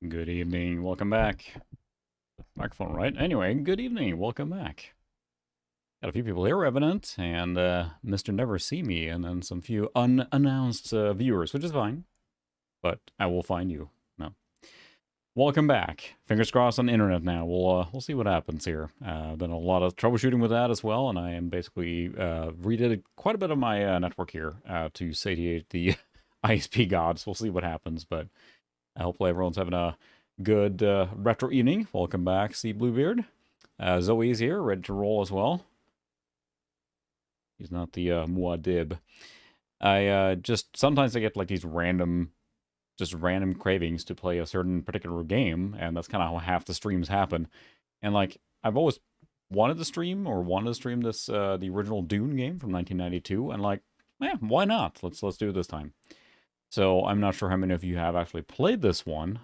Good evening, welcome back. Microphone right. Anyway, good evening, welcome back. Got a few people here, Revenant, and Mr. Never See Me, and then some few unannounced viewers, which is fine. But I will find you. No. Welcome back. Fingers crossed on the internet now. We'll see what happens here. Done a lot of troubleshooting with that as well, and I am basically redid quite a bit of my network here to satiate the ISP gods. We'll see what happens, but hopefully everyone's having a good retro evening. Welcome back, Sea Bluebeard. Zoe's here, ready to roll as well. He's not the Muad'Dib. I sometimes I get like these random cravings to play a certain particular game, and that's kind of how half the streams happen. And like I've always wanted to stream this the original Dune game from 1992, and like, why not? Let's do it this time. So I'm not sure how many of you have actually played this one.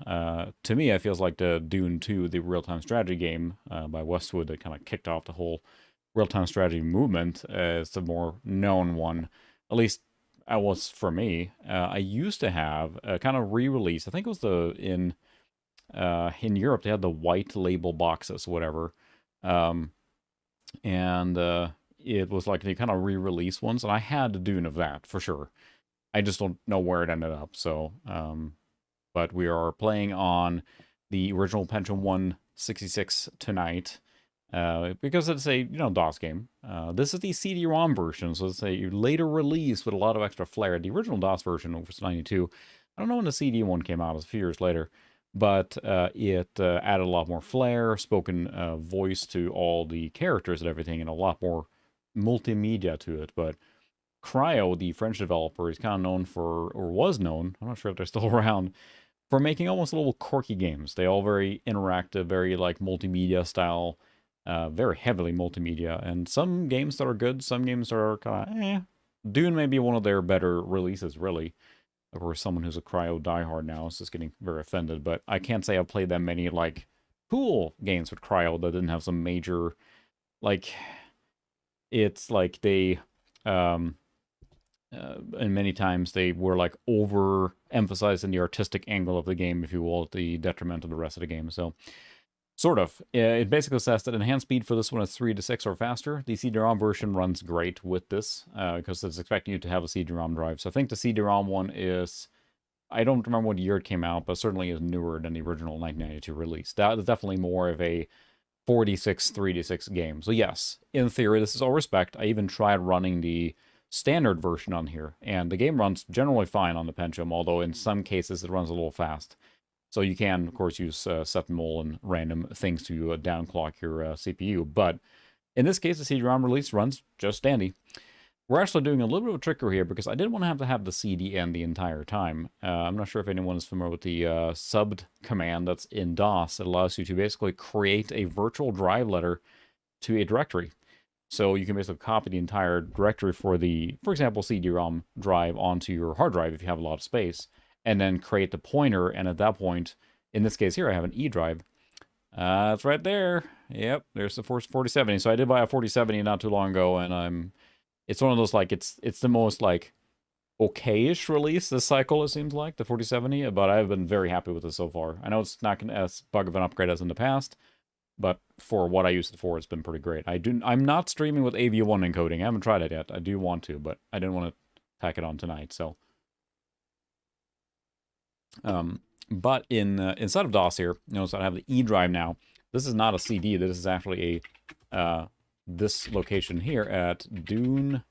To me, it feels like the Dune 2, the real-time strategy game by Westwood that kind of kicked off the whole real-time strategy movement. It's the more known one, at least that was for me. I used to have a kind of re-release. I think it was in Europe they had the white label boxes, whatever, and it was like the kind of re-release ones, and I had the Dune of that for sure. I just don't know where it ended up. So, but we are playing on the original Pentium 166 tonight because it's a DOS game. This is the CD-ROM version, so it's a later release with a lot of extra flair. The original DOS version was 92. I don't know when the CD one came out. It was a few years later, but it added a lot more flair, spoken voice to all the characters and everything, and a lot more multimedia to it. But Cryo, the French developer, is kind of known for, or was known, I'm not sure if they're still around, for making almost little quirky games. They all very interactive, very like multimedia style, very heavily multimedia. And some games that are good, some games are kind of Dune may be one of their better releases, really. Of course, someone who's a Cryo diehard now is just getting very offended, but I can't say I've played that many like cool games with Cryo that didn't have some major, like, it's like they, and many times they were like overemphasizing the artistic angle of the game, if you will, at the detriment of the rest of the game. So, sort of. It basically says that enhanced speed for this one is 3 to 6 or faster. The CD-ROM version runs great with this because it's expecting you to have a CD-ROM drive. So I think the CD-ROM one is, I don't remember what year it came out, but certainly is newer than the original 1992 release. That is definitely more of a 46 3 to 6 game. So yes, in theory, this is all respect. I even tried running the standard version on here, and the game runs generally fine on the Pentium, although in some cases it runs a little fast. So you can, of course, use setmul and random things to downclock your CPU, but in this case, the CD-ROM release runs just dandy. We're actually doing a little bit of a trickery here because I didn't want to have the CD end the entire time. I'm not sure if anyone is familiar with the subbed command that's in DOS. It allows you to basically create a virtual drive letter to a directory. So you can basically copy the entire directory for example, CD-ROM drive onto your hard drive if you have a lot of space, and then create the pointer. And at that point, in this case here, I have an E drive. It's right there. Yep, there's the 4070. So I did buy a 4070 not too long ago, and it's one of those, like, it's the most, like, okay-ish release this cycle, it seems like, the 4070, but I've been very happy with it so far. I know it's not as bug of an upgrade as in the past, but for what I used it for, it's been pretty great. I'm not streaming with AV1 encoding. I haven't tried it yet. I do want to, but I didn't want to tack it on tonight, so. But inside of DOS here, notice I have the E drive now. This is not a CD. This is actually this location here at Dune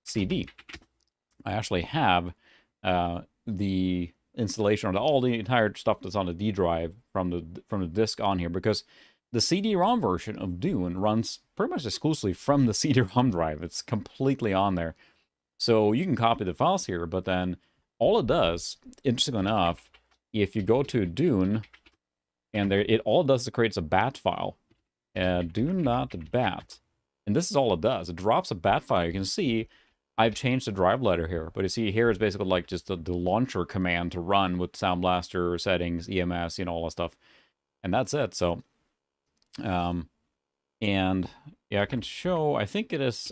CD. I actually have the installation, or all the entire stuff that's on the D drive from the disk on here, because the CD-ROM version of Dune runs pretty much exclusively from the CD-ROM drive. It's completely on there. So you can copy the files here, but then all it does, interestingly enough, if you go to Dune, and it all does is it creates a bat file. Dune.bat. And this is all it does. It drops a bat file. You can see I've changed the drive letter here, but you see here is basically like just the launcher command to run with Sound Blaster settings, EMS, all that stuff. And that's it. So, and yeah, I can show, I think it is,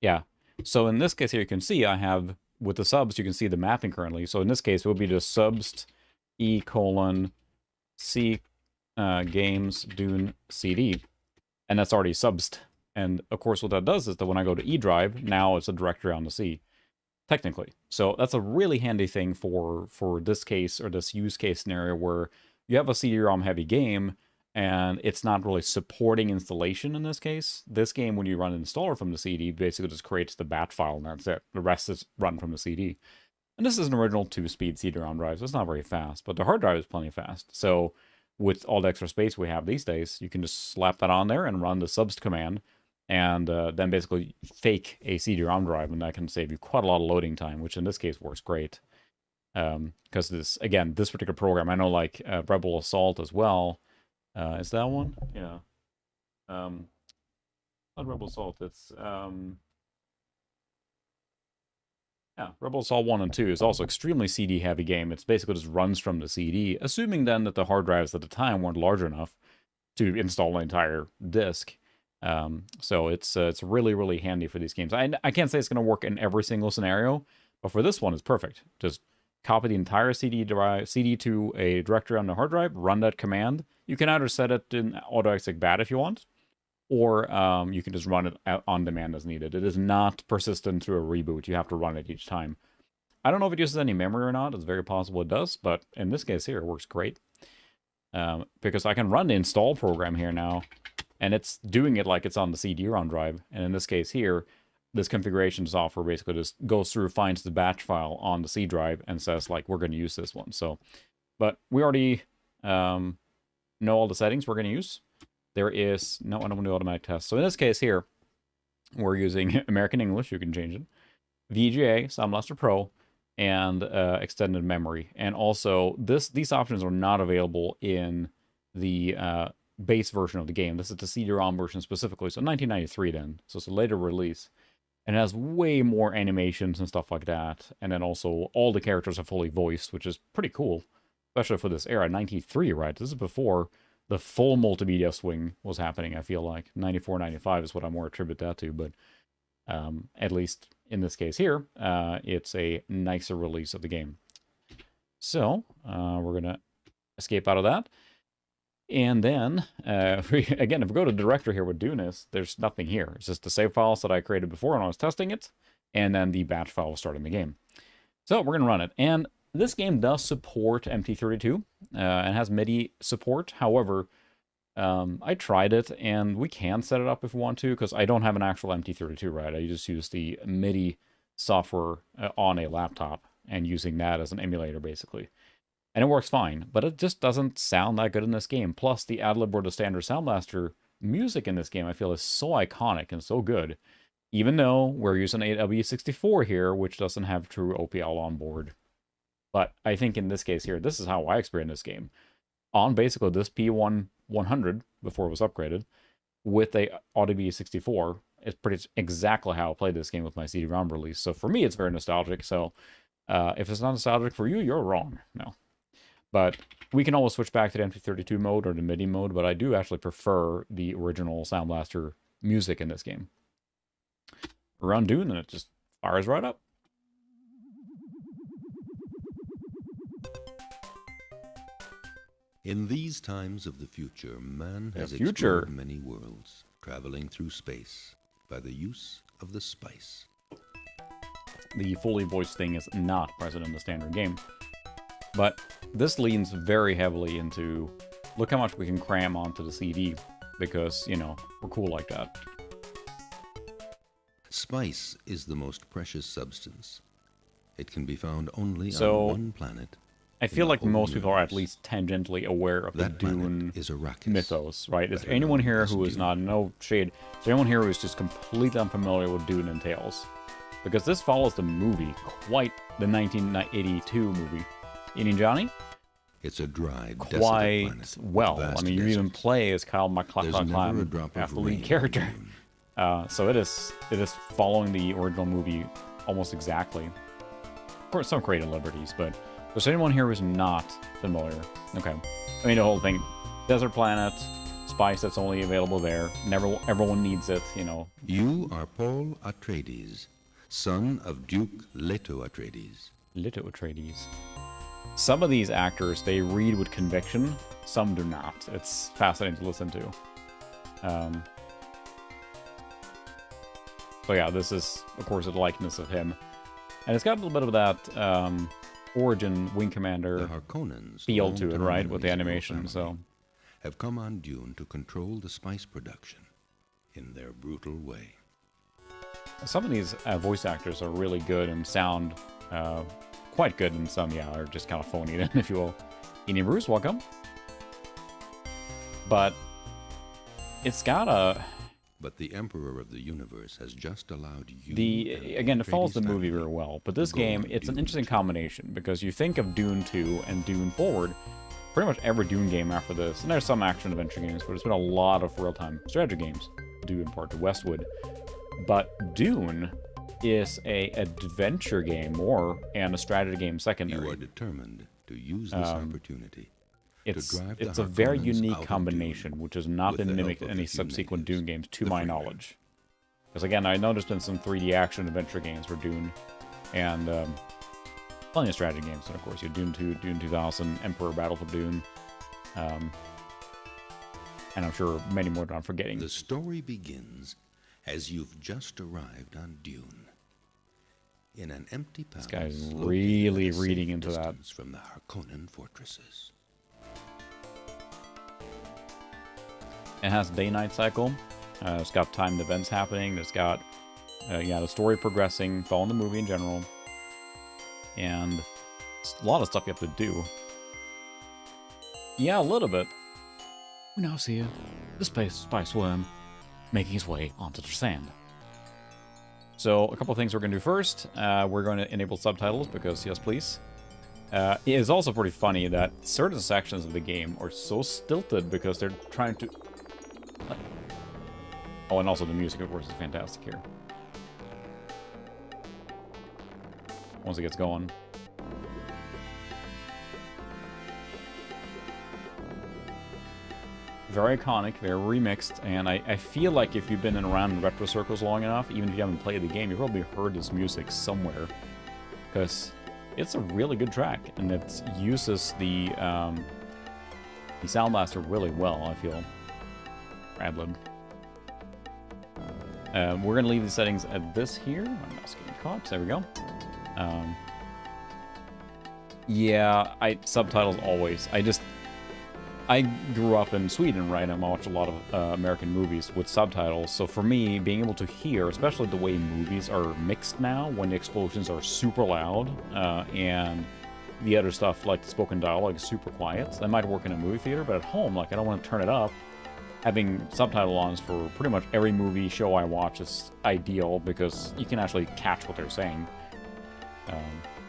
yeah. So in this case here, you can see I have, with the subs, you can see the mapping currently. So in this case, it would be just subs E:/C games Dune CD, and that's already subsed. And of course, what that does is that when I go to E drive, now it's a directory on the C, technically. So that's a really handy thing for this case, or this use case scenario where you have a CD-ROM heavy game and it's not really supporting installation in this case. This game, when you run an installer from the CD, basically just creates the bat file and that's it. The rest is run from the CD. And this is an original 2-speed CD-ROM drive, so it's not very fast, but the hard drive is plenty fast. So with all the extra space we have these days, you can just slap that on there and run the subst command, and then basically fake a CD-ROM drive, and that can save you quite a lot of loading time, which in this case works great. Because this particular program, I know like Rebel Assault as well. Is that one? Yeah. Not Rebel Assault, it's... yeah, Rebel Assault 1 and 2 is also extremely CD-heavy game. It's basically just runs from the CD, assuming then that the hard drives at the time weren't large enough to install an entire disk. So it's really, really handy for these games. I can't say it's going to work in every single scenario, but for this one, it's perfect. Just copy the entire CD to a directory on the hard drive, run that command. You can either set it in autoexec bat if you want, or you can just run it on demand as needed. It is not persistent through a reboot. You have to run it each time. I don't know if it uses any memory or not. It's very possible it does, but in this case here, it works great. Because I can run the install program here now, and it's doing it like it's on the CD-ROM drive. And in this case here, this configuration software basically just goes through, finds the batch file on the C drive, and says, like, we're going to use this one. So, but we already know all the settings we're going to use. There is, no, I don't want to do automatic tests. So in this case here, we're using American English, you can change it, VGA, Sound Blaster Pro, and extended memory. And also, these options are not available in the base version of the game. This is the CD-ROM version specifically, so 1993 then. So it's a later release. And it has way more animations and stuff like that. And then also, all the characters are fully voiced, which is pretty cool, especially for this era. 93, right? This is before the full multimedia swing was happening, I feel like. 94, 95 is what I more attribute that to, but at least in this case here, it's a nicer release of the game. So, we're going to escape out of that. And then, again, if we go to directory here with Dune, there's nothing here. It's just the save files that I created before when I was testing it, and then the batch file starting the game. So we're going to run it. And this game does support MT32 and has MIDI support. However, I tried it, and we can set it up if we want to, because I don't have an actual MT32, right? I just use the MIDI software on a laptop and using that as an emulator, basically. And it works fine, but it just doesn't sound that good in this game. Plus, the ad-lib or the standard Sound Blaster music in this game, I feel, is so iconic and so good, even though we're using a W64 here, which doesn't have true OPL on board. But I think in this case here, this is how I experienced this game. On basically this P100, before it was upgraded, with a W64, it's pretty exactly how I played this game with my CD-ROM release. So for me, it's very nostalgic. So if it's not nostalgic for you, you're wrong. No. But we can always switch back to the MT32 mode or the MIDI mode, but I do actually prefer the original Sound Blaster music in this game. Run Dune, and it just fires right up. In these times of the future, man has explored many worlds, traveling through space by the use of the spice. The fully voiced thing is not present in the standard game. But this leans very heavily into, look how much we can cram onto the CD, because, you know, we're cool like that. Spice is the most precious substance. It can be found only on one planet. I feel like most people are at least tangentially aware of the Dune mythos, right? Is there anyone here who is not, no shade, is there anyone here who is just completely unfamiliar with Dune entails? Because this follows the movie, quite the 1982 movie. Eating Johnny? It's a dry, quite well. I mean, you even play as Kyle MacLachlan as the lead character. So it is following the original movie almost exactly. Of course, some creative liberties, but there's anyone here who's not familiar. Okay. I mean, the whole thing, desert planet, spice that's only available there. Everyone needs it, you know. You are Paul Atreides, son of Duke Leto Atreides. Leto Atreides. Some of these actors, they read with conviction. Some do not. It's fascinating to listen to. So yeah, this is, of course, a likeness of him. And it's got a little bit of that Origin Wing Commander feel to it, right? With the animation, so... have come on Dune to control the spice production in their brutal way. Some of these voice actors are really good and sound quite good, and some, yeah, are just kind of phony, if you will. Ian Bruce, welcome. But it's got a... But the Emperor of the Universe has just allowed you... Again, it follows the movie very well, but this game, it's an interesting combination, because you think of Dune 2 and Dune Forward, pretty much every Dune game after this, and there's some action-adventure games, but it's been a lot of real-time strategy games, due in part to Westwood. But Dune is a adventure game more, and a strategy game secondary. You are determined to use this opportunity. It's a very unique combination, which has not been mimicked in any subsequent Dune games, to my knowledge. Because again, I know there's been some 3D action-adventure games for Dune, and plenty of strategy games, and of course, you have Dune 2, Dune 2000, Emperor Battle for Dune, and I'm sure many more that I'm forgetting. The story begins as you've just arrived on Dune. In an empty palace. This guy's really reading into that. From the Harkonnen fortresses. It has day-night cycle. It's got timed events happening. It's got, the story progressing, following the movie in general. And a lot of stuff you have to do. Yeah, a little bit. We now see the spice worm making his way onto the sand. So, a couple of things we're going to do first. We're going to enable subtitles, because, yes, please. It is also pretty funny that certain sections of the game are so stilted because they're trying to... Oh, and also the music, of course, is fantastic here. Once it gets going. Very iconic, very remixed, and I feel like if you've been around retro circles long enough, even if you haven't played the game, you've probably heard this music somewhere. Because it's a really good track, and it uses the Sound Blaster really well, I feel. Adlib. We're going to leave the settings at this here. I'm not getting caught. There we go. Yeah, subtitles always. I grew up in Sweden, right? And I watched a lot of American movies with subtitles. So for me, being able to hear, especially the way movies are mixed now, when the explosions are super loud, and the other stuff, like the spoken dialogue, is super quiet. That might work in a movie theater, but at home, like, I don't want to turn it up. Having subtitle on for pretty much every movie show I watch is ideal, because you can actually catch what they're saying.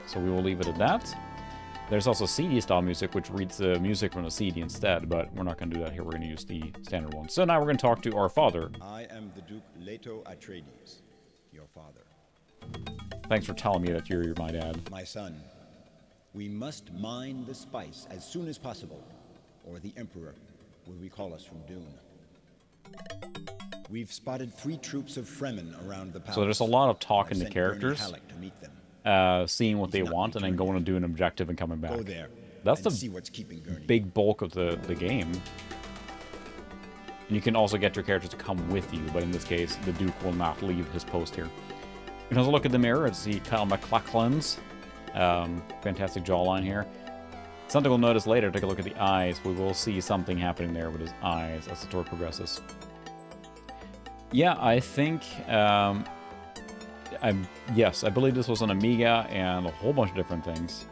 So we will leave it at that. There's also CD-style music, which reads the music from the CD instead, but we're not going to do that here. We're going to use the standard one. So now we're going to talk to our father. I am the Duke Leto Atreides, your father. Thanks for telling me that you're my dad. My son, we must mine the spice as soon as possible, or the Emperor will recall us from Dune. We've spotted 3 troops of Fremen around the palace. So there's a lot of talking to characters, to meet them. seeing what they want, and then going to do an objective and coming back. Go there. That's the see what's keeping Gurney. Big bulk of the game. And you can also get your characters to come with you, but in this case, the Duke will not leave his post here. You can also look at the mirror and see Kyle MacLachlan's fantastic jawline here. Something we'll notice later, take a look at the eyes. We will see something happening there with his eyes as the story progresses. Yeah, I think... yes, I believe this was on Amiga and a whole bunch of different things.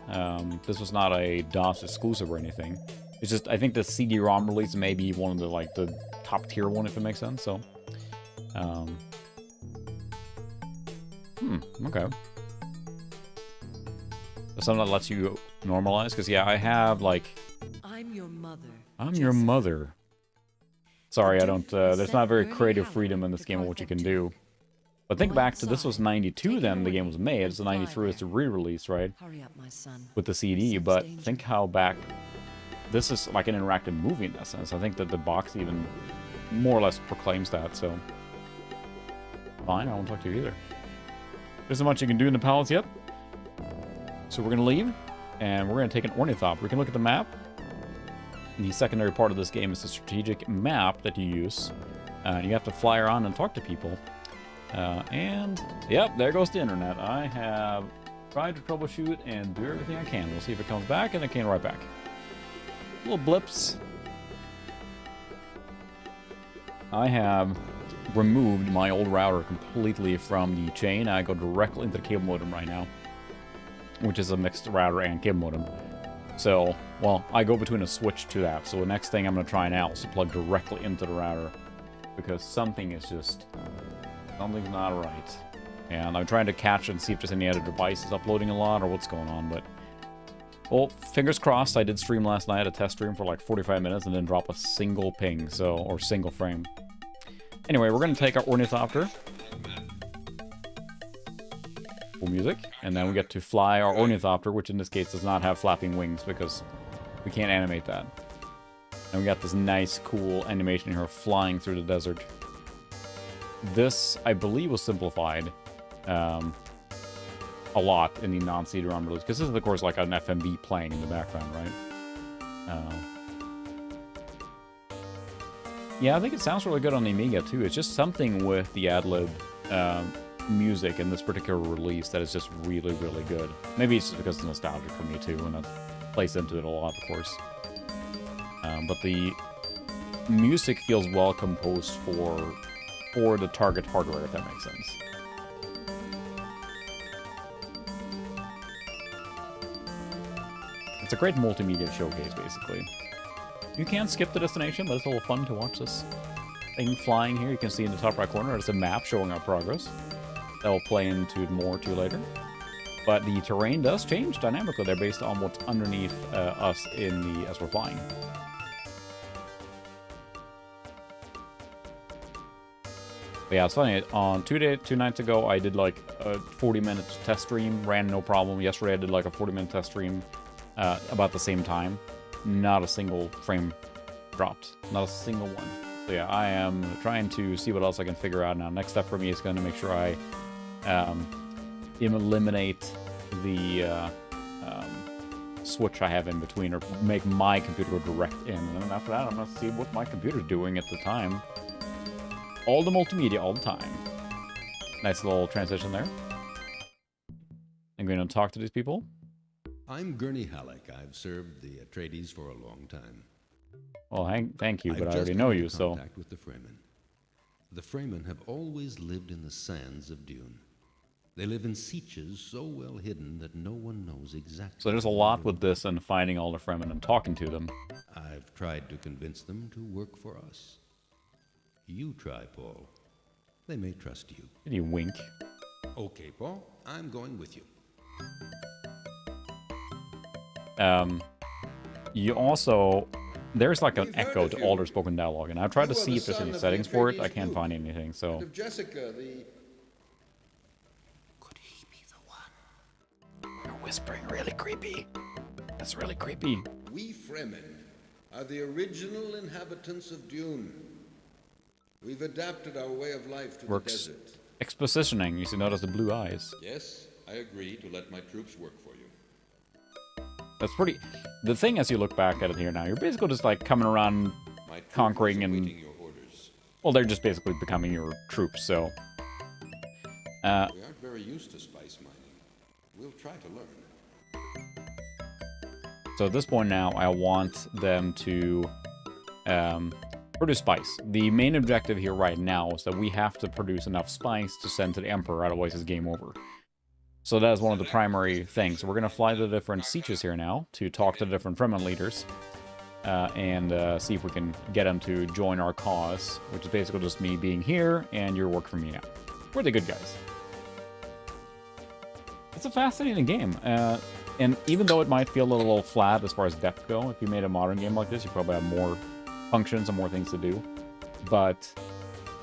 This was not a DOS exclusive or anything. It's just, I think the CD-ROM release may be one of the top tier one, if it makes sense, so... okay. Something that lets you normalize, because yeah, I have, I'm your mother. I'm your mother. Sorry, I don't, there's not very creative freedom in this game of what you can do. But think back to, this was 92 then the game was made, so 93 is the re-release, right? Hurry up, my son. With the CD, but think how back... This is like an interactive movie in that sense. I think that the box even more or less proclaims that, so... Fine, I won't talk to you either. There's not much you can do in the palace yet. So we're gonna leave. And we're going to take an Ornithopter. We can look at the map. The secondary part of this game is the strategic map that you use. You have to fly around and talk to people. And, yep, there goes the internet. I have tried to troubleshoot and do everything I can. We'll see if it comes back, and it came right back. Little blips. I have removed my old router completely from the chain. I go directly into the cable modem right now, which is a mixed router and cable modem. So, well, I go between a switch to that. So the next thing I'm going to try now is to plug directly into the router, because something's not right. And I'm trying to catch and see if there's any other devices uploading a lot or what's going on, but... Well, fingers crossed, I did stream last night, a test stream for like 45 minutes, and didn't drop a single ping, so, or single frame. Anyway, we're going to take our Ornithopter. Cool music. And then we get to fly our Ornithopter, which in this case does not have flapping wings, because we can't animate that. And we got this nice, cool animation here flying through the desert. This, I believe, was simplified a lot in the non-CD-ROM release, because this is, of course, like an FMV playing in the background, right? Yeah, I think it sounds really good on the Amiga, too. It's just something with the ad-lib music in this particular release that is just really, really good. Maybe it's just because it's nostalgic for me, too, and that plays into it a lot, of course. But the music feels well composed for the target hardware, if that makes sense. It's a great multimedia showcase, basically. You can skip the destination, but it's a little fun to watch this thing flying here. You can see in the top right corner, there's a map showing our progress. That will play into more to later. But the terrain does change dynamically there based on what's underneath us as we're flying. But yeah, it's funny. On two nights ago, I did like a 40-minute test stream, ran no problem. Yesterday, I did like a 40-minute test stream about the same time. Not a single frame dropped. Not a single one. So yeah, I am trying to see what else I can figure out now. Next step for me is going to make sure I eliminate the switch I have in between, or make my computer go direct in. And then after that, I'm going to see what my computer's doing at the time. All the multimedia, all the time. Nice little transition there. I'm going to talk to these people. I'm Gurney Halleck. I've served the Atreides for a long time. Well, thank you, but I already know you, so... contact with the Fremen. The Fremen have always lived in the sands of Dune. They live in sieges so well hidden that no one knows exactly... So there's a lot with this and finding all the Fremen and talking to them. I've tried to convince them to work for us. You try, Paul. They may trust you. Did you wink? Okay, Paul. I'm going with you. You also... There's like an echo to all their spoken dialogue, and I've tried to see if there's any settings for it. I can't find anything, so... Jessica, the... Could he be the one? You're whispering really creepy. That's really creepy. We Fremen are the original inhabitants of Dune. We've adapted our way of life to the desert. Expositioning. You see, notice the blue eyes. Yes, I agree to let my troops work for you. That's pretty... The thing, as you look back at it here now, you're basically just, like, coming around, conquering and... Your orders. Well, they're just basically becoming your troops, so... We aren't very used to spice mining. We'll try to learn. So at this point now, I want them to produce spice. The main objective here right now is that we have to produce enough spice to send to the Emperor, otherwise it's game over. So that is one of the primary things. So we're going to fly to the different sieges here now to talk to the different Fremen leaders and see if we can get them to join our cause, which is basically just me being here and your work for me now. We're the good guys. It's a fascinating game. And even though it might feel a little flat as far as depth go, if you made a modern game like this, you probably have more functions and more things to do. But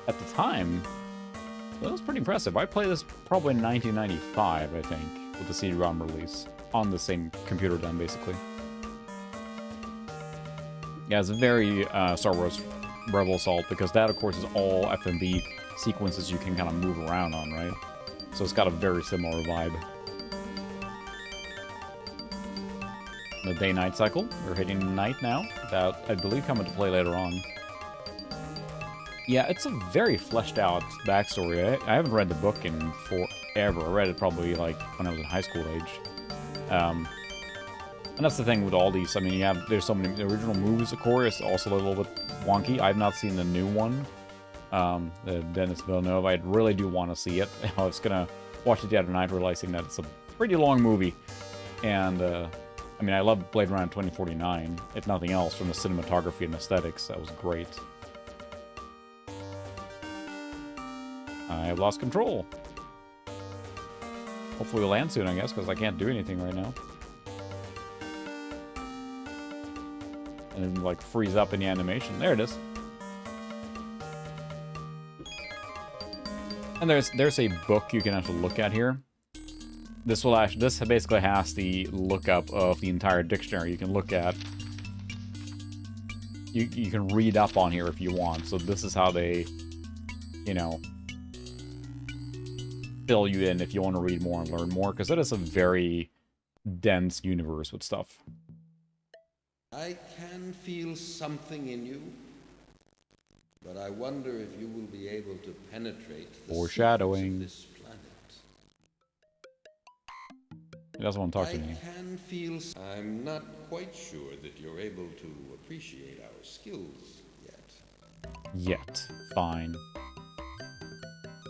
at the time, that was pretty impressive. I played this probably in 1995, I think, with the CD-ROM release. On the same computer then, basically. Yeah, it's very Star Wars Rebel Assault, because that, of course, is all FMV sequences you can kind of move around on, right? So it's got a very similar vibe. the day-night cycle. We're hitting night now. That, I believe, come into play later on. Yeah, it's a very fleshed out backstory. I haven't read the book in forever. I read it probably like when I was in high school age. And that's the thing with all these. I mean, there's so many. The original movies, of course, is also a little bit wonky. I've not seen the new one, the Denis Villeneuve. I really do want to see it. I was gonna watch it the other night, realizing that it's a pretty long movie. And I mean, I love Blade Runner 2049. If nothing else, from the cinematography and aesthetics, that was great. I've lost control. Hopefully we'll land soon, I guess, because I can't do anything right now. And then, like, freeze up in the animation. There it is. And there's a book you can actually look at here. This basically has the lookup of the entire dictionary you can look at. You can read up on here if you want. So this is how they, you know, fill you in if you want to read more and learn more, because it is a very dense universe with stuff. I can feel something in you, but I wonder if you will be able to penetrate the Foreshadowing. secrets of this planet. He doesn't want to talk to me. I can feel. I'm not quite sure that you're able to appreciate our skills yet. Fine.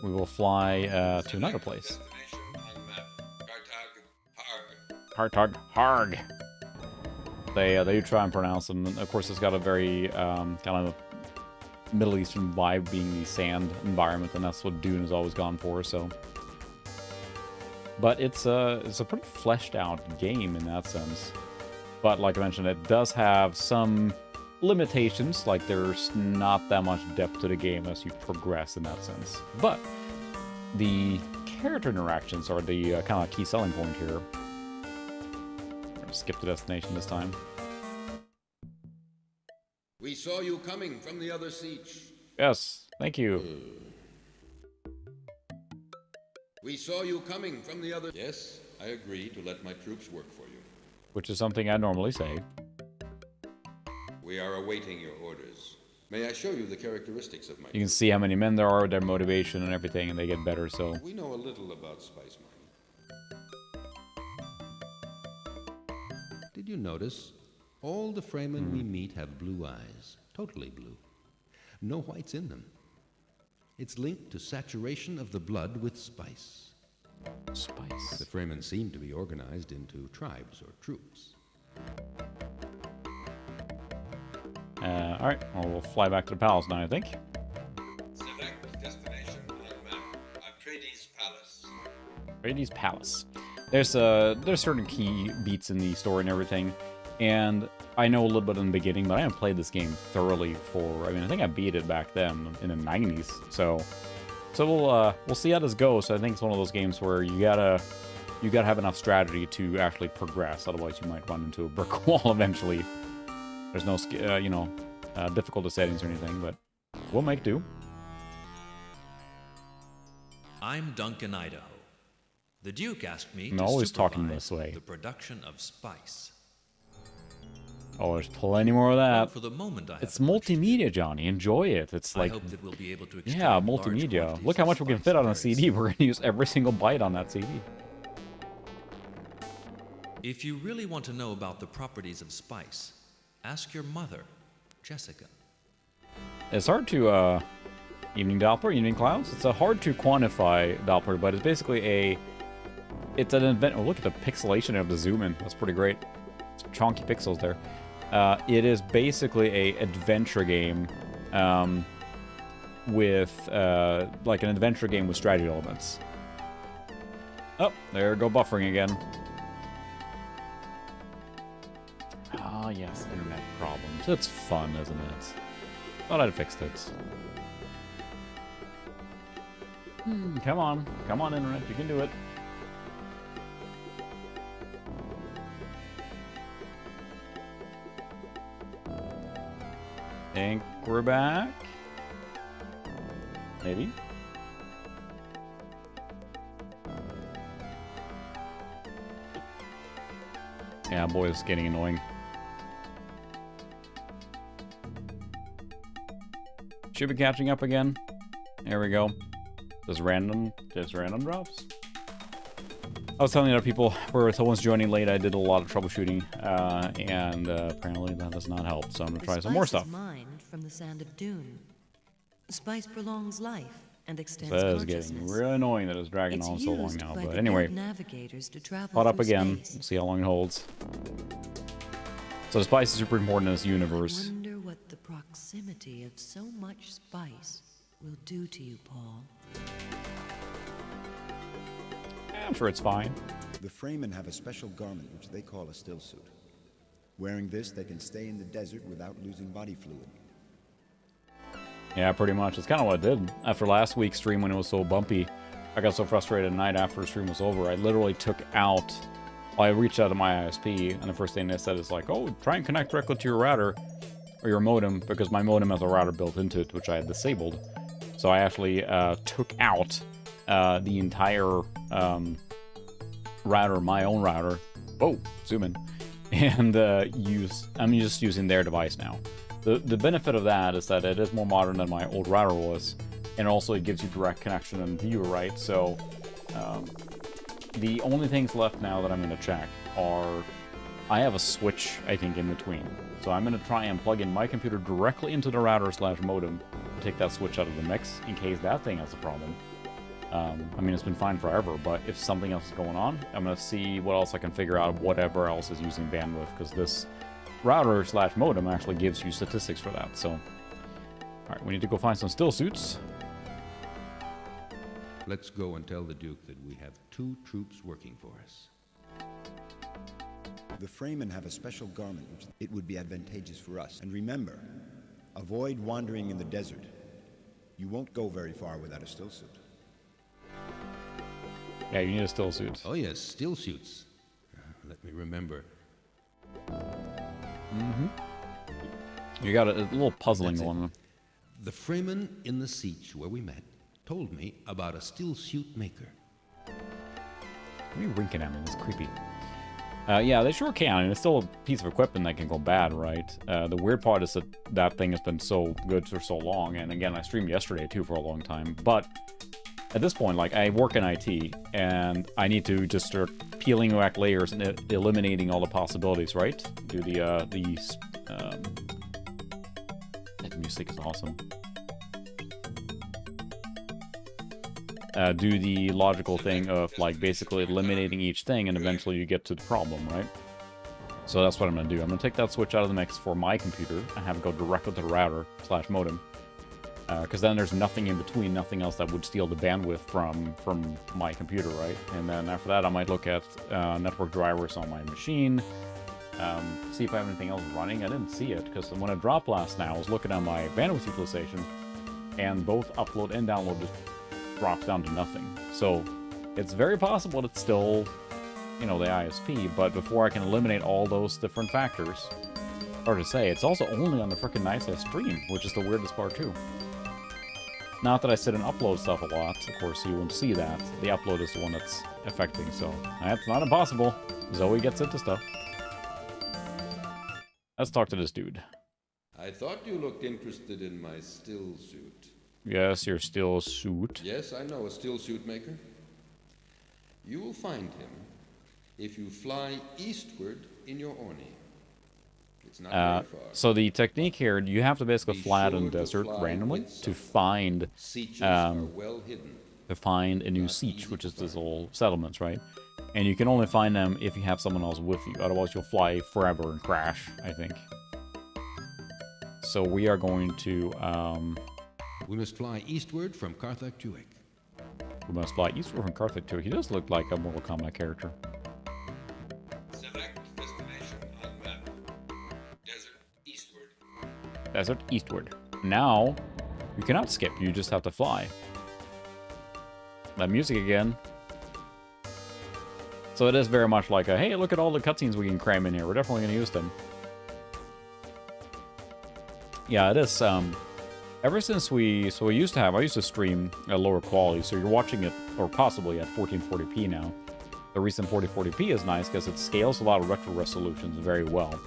We will fly to another place. Hartog. Harg. They do try and pronounce them. Of course, it's got a very kind of Middle Eastern vibe, being the sand environment, and that's what Dune has always gone for. So, but it's a pretty fleshed out game in that sense. But like I mentioned, it does have some limitations. Like, there's not that much depth to the game as you progress in that sense. But the character interactions are the kind of key selling point here. I'm gonna skip the destination this time. We saw you coming from the other siege. Yes, thank you. We saw you coming from the other... Yes, I agree to let my troops work for you. Which is something I normally say. We are awaiting your orders. May I show you the characteristics of my... You can see how many men there are, their motivation and everything, and they get better, so... We know a little about spice mining. Did you notice? All the Fremen we meet have blue eyes. Totally blue. No whites in them. It's linked to saturation of the blood with spice. Spice. The Fremen seem to be organized into tribes or troops. Alright, well, we'll fly back to the palace now, I think. Select destination on map. Atreides Palace. Atreides Palace. There's certain key beats in the story and everything, and I know a little bit in the beginning, but I haven't played this game thoroughly I think I beat it back then in the 90s, so we'll see how this goes. I think it's one of those games where you gotta have enough strategy to actually progress, otherwise you might run into a brick wall eventually. There's no, difficulty settings or anything, but we'll make do. I'm Duncan, Idaho. The Duke asked me I'm to always talking supervise this way. the production of spice. Oh, there's plenty more of Well, that. for the moment, I have It's much to multimedia, Johnny. Enjoy it. It's I like, hope that we'll be able to extract yeah, large multimedia. quantities Look how of much we can spice fit on a very CD. soon. We're going to use every single byte on that CD. If you really want to know about the properties of spice, ask your mother, Jessica. It's hard to, Evening Doppler, Evening Clouds. It's hard to quantify Doppler, but it's basically it's an event. Oh, look at the pixelation of the zoom in. That's pretty great. It's chonky pixels there. It is basically a adventure game, with, like an adventure game with strategy elements. Oh, there go buffering again. Ah, yes, internet problems. It's fun, isn't it? Thought I'd fixed it. Come on. Come on, internet. You can do it. Think we're back? Maybe? Yeah, boy, it's getting annoying. Should be catching up again. There we go. There's random drops. I was telling other people where someone's joining late, I did a lot of troubleshooting, and apparently that does not help. So I'm gonna try some more stuff. Mined from the sand of Dune. Spice prolongs life and extends That is consciousness. getting really annoying that it's dragging It's on so long used now. by But the anyway, guild navigators to travel caught up through again. space. We'll see how long it holds. So spice is super important in this universe. I wonder what the proximity of so much spice will do to you, Paul. I'm sure it's fine. The Fremen have a special garment which they call a still suit. Wearing this, they can stay in the desert without losing body fluid. Yeah, pretty much. It's kind of what I did. After last week's stream when it was so bumpy, I got so frustrated at night after the stream was over, I literally took out... Well, I reached out to my ISP, and the first thing they said is like, oh, try and connect directly to your router, or your modem, because my modem has a router built into it, which I had disabled. So I actually took out the entire router, my own router. Oh, zoom in. And I'm just using their device now. The benefit of that is that it is more modern than my old router was, and also it gives you direct connection and view, right? So the only things left now that I'm going to check are, I have a switch, I think, in between. So I'm going to try and plug in my computer directly into the router / modem to take that switch out of the mix in case that thing has a problem. I mean, it's been fine forever, but if something else is going on, I'm going to see what else I can figure out, whatever else is using bandwidth, because this router / modem actually gives you statistics for that. So, alright, we need to go find some still suits. Let's go and tell the Duke that we have 2 troops working for us. The Fremen have a special garment which it would be advantageous for us. And remember, avoid wandering in the desert. You won't go very far without a still suit. Yeah, you need a still suit. Oh yes, still suits. Let me remember. You got a little puzzling That's it. going on. The Fremen in the siege where we met told me about a still suit maker. What are you winking at me? That's creepy. Yeah, they sure can. And it's still a piece of equipment that can go bad, right? The weird part is that that thing has been so good for so long. And again, I streamed yesterday, too, for a long time. But at this point, like, I work in IT, and I need to just start peeling back layers and eliminating all the possibilities, right? Do the music is awesome. Do the logical thing of, like, basically eliminating each thing, and eventually you get to the problem, right? So that's what I'm going to do. I'm going to take that switch out of the mix for my computer and have it go directly to the router / modem. Because then there's nothing in between, nothing else that would steal the bandwidth from my computer, right? And then after that, I might look at network drivers on my machine, see if I have anything else running. I didn't see it, because when it dropped last night, I was looking at my bandwidth utilization, and both upload and download just drops down to nothing. So it's very possible it's still, you know, the ISP, but before I can eliminate all those different factors, hard to say. It's also only on the frickin' nice I stream, which is the weirdest part too. Not that I sit and upload stuff a lot, of course you won't see that. The upload is the one that's affecting, so that's not impossible. Zoe gets into stuff. Let's talk to this dude. I thought you looked interested in my still suit. Yes, your still suit. Yes, I know a still suit maker. You will find him if you fly eastward in your Orni. It's not very far. So the technique here, you have to basically Be fly out in sure the to desert fly randomly with to someone. find Sieges are well hidden. a new Not siege, easy which to is this find. little settlements, right? And you can only find them if you have someone else with you. Otherwise, you'll fly forever and crash, I think. So we are going to, We must fly eastward from Karthak Juik. we must fly eastward from Karthak too. He does look like a Mortal Kombat character. Select destination on map. Desert eastward. Desert eastward. Now, you cannot skip. You just have to fly. That music again. So it is very much like a, hey, look at all the cutscenes we can cram in here. We're definitely going to use them. Yeah, it is, ever since I used to stream at lower quality, so you're watching it, or possibly at 1440p now. The recent 4040p is nice because it scales a lot of retro resolutions very well.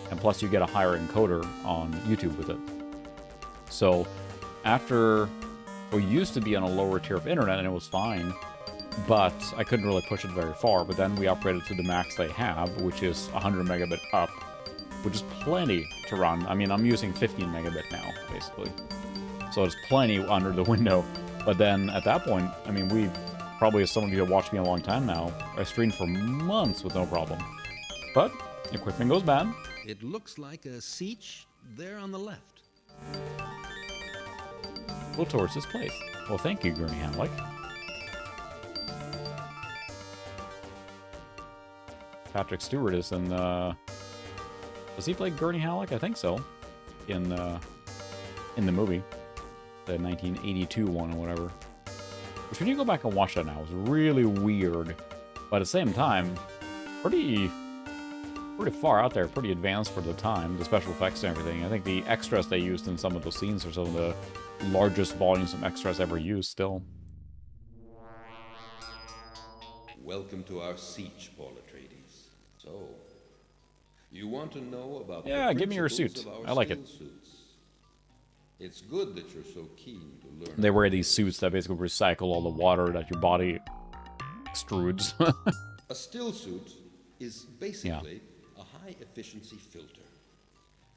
And plus you get a higher encoder on YouTube with it. So after we used to be on a lower tier of internet and it was fine, but I couldn't really push it very far. But then we upgraded to the max they have, which is 100 megabit up, which is plenty to run. I mean, I'm using 15 megabit now, basically. So it's plenty under the window. But then at that point, I mean, we probably, as some of you have watched me a long time now, I streamed for months with no problem. But equipment goes bad. It looks like a siege there on the left. Go towards this place. Well, thank you, Gurney Hamlick. Patrick Stewart is in, does he play Gurney Halleck? I think so. In the movie. The 1982 one or whatever. Which, when you go back and watch that now, is really weird. But at the same time, pretty far out there, pretty advanced for the time, the special effects and everything. I think the extras they used in some of those scenes are some of the largest volumes of extras ever used still. Welcome to our siege, Paul Atreides. So, you want to know about Yeah, the give me your principles suit. of our I like it. steel suits. It's good that you're so keen to learn. They wear these suits that basically recycle all the water that your body extrudes. A still suit is basically a high-efficiency filter.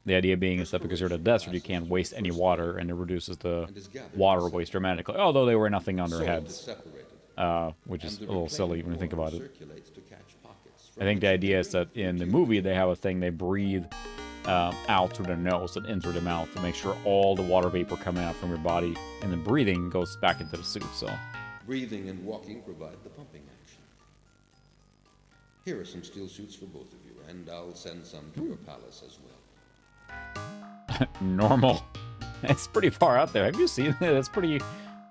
The idea being is that because you're in a desert, you can't waste any water, and it reduces the water waste dramatically. Although they wear nothing on their Salt is heads, separated, which is a and the little silly when you reclaimed think about water it. circulates to catch pockets I from think the which idea they is that drink in the into movie they have a thing they breathe out through their nose and in through the mouth to make sure all the water vapor coming out from your body and then breathing goes back into the suit. So breathing and walking provide the pumping action. Here are some steel suits for both of you, and I'll send some to your palace as well. normal. It's pretty far out there. Have you seen it? It's pretty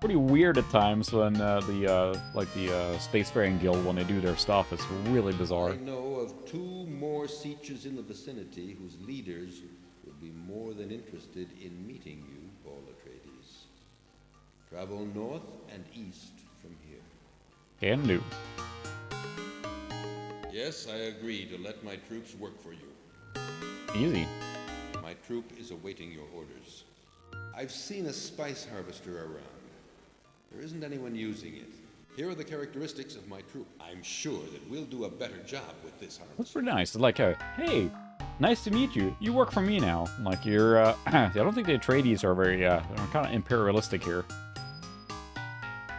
weird at times when the Spacefaring Guild, when they do their stuff, it's really bizarre. I know of 2 more sieges in the vicinity whose leaders would be more than interested in meeting you, Paul Atreides. Travel north and east from here. Can do. Yes, I agree to let my troops work for you. Easy. My troop is awaiting your orders. I've seen a spice harvester around. There isn't anyone using it. Here are the characteristics of my troop. I'm sure that we'll do a better job with this harvest. That's pretty nice. It's like, hey, nice to meet you. You work for me now. Like, you're, I don't think the Atreides are very, they're kind of imperialistic here.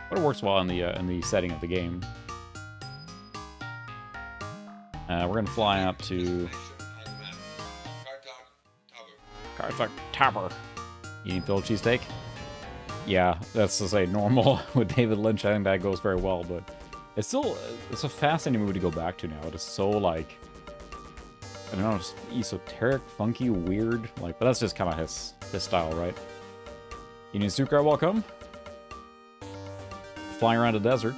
But it works well in the setting of the game. We're going to fly up to Kartak Tower. Eating Philly cheesesteak? Yeah, that's to say normal with David Lynch. I think that goes very well, but it's still, it's a fascinating movie to go back to now. It is so, like, I don't know, just esoteric, funky, weird, like, but that's just kind of his style, right? Union Stilgar, welcome. Flying around the desert.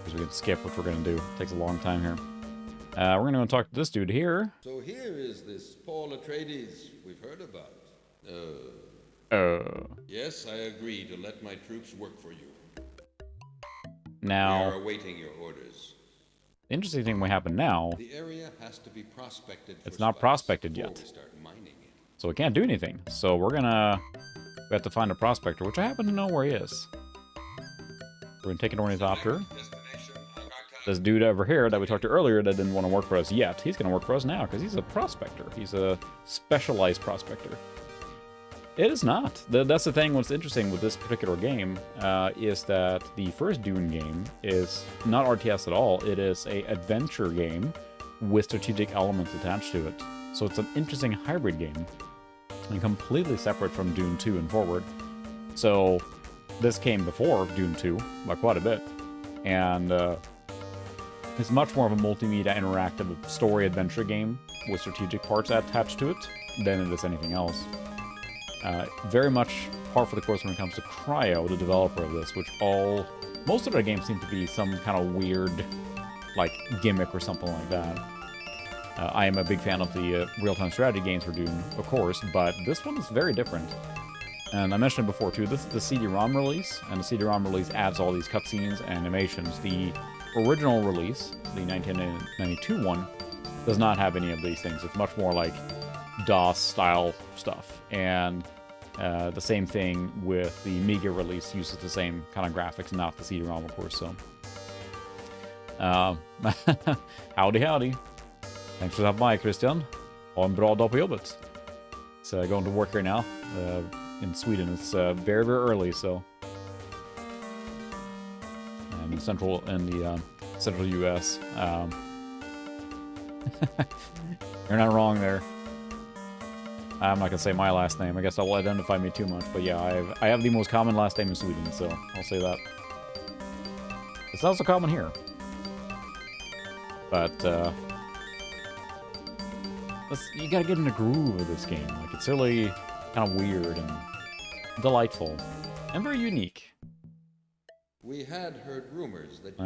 Because we can skip, which we're going to do. It takes a long time here. We're going to go talk to this dude here. So here is this Paul Atreides we've heard about. Yes, I agree to let my troops work for you. Now, We are awaiting your orders. the interesting thing what happened now, The area has to be prospected for it's not spice prospected before yet. we start mining it. So we can't do anything. So we have to find a prospector, which I happen to know where he is. We're going to take an Ornithopter. Destination Angarta. This dude over here that we talked to earlier that didn't want to work for us yet, he's going to work for us now because he's a prospector. He's a specialized prospector. It is not. That's the thing. What's interesting with this particular game is that the first Dune game is not RTS at all. It is a adventure game with strategic elements attached to it. So it's an interesting hybrid game and completely separate from Dune 2 and forward. So this came before Dune 2 by quite a bit. And it's much more of a multimedia interactive story adventure game with strategic parts attached to it than it is anything else. Very much par for the course when it comes to Cryo, the developer of this, which most of their games seem to be some kind of weird, like, gimmick or something like that. I am a big fan of the real-time strategy games for Dune, of course, but this one is very different. And I mentioned it before too, this is the CD-ROM release, and the CD-ROM release adds all these cutscenes and animations. The original release, the 1992 one, does not have any of these things. It's much more like DOS-style stuff. And the same thing with the Amiga release, uses the same kind of graphics, not the CD-ROM, of course, so. Howdy, howdy. Thanks for stopping by, Christian. Ha en bra dag på jobbet. So going to work here now. In Sweden, it's very, very early, so. In the central U.S. You're not wrong there. I'm not gonna say my last name. I guess that will identify me too much. But yeah, I have the most common last name in Sweden, so I'll say that. It's not so common here. But you gotta get in the groove of this game. Like, it's really kind of weird and delightful and very unique. We had heard rumors that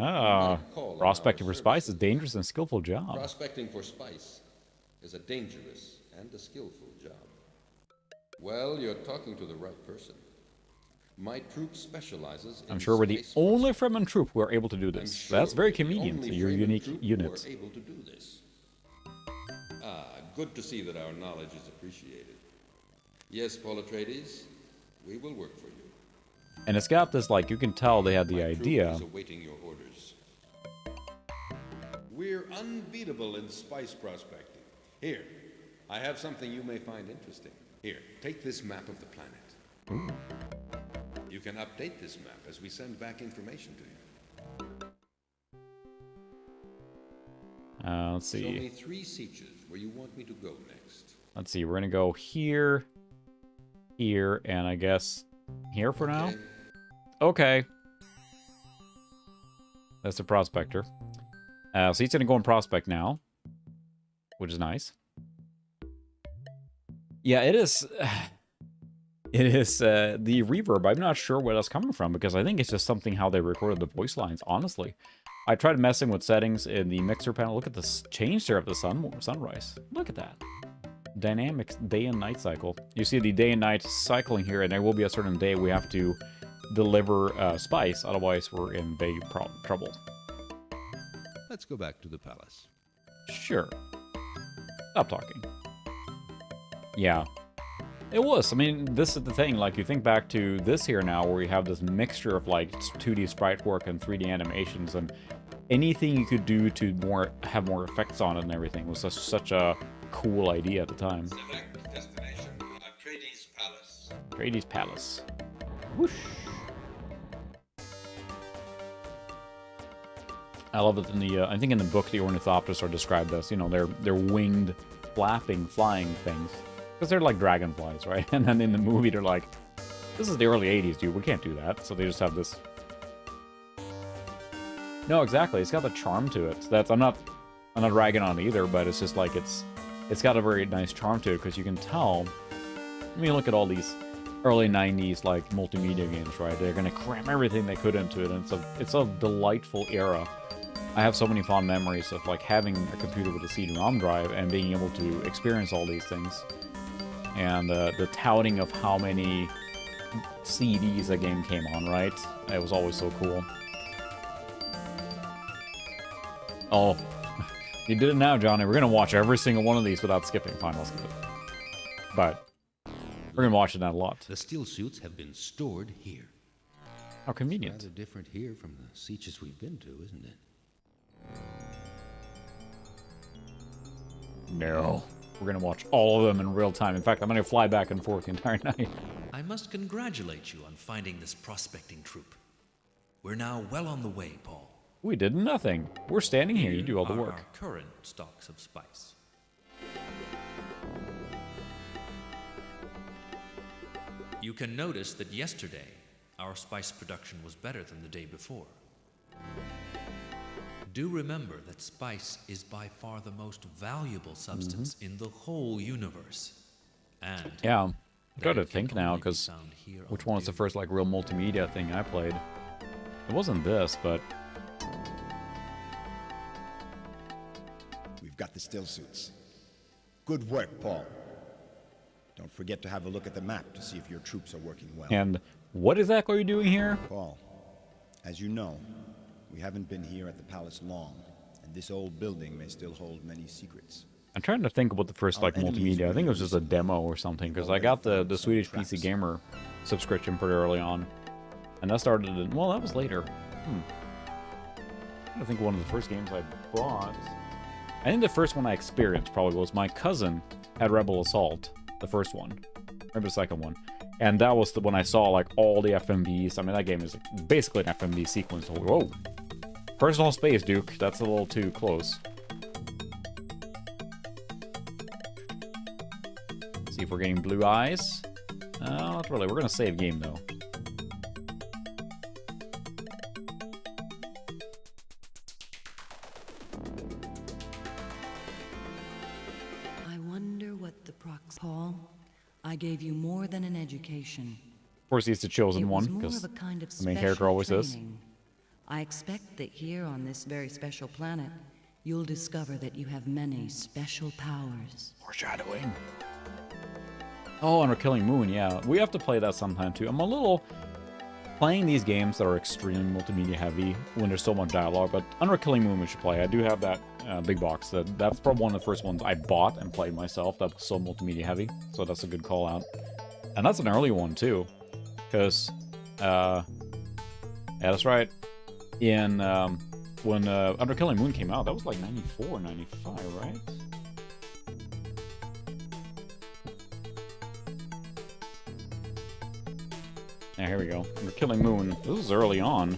prospecting for spice is a dangerous and skillful job. Prospecting for spice is a dangerous and a skillful job. Well, you're talking to the right person. My troop specializes in I'm sure we're the only Fremen troop who are able to do this. Sure That's very convenient to your unique unit. able to do this. Good to see that our knowledge is appreciated. Yes, Paul Atreides, we will work for you. And it's got this, like, you can tell they had the My idea. troop is awaiting your orders. We're unbeatable in spice prospecting. Here, I have something you may find interesting. Here, take this map of the planet. Ooh. You can update this map as we send back information to you. Let's see. Show me 3 sietches where you want me to go next. Let's see. We're gonna go here, here, and I guess here for now. Okay. That's the prospector. So he's gonna go and prospect now, which is nice. Yeah, it is. It is the reverb. I'm not sure where that's coming from because I think it's just something how they recorded the voice lines. Honestly, I tried messing with settings in the mixer panel. Look at this change there of the sunrise. Look at that. Dynamic day and night cycle. You see the day and night cycling here, and there will be a certain day we have to deliver spice, otherwise we're in big trouble. Let's go back to the palace. Sure. Stop talking. Yeah. It was. I mean, this is the thing. Like, you think back to this here now, where you have this mixture of, like, 2D sprite work and 3D animations, and anything you could do to have more effects on it and everything was such a cool idea at the time. Select destination, Atreides Palace. Atreides Palace. Whoosh. I love it in the, I think in the book, the Ornithopters are described as, you know, they're winged, flapping, flying things. Because they're like dragonflies, right? And then in the movie, they're like, this is the early 80s, dude. We can't do that. So they just have this. No, exactly. It's got the charm to it. That's I'm not ragging on it either, but it's just like it's got a very nice charm to it because you can tell. I mean, look at all these early 90s like multimedia games, right? They're gonna cram everything they could into it, and it's a delightful era. I have so many fond memories of like having a computer with a CD-ROM drive and being able to experience all these things. And the touting of how many CDs a game came on, right? It was always so cool. Oh, you did it now, Johnny. We're going to watch every single one of these without skipping. Fine, I'll skip it. But we're going to watch it a lot. The steel suits have been stored here. How convenient. Rather different here from the sieges we've been to, isn't it? No. We're going to watch all of them in real time. In fact, I'm going to fly back and forth the entire night. I must congratulate you on finding this prospecting troop. We're now well on the way, Paul. We did nothing. We're standing here. You do all the Are work. our current stocks of spice. You can notice that yesterday, our spice production was better than the day before. Do remember that spice is by far the most valuable substance in the whole universe. And Yeah, I'm got to it can think now, only be because found here on which one was the Dune. first like real multimedia thing I played? It wasn't this, but We've got the still suits. Good work, Paul. Don't forget to have a look at the map to see if your troops are working well. And what exactly are you doing here? Paul, as you know, we haven't been here at the palace long, and this old building may still hold many secrets. I'm trying to think about the first, like, Our enemies multimedia. I think it was will just a demo or something, because I already got the found some Swedish traps. PC Gamer subscription pretty early on. And that started in, well, that was later. I think one of the first games I bought. I think the first one I experienced probably was my cousin had Rebel Assault, the first one, or the second one, and that was the when I saw like all the FMVs. I mean, that game is basically an FMV sequence. Whoa, personal space, Duke. That's a little too close. See if we're getting blue eyes. Not really. We're gonna save game though. Paul, I gave you more than an education. Of course, he's the chosen It was one, more because of a kind of the main character special always is. training. I expect that here on this very special planet, you'll discover that you have many special powers. Foreshadowing. Oh, and we're Killing Moon, yeah. We have to play that sometime, too. I'm a little... Playing these games that are extremely multimedia heavy when there's so much dialogue, but Under Killing Moon we should play. I do have that big box. That's probably one of the first ones I bought and played myself. That was so multimedia heavy, so that's a good call out. And that's an early one, too. Because, yeah, that's right. In, when Under Killing Moon came out, that was like 94, 95, right? Yeah, here we go. We're Killing Moon. This is early on.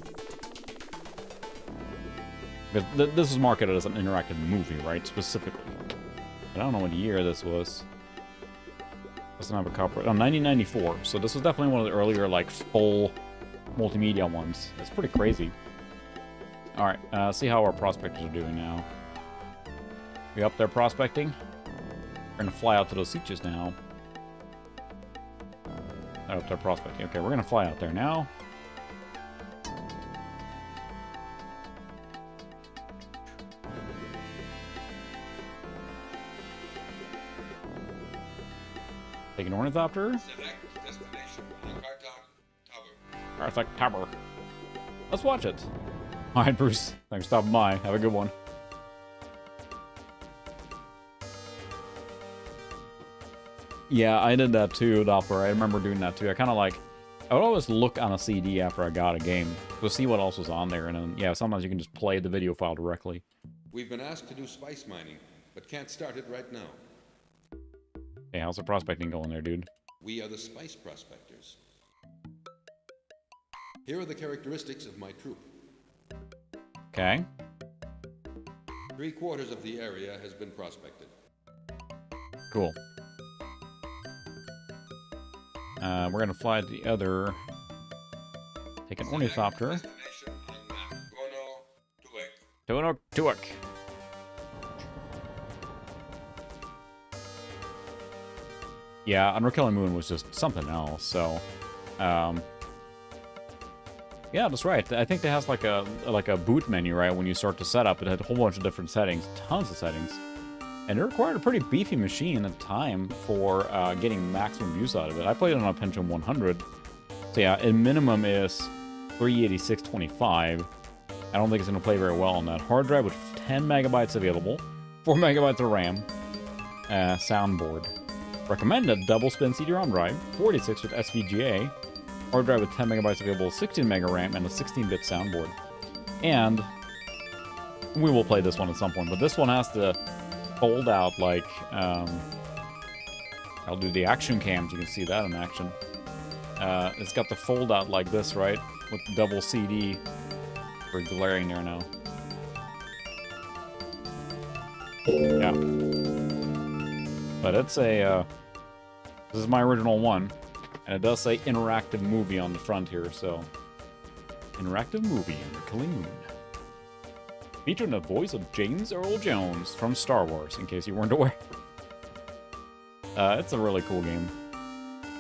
Because this is marketed as an interactive movie, right? Specifically. But I don't know what year this was. Doesn't have a copyright. Oh, 1994. So this was definitely one of the earlier, like, full multimedia ones. It's pretty crazy. Alright, see how our prospectors are doing now. We up there prospecting? We're gonna fly out to those sietches now. Out there prospecting. Okay, we're gonna fly out there now. Take an Ornithopter. Select destination Arthak Tower. Let's watch it. Alright, Bruce. Thanks for stopping by. Have a good one. Yeah, I did that too, Doppler. I remember doing that too. I kind of like... I would always look on a CD after I got a game to see what else was on there. And then, yeah, sometimes you can just play the video file directly. We've been asked to do spice mining, but can't start it right now. Hey, how's the prospecting going there, dude? We are the spice prospectors. Here are the characteristics of my troop. Okay. 3/4 of the area has been prospected. Cool. We're gonna fly to the other... Take an Ornithopter. destination on map. Gono, Tuek. Tono Tuak. Yeah, Under Killing Moon was just something else, so... yeah, that's right. I think it has like a boot menu, right? When you start to set up, it had a whole bunch of different settings, tons of settings. And it required a pretty beefy machine at the time for getting maximum use out of it. I played it on a Pentium 100. So yeah, a minimum is 386.25. I don't think it's going to play very well on that. Hard drive with 10 megabytes available, 4 megabytes of RAM, soundboard. Recommended double spin CD-ROM drive, 46 with SVGA, hard drive with 10 megabytes available, 16 mega RAM, and a 16-bit soundboard. And we will play this one at some point, but this one has to fold out like, I'll do the action cams, you can see that in action. It's got the fold out like this, right? With double CD. We're glaring there now. Yeah. But it's a, this is my original one, and it does say interactive movie on the front here, so. Interactive movie, Under Killing Moon. Featuring the voice of James Earl Jones from Star Wars, in case you weren't aware. It's a really cool game.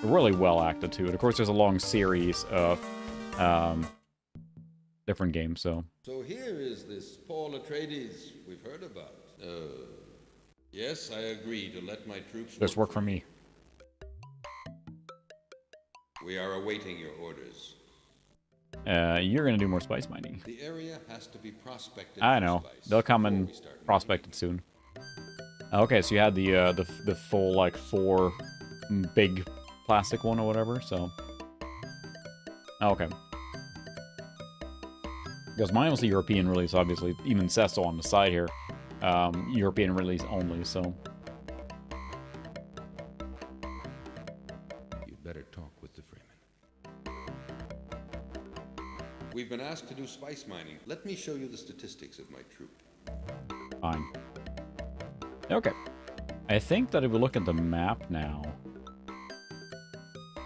Really well acted, too. And of course, there's a long series of different games, so. So here is this Paul Atreides we've heard about. Yes, I agree to let my troops There's work for me. We are awaiting your orders. You're gonna do more spice mining. The area has to be prospected. I for know. spice They'll come before and we start prospect it soon. Okay, so you had the full like 4 big plastic one or whatever. So okay. Because mine was a European release, obviously. Even says so on the side here. European release only, so. You'd better talk with the Freeman. We've been asked to do spice mining. Let me show you the statistics of my troop. Fine. Okay. I think that if we look at the map now,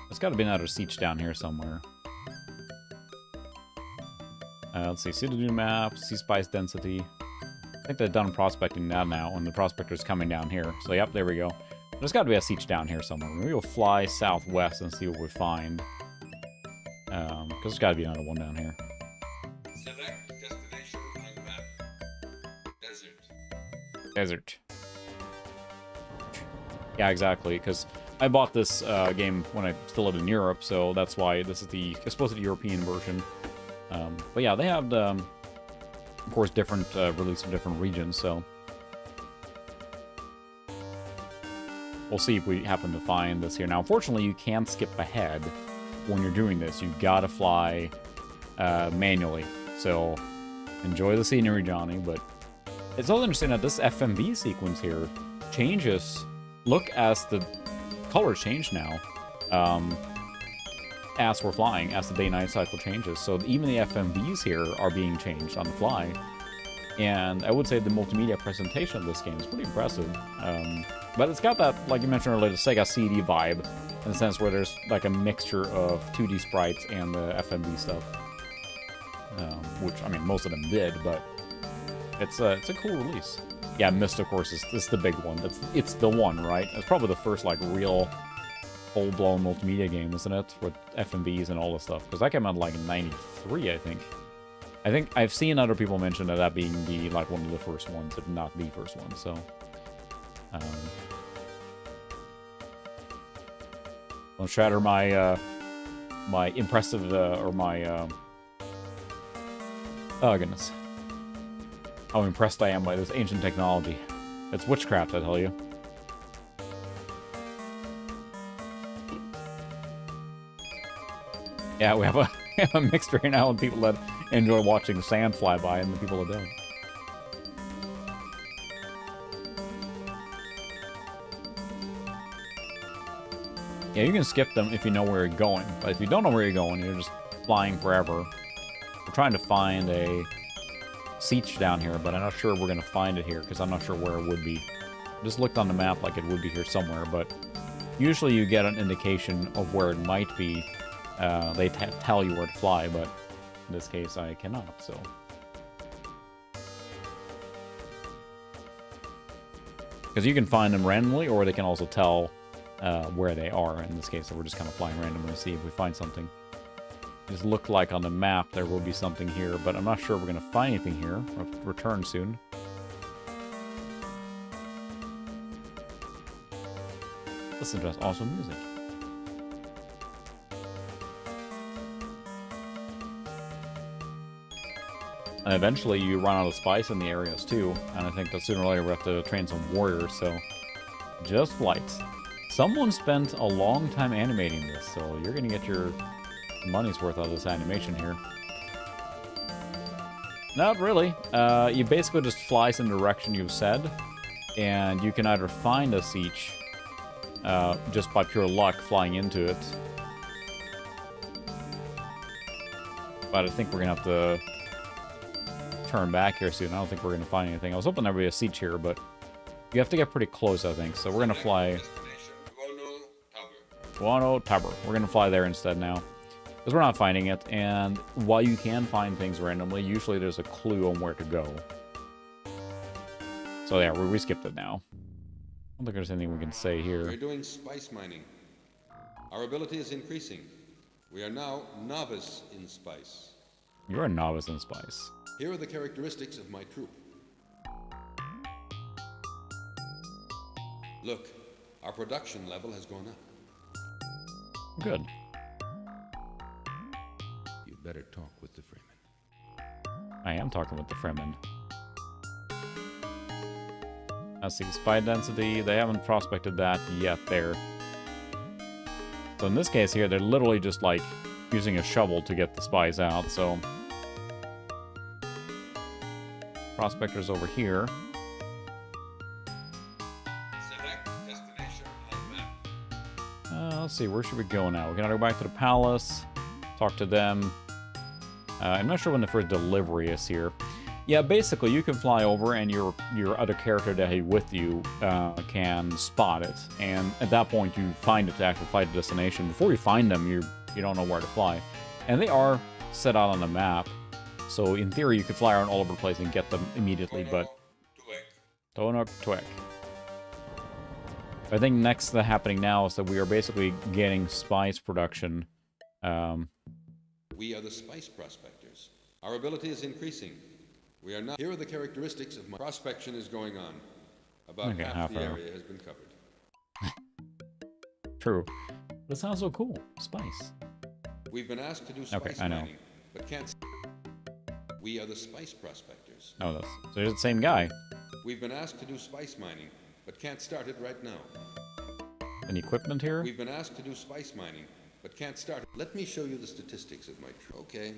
there's got to be another siege down here somewhere. Let's see, see the new map, see spice density. I think they've done prospecting that now, and the prospector's coming down here. So, yep, there we go. There's got to be a siege down here somewhere. Maybe we'll fly southwest and see what we find. Because there's got to be another one down here. Select destination on map. Desert. Desert. Yeah, exactly, because I bought this game when I still lived in Europe, so that's why this is the supposed European version. But yeah, they have, of course, different release from different regions, so we'll see if we happen to find this here. Now, unfortunately, you can't skip ahead when you're doing this. You've got to fly manually, so enjoy the scenery, Johnny, but it's also interesting that this FMV sequence here changes. Look as the colors change now. As we're flying, as the day-night cycle changes. So even the FMVs here are being changed on the fly. And I would say the multimedia presentation of this game is pretty impressive. But it's got that, like you mentioned earlier, the Sega CD vibe, in the sense where there's like a mixture of 2D sprites and the FMV stuff. Which, I mean, most of them did, but it's a cool release. Yeah, Myst, of course, is the big one. It's the one, right? It's probably the first, like, real full-blown multimedia game, isn't it? With FMVs and all this stuff. Because that came out like in 93, I think. I think I've seen other people mention that being the like one of the first ones, if not the first one. So, I'll shatter my my impressive or my oh goodness, how impressed I am by this ancient technology. It's witchcraft, I tell you. Yeah, we have a mixed right now of people that enjoy watching sand fly by and the people that don't. Yeah, you can skip them if you know where you're going, but if you don't know where you're going, you're just flying forever. We're trying to find a siege down here, but I'm not sure we're going to find it here, because I'm not sure where it would be. I just looked on the map like it would be here somewhere, but usually you get an indication of where it might be. They tell you where to fly, but in this case I cannot, so. Because you can find them randomly, or they can also tell where they are. In this case, so we're just kind of flying randomly to see if we find something. It just looked like on the map there will be something here, but I'm not sure we're going to find anything here. We'll return soon. Listen to us, awesome music. And eventually you run out of spice in the areas too, and I think that sooner or later we have to train some warriors, so just flights. Someone spent a long time animating this, so you're gonna get your money's worth out of this animation here. Not really. You basically just flies in the direction you've said, and you can either find a siege just by pure luck flying into it. But I think we're gonna have to turn back here soon. I don't think we're going to find anything. I was hoping there would be a siege here, but you have to get pretty close, I think. So we're going to fly... Ornithopter. We're going to fly there instead now, because we're not finding it. And while you can find things randomly, usually there's a clue on where to go. So yeah, we skipped it now. I don't think there's anything we can say here. We're doing spice mining. Our ability is increasing. We are now novice in spice. You're a novice in spice. Here are the characteristics of my troop. Look, our production level has gone up. Good. You'd better talk with the Freeman. I am talking with the Fremen. Let's see, spy density, they haven't prospected that yet there. So in this case here, they're literally just like using a shovel to get the spies out, so... Prospectors over here. Select destination on map. Let's see, where should we go now? We can either go back to the palace, talk to them. I'm not sure when the first delivery is here. Yeah, basically, you can fly over and your other character that has with you can spot it. And at that point, you find it to actually fly to destination. Before you find them, you don't know where to fly. And they are set out on the map. So in theory, you could fly around all over the place and get them immediately, but... Tonok Twek. I think next that's happening now is that we are basically getting spice production. We are the spice prospectors. Our ability is increasing. We are not... Here are the characteristics of my... Prospection is going on. About Okay, half the half hour. area has been covered. True. But it sounds so cool. Spice. We've been asked to do spice I know. mining, but can't... We are the spice prospectors. Oh, that's... So there's the same guy. We've been asked to do spice mining, but can't start it right now. Any equipment here? We've been asked to do spice mining, but can't start it. Let me show you the statistics of my trip. Okay.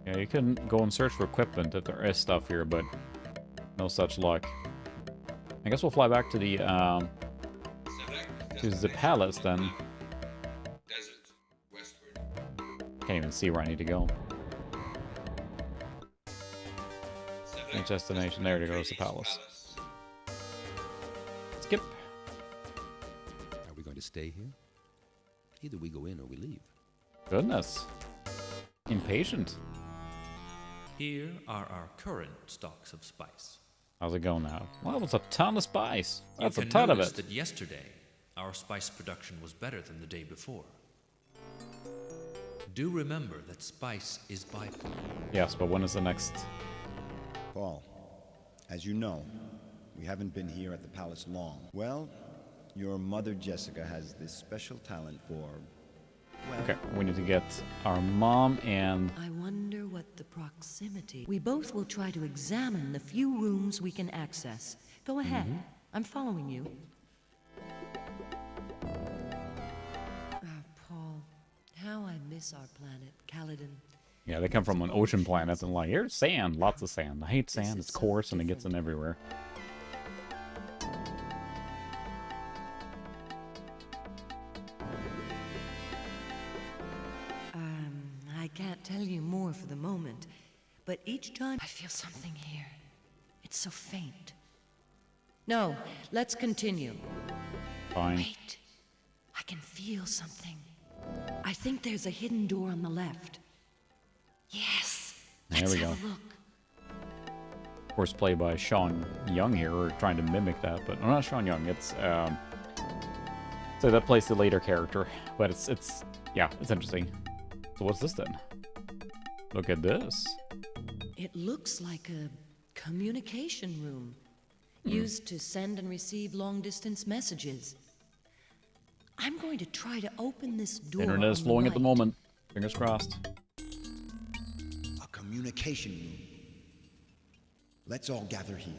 Yeah, you can go and search for equipment if there is stuff here, but no such luck. I guess we'll fly back to the palace then. Desert, westward. Can't even see where I need to go. Select Destination, there it goes, the palace. Skip. Are we going to stay here? Either we go in or we leave. Goodness. Impatient. Here are our current stocks of spice. How's it going now? Well, it's a ton of spice. That's You a can ton of notice it. that yesterday, our spice production was better than the day before. Do remember that spice is by far. Yes, but when is the next... Paul, as you know, we haven't been here at the palace long. Well, your mother Jessica has this special talent for... Well, Okay, we need to get our mom and... I wonder what the proximity... We both will try to examine the few rooms we can access. Go ahead. I'm following you. Paul, how I miss our planet, Caledon. Yeah, they come from an ocean planet and like, here's sand, lots of sand. I hate sand, is it's so coarse and it gets in different. everywhere. I can't tell you more for the moment, but each time I feel something here. It's so faint. No, let's continue. Fine. Wait, I can feel something. I think there's a hidden door on the left. Yes, There let's we have go. a look. Of course, played by Sean Young here, or trying to mimic that, but not Sean Young, it's, so that plays the later character, but it's, yeah, it's interesting. So what's this then? Look at this. It looks like a communication room, used to send and receive long-distance messages. I'm going to try to open this door. Internet is on flowing at the right. moment. Fingers crossed. a communication room. Let's all gather here.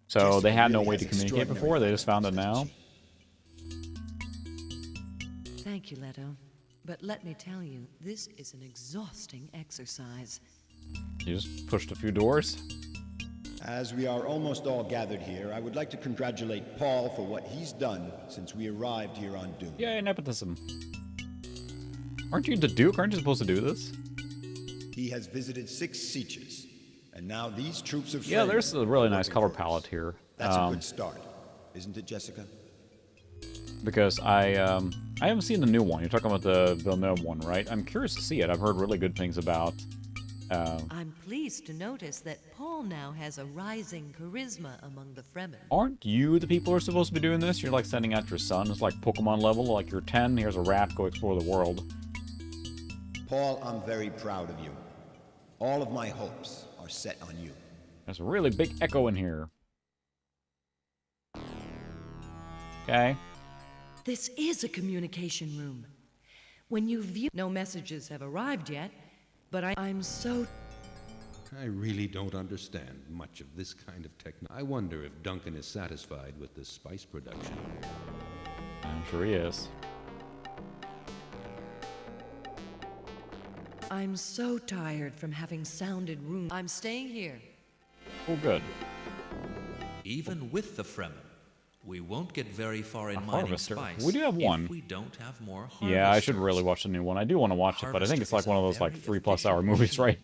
So Jessica they had no really way has to communicate extraordinary before, they just found it abilities, now. doesn't she? Thank you, Leto. But let me tell you, this is an exhausting exercise. You just pushed a few doors. As we are almost all gathered here, I would like to congratulate Paul for what he's done since we arrived here on Dune. Yay, nepotism. Aren't you the Duke? Aren't you supposed to do this? He has visited 6 sieges, and now these troops of Yeah, Fremen there's a are really nice working color for us. palette here. That's a good start, isn't it, Jessica? Because I haven't seen the new one. You're talking about the Villeneuve one, right? I'm curious to see it. I've heard really good things about. I'm pleased to notice that Paul now has a rising charisma among the Fremen. Aren't you the people who are supposed to be doing this? You're like sending out your son. It's like Pokemon level. Like you're 10. Here's a rat. Go explore the world. Paul, I'm very proud of you. All of my hopes are set on you. There's a really big echo in here. Okay. This is a communication room. When you view... No messages have arrived yet, but I'm so... I really don't understand much of this kind of technology. I wonder if Duncan is satisfied with the spice production. I'm sure he is. I'm so tired from having sounded rooms. I'm staying here. Oh, good. Even with the Fremen, we won't get very far in A mining harvester. spice We do have one. if we don't have more harvesters. Yeah, I should really watch the new one. I do want to watch it, but I think it's like one of those like 3+ hour movies, right?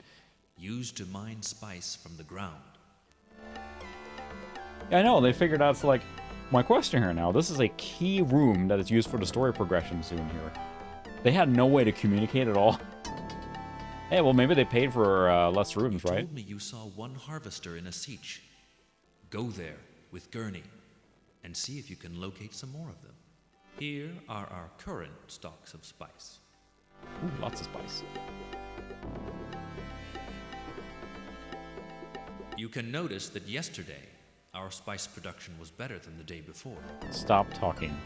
Used to mine spice from the ground. Yeah, I know. They figured out it's like my question here now. This is a key room that is used for the story progression soon here. They had no way to communicate at all. Hey, well, maybe they paid for less rooms, You right? told me you saw one harvester in a siege. Go there with Gurney and see if you can locate some more of them. Here are our current stocks of spice. Ooh, lots of spice. You can notice that yesterday, our spice production was better than the day before. Stop talking.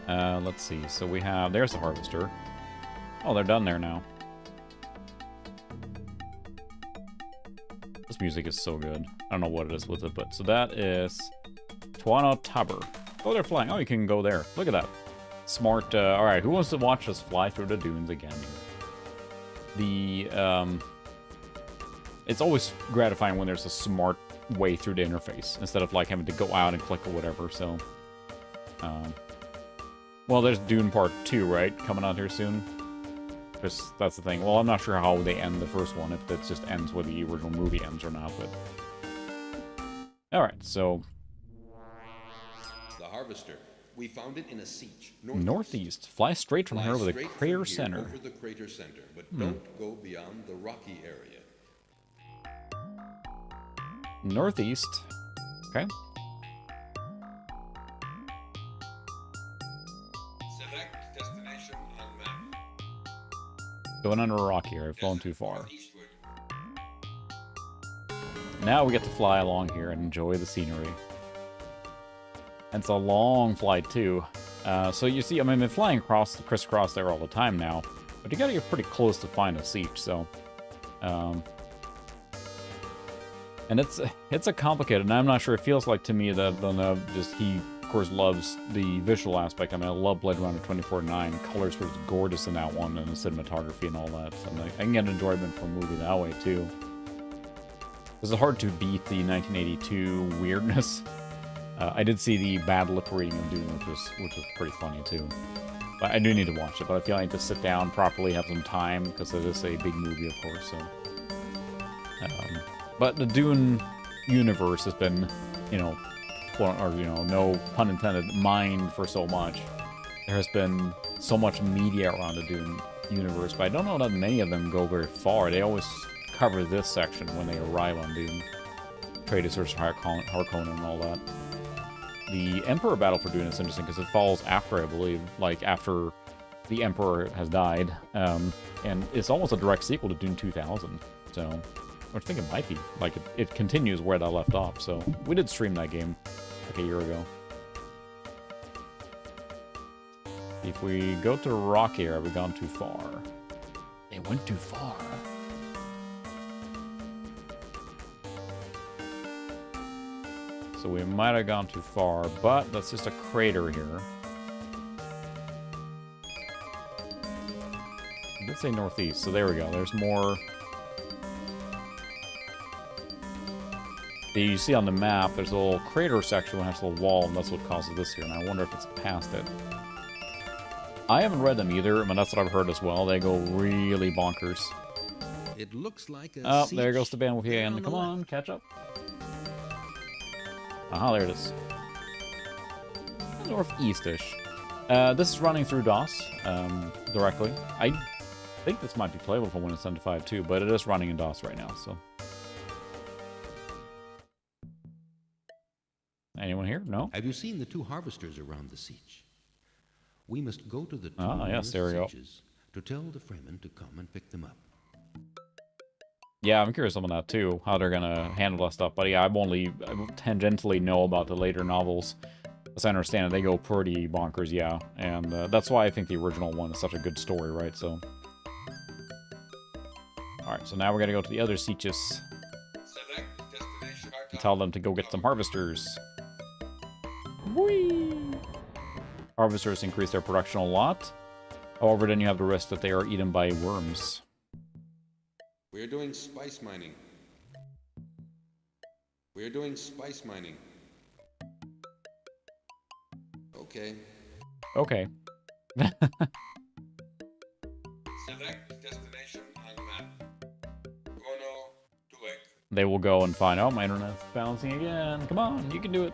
Let's see. So we have... There's the harvester. Oh, they're done there now. This music is so good. I don't know what it is with it, but... So that is... Ornithopter. Oh, they're flying. Oh, you can go there. Look at that. Smart... Alright, who wants to watch us fly through the dunes again? It's always gratifying when there's a smart way through the interface, instead of like having to go out and click or whatever, so... well, there's Dune Part 2, right? Coming out here soon? That's the thing. Well, I'm not sure how they end the first one, if that just ends where the original movie ends or not, but... Alright, so... The harvester. We found it in a siege. Northeast. Fly straight from Fly here over the straight crater through here center. Over the crater center, but don't go beyond the rocky area. Northeast. Okay. Select destination on map. Going under a rock here. I've flown too far. Northeastward. Now we get to fly along here and enjoy the scenery. And it's a long flight, too. So you see, I mean, I've been flying crisscross there all the time now. But you gotta get pretty close to find a siege, so... and it's a complicated, and I'm not sure, it feels like to me that he, of course, loves the visual aspect. I mean, I love Blade Runner 2049. Colors were gorgeous in that one, and the cinematography and all that. So I can get enjoyment from a movie that way, too. It's hard to beat the 1982 weirdness. I did see the bad lip reading of Dune, which was pretty funny, too. But I do need to watch it, but I feel I need to sit down properly, have some time, because it is a big movie, of course, so... but the Dune universe has been, you know, no pun intended, mined for so much. There has been so much media around the Dune universe, but I don't know that many of them go very far. They always cover this section when they arrive on Dune. Trade Search Harkonnen and all that. The Emperor battle for Dune is interesting because it falls after, I believe, like after the Emperor has died. And it's almost a direct sequel to Dune 2000. So, I think it might be. Like, it continues where that left off. So, we did stream that game like a year ago. If we go to Rock here, have we gone too far? They went too far. So we might have gone too far, but that's just a crater here. I did say northeast, so there we go. There's more. You see on the map, there's a little crater section that has a little wall, and that's what causes this here, and I wonder if it's past it. I haven't read them either, but that's what I've heard as well. They go really bonkers. It looks like a Oh, siege there goes the band with you, there and on the come on, left. catch up. Aha, there it is. Northeast-ish. This is running through DOS directly. I think this might be playable for Windows 10 to 5 too, but it is running in DOS right now, so. Anyone here? No? Have you seen the two harvesters around the siege? We must go to the two Ah, yes, there we go. sieges to tell the Fremen to come and pick them up. Yeah, I'm curious about that too, how they're gonna handle that stuff. But yeah, I tangentially know about the later novels. As I understand it, they go pretty bonkers, yeah. And that's why I think the original one is such a good story, right? So, alright, so now we're gonna go to the other Seaches Select destination. and tell them to go get some harvesters. Whee! Harvesters increase their production a lot. However, then you have the risk that they are eaten by worms. We're doing spice mining. We're doing spice mining. Okay. Okay. Select destination on map. Kono Tuek. They will go and find, oh, my internet's bouncing again. Come on, you can do it.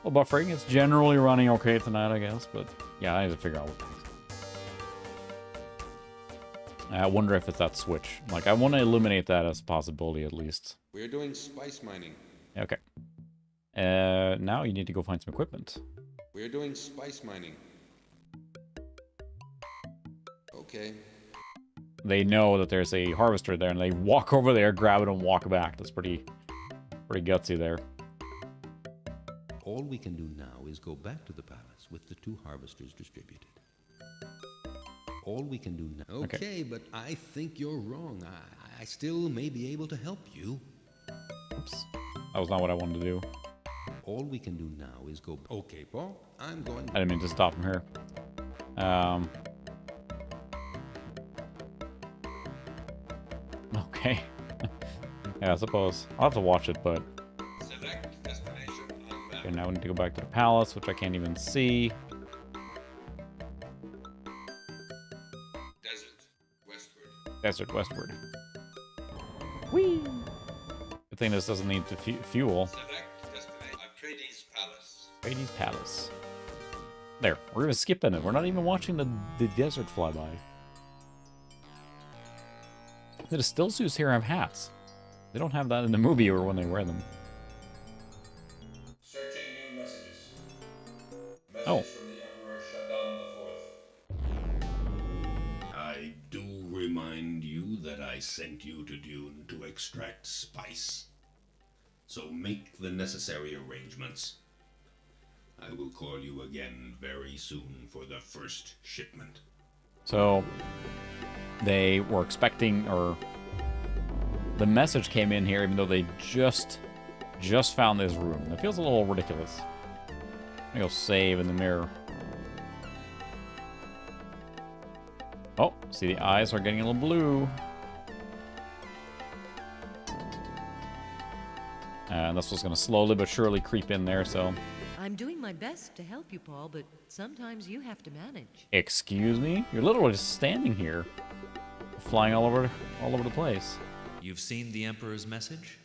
Well, buffering, it's generally running okay tonight, I guess, but yeah, I need to figure out what things. I wonder if it's that switch. Like, I want to eliminate that as a possibility at least. We're doing spice mining. Okay. Now you need to go find some equipment. We're doing spice mining. Okay. They know that there's a harvester there, and they walk over there, grab it, and walk back. That's pretty gutsy there. All we can do now is go back to the palace with the 2 harvesters distributed. All we can do now... Okay, but I think you're wrong. I still may be able to help you. Oops. That was not what I wanted to do. All we can do now is go... Okay, Paul, I'm going... I didn't mean to stop him here. Okay. Yeah, I suppose. I'll have to watch it, but... Select destination on map. Okay, now we need to go back to the palace, which I can't even see. Desert. Westward. Desert westward. Whee! Good thing this doesn't need to fuel. Select destination. Atreides Palace. Atreides Palace. There, we're even skipping it. We're not even watching the desert fly by. The still suits here have hats. They don't have that in the movie or when they wear them. Searching new messages. Message Oh. from the Emperor Shaddam IV. I do remind you that I sent you to Dune to extract spice. So make the necessary arrangements. I will call you again very soon for the first shipment. So they were expecting, or the message came in here even though they just found this room. It feels a little ridiculous. I'm gonna go save in the mirror. Oh, see, the eyes are getting a little blue. And this was gonna slowly but surely creep in there, so... I'm doing my best to help you, Paul, but sometimes you have to manage. Excuse me? You're literally just standing here, flying all over the place. You've seen the Emperor's message?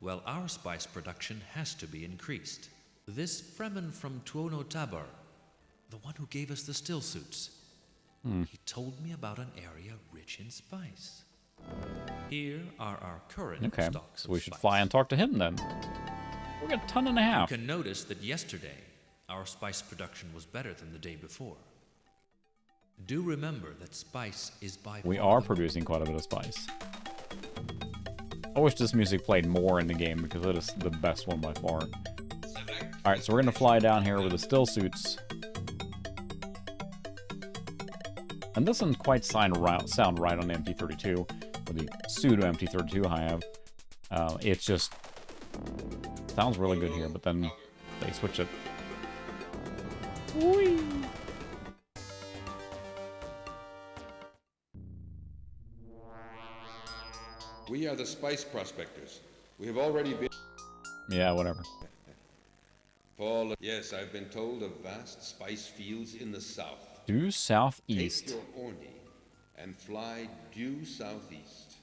Well, our spice production has to be increased. This Fremen from Tuono Tabar, the one who gave us the still suits, he told me about an area rich in spice. Here are our current Okay, stocks so we of should spice. fly and talk to him then. We got a ton and a half. You can notice that yesterday, our spice production was better than the day before. Do remember that spice is by We far are the producing quite a bit of spice. I wish this music played more in the game because it is the best one by far. Alright, so we're going to fly down here with the still suits. And this doesn't quite sound right on the MT-32, or the pseudo MT-32 I have. It's just... sounds really good here, but then they switch it. Whee! We are the spice prospectors. We have already been... Yeah, whatever. Paul, yes, I've been told of vast spice fields in the south. Due southeast. Take your Orny and fly due southeast.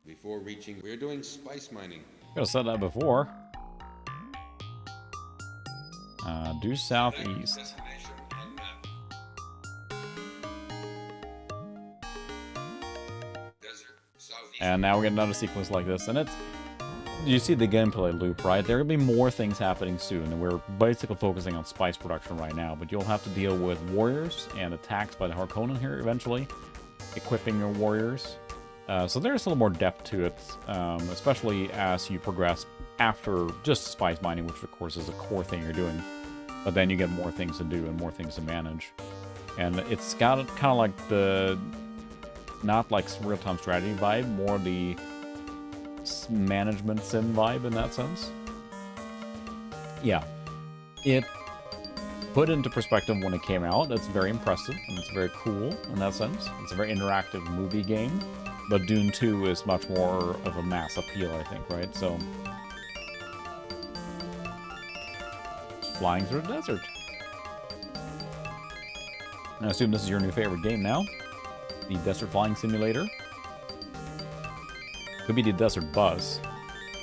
Before reaching... We're doing spice mining. Could have said that before. Due southeast. Destination on map. Desert. Southeast. And now we get another sequence like this, and it's... You see the gameplay loop, right? There will be more things happening soon, and we're basically focusing on spice production right now, but you'll have to deal with warriors and attacks by the Harkonnen here eventually, equipping your warriors. So there's a little more depth to it, especially as you progress after just spice mining, which of course is the core thing you're doing. But then you get more things to do and more things to manage. And it's got kind of like the, not like real-time strategy vibe, more the management sim vibe in that sense. Yeah. It put into perspective when it came out, it's very impressive, and it's very cool in that sense. It's a very interactive movie game, but Dune 2 is much more of a mass appeal, I think, right? So, flying through the desert. I assume this is your new favorite game now? The Desert Flying Simulator? Could be the Desert Bus.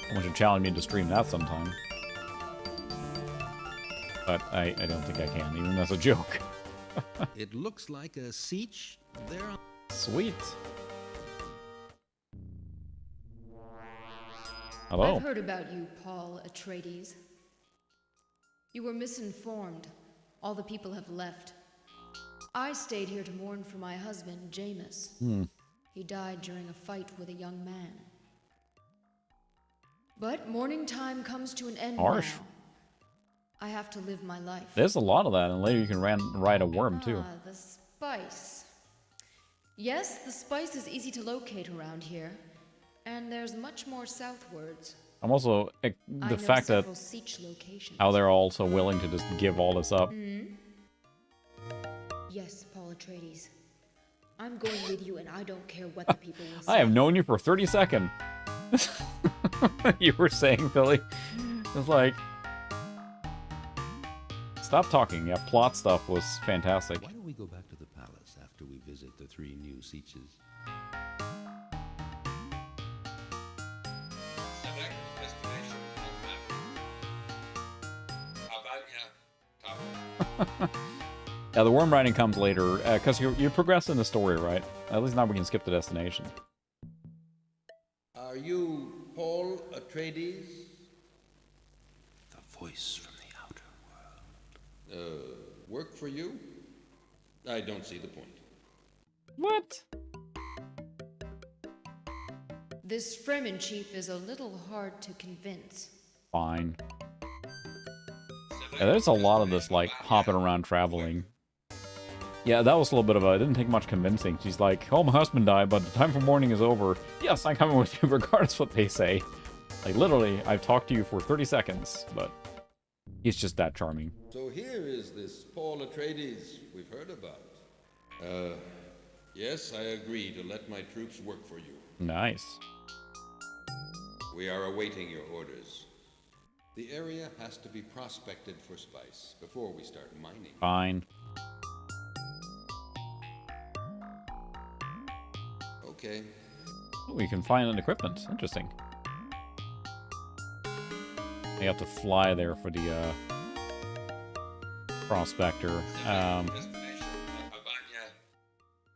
Someone should challenge me to stream that sometime. But I don't think I can, even as a joke. It looks like a siege there. Sweet. Hello. I've heard about you, Paul Atreides. You were misinformed. All the people have left. I stayed here to mourn for my husband, Jameis. He died during a fight with a young man. But mourning time comes to an end Harsh. now. I have to live my life. There's a lot of that, and later you can ride a worm, too. Ah, the spice. Yes, the spice is easy to locate around here. And there's much more southwards. I'm also... I the know fact that several siege locations. how they're also willing to just give all this up. Yes, Paul Atreides. I'm going with you, and I don't care what the people will say. I have known you for 30 seconds. You were saying, Philly. It's like... Stop talking. Yeah, plot stuff was fantastic. Why don't we go back to the palace after we visit the 3 new sieges? Select destination on map. How about ya? Top. Yeah, the worm riding comes later, because you progress in the story, right? At least now we can skip the destination. Are you Paul Atreides? The voice from the outer world. Work for you? I don't see the point. What? This Fremen chief is a little hard to convince. Fine. Yeah, there's a lot of this, like, hopping around traveling. Yeah, that was a little bit of a... It didn't take much convincing. She's like, oh, my husband died, but the time for mourning is over. Yes, I'm coming with you, regardless what they say. Like, literally, I've talked to you for 30 seconds, but he's just that charming. So here is this Paul Atreides we've heard about. Yes, I agree to let my troops work for you. Nice. We are awaiting your orders. The area has to be prospected for spice before we start mining. Fine. Okay. Oh, we can find an equipment. Interesting. You have to fly there for the prospector. Destination. How about ya?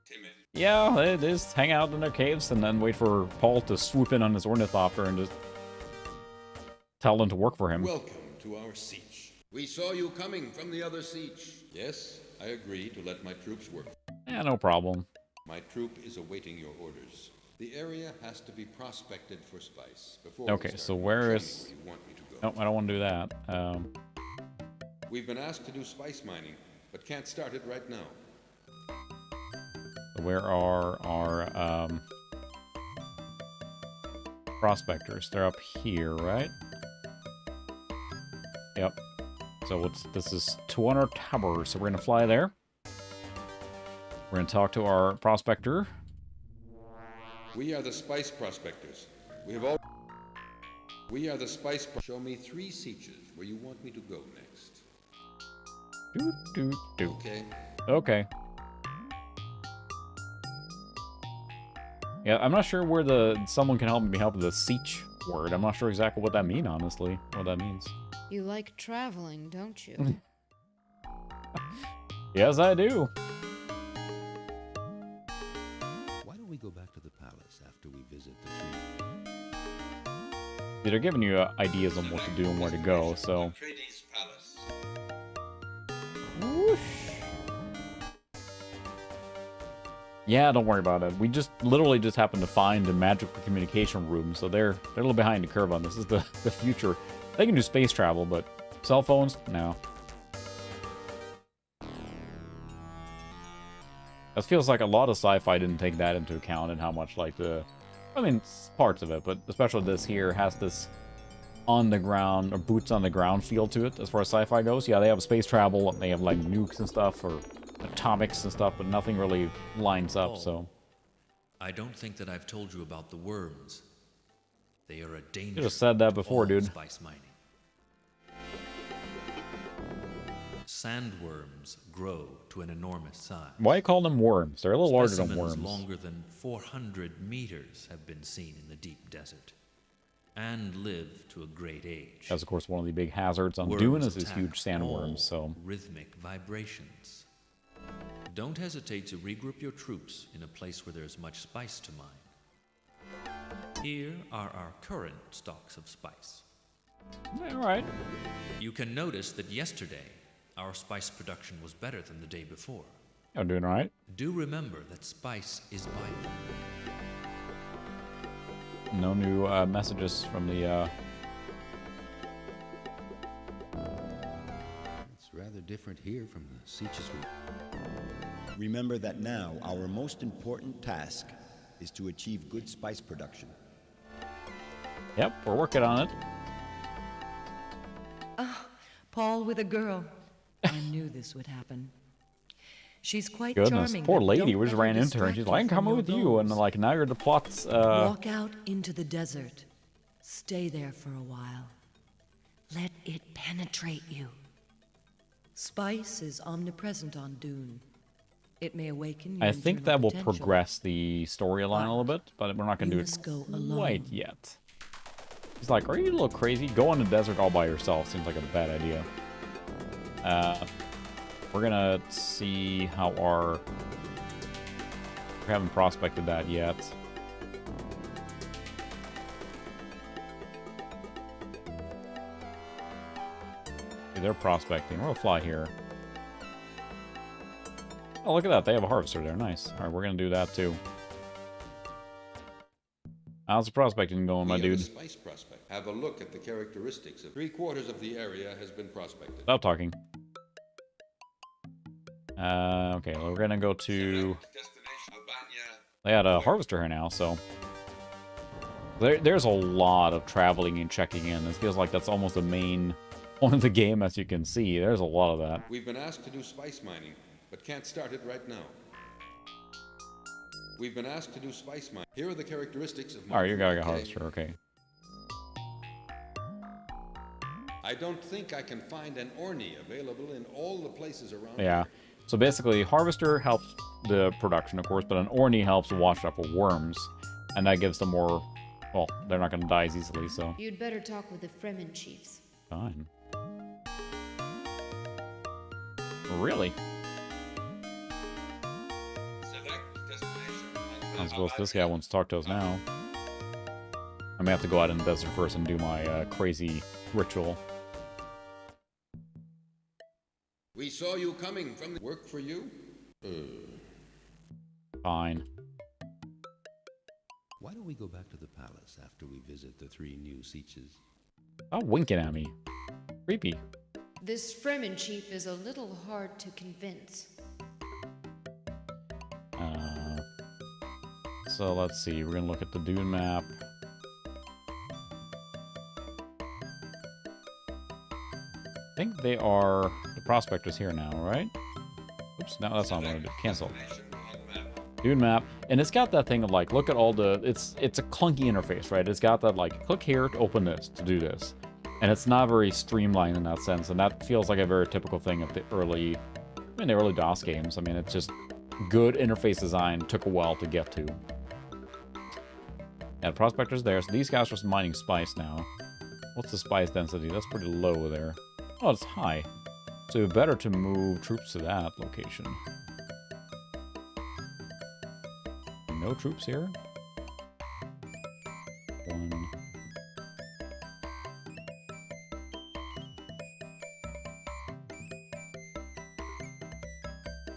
Timid. Yeah, it is. Hang out in their caves and then wait for Paul to swoop in on his Ornithopter and just tell them to work for him. Welcome to our siege. We saw you coming from the other siege. Yes, I agree to let my troops work. Yeah, no problem. My troop is awaiting your orders. The area has to be prospected for spice before. Okay, we start. so where Show me is... where you want me to go. No, I don't want to do that. We've been asked to do spice mining, but can't start it right now. Where are our prospectors? They're up here, right? Yep. So this is Ornithopter, so we're gonna fly there. We're gonna talk to our prospector. We are the spice prospectors. We are the spice. Show me 3 sieges where you want me to go next. Do. Okay. Okay. Yeah, I'm not sure where someone can help me help with the siege word. I'm not sure exactly what that means, honestly. What that means. You like traveling, don't you? Yes, I do. Why don't we go back to the palace after we visit the 3? They're giving you ideas on what to do and where to go, so... Atreides Palace. Whoosh. Yeah, don't worry about it. We just literally just happened to find a magical communication room, so they're a little behind the curve on this. This is the future. They can do space travel, but cell phones? No. It feels like a lot of sci-fi didn't take that into account and how much, like, I mean, parts of it, but especially this here has this on-the-ground, or boots-on-the-ground feel to it, as far as sci-fi goes. Yeah, they have space travel, and they have, like, nukes and stuff, or atomics and stuff, but nothing really lines up, so... I don't think that I've told you about the worms. They are a danger. You just said that before, to all dude. Spice mining. Sandworms grow to an enormous size. Why call them worms? They're a little larger than Specimens worms. longer than 400 meters have been seen in the deep desert, and live to a great age. That's, of course, one of the big hazards on Worms Dune is these attack huge sandworms, all so... rhythmic vibrations. Don't hesitate to regroup your troops in a place where there's much spice to mine. Here are our current stocks of spice. All right. You can notice that yesterday, our spice production was better than the day before. I'm doing all right. Do remember that spice is vital. No new messages from the... It's rather different here from the Seaches we... Remember that now our most important task is to achieve good spice production. Yep, we're working on it. Paul with a girl. I knew this would happen. She's quite Goodness, charming. poor but lady. don't We just let her ran into her, and distract she's you like, I'm from coming your with you. And, goals. like, now you're the plot's... Walk out into the desert. Stay there for a while. Let it penetrate you. Spice is omnipresent on Dune. It may awaken your I think internal that will potential. progress the storyline a little bit, but we're not going to You do must it go quite alone. yet. He's like, are you a little crazy? Go in the desert all by yourself. Seems like a bad idea. We're going to see how our... We haven't prospected that yet. Okay, they're prospecting. We'll fly here. Oh, look at that. They have a harvester there. Nice. All right, we're going to do that, too. How's the prospecting going, my We have a dude? spice prospect. Have a look at the characteristics of 3/4 of the area has been prospected. Stop talking. Okay, well, we're going to go to... Destination Albania. They had a harvester here now, so... There's a lot of traveling and checking in. It feels like that's almost the main point of the game, as you can see. There's a lot of that. We've been asked to do spice mining, but can't start it right now. We've been asked to do spice mining. Here are the characteristics of my... Alright, you got a Okay. harvester, okay. I don't think I can find an Orny available in all the places around Yeah. here. So basically, harvester helps the production, of course, but an Orny helps wash up with worms. And that gives them more... Well, they're not going to die as easily, so... You'd better talk with the Fremen chiefs. Fine. Really? Select destination. I suppose this guy wants to talk to us now. I may have to go out in the desert first and do my crazy ritual. We saw you coming from the... Work for you? Fine. Why don't we go back to the palace after we visit the 3 new Seaches? Stop winking at me. Creepy. This Fremen chief is a little hard to convince. So let's see. We're gonna look at the Dune map. I think they are... The prospector's here now, right? Oops, no, that's not what I did. Cancel. Dune map. And it's got that thing of, like, look at all the... It's a clunky interface, right? It's got that, like, click here to open this, to do this. And it's not very streamlined in that sense, and that feels like a very typical thing of the early... I mean, the early DOS games. I mean, it's just good interface design. Took a while to get to. Yeah, the prospector's there, so these guys are just mining spice now. What's the spice density? That's pretty low there. Oh, it's high. So it's better to move troops to that location. No troops here? 1.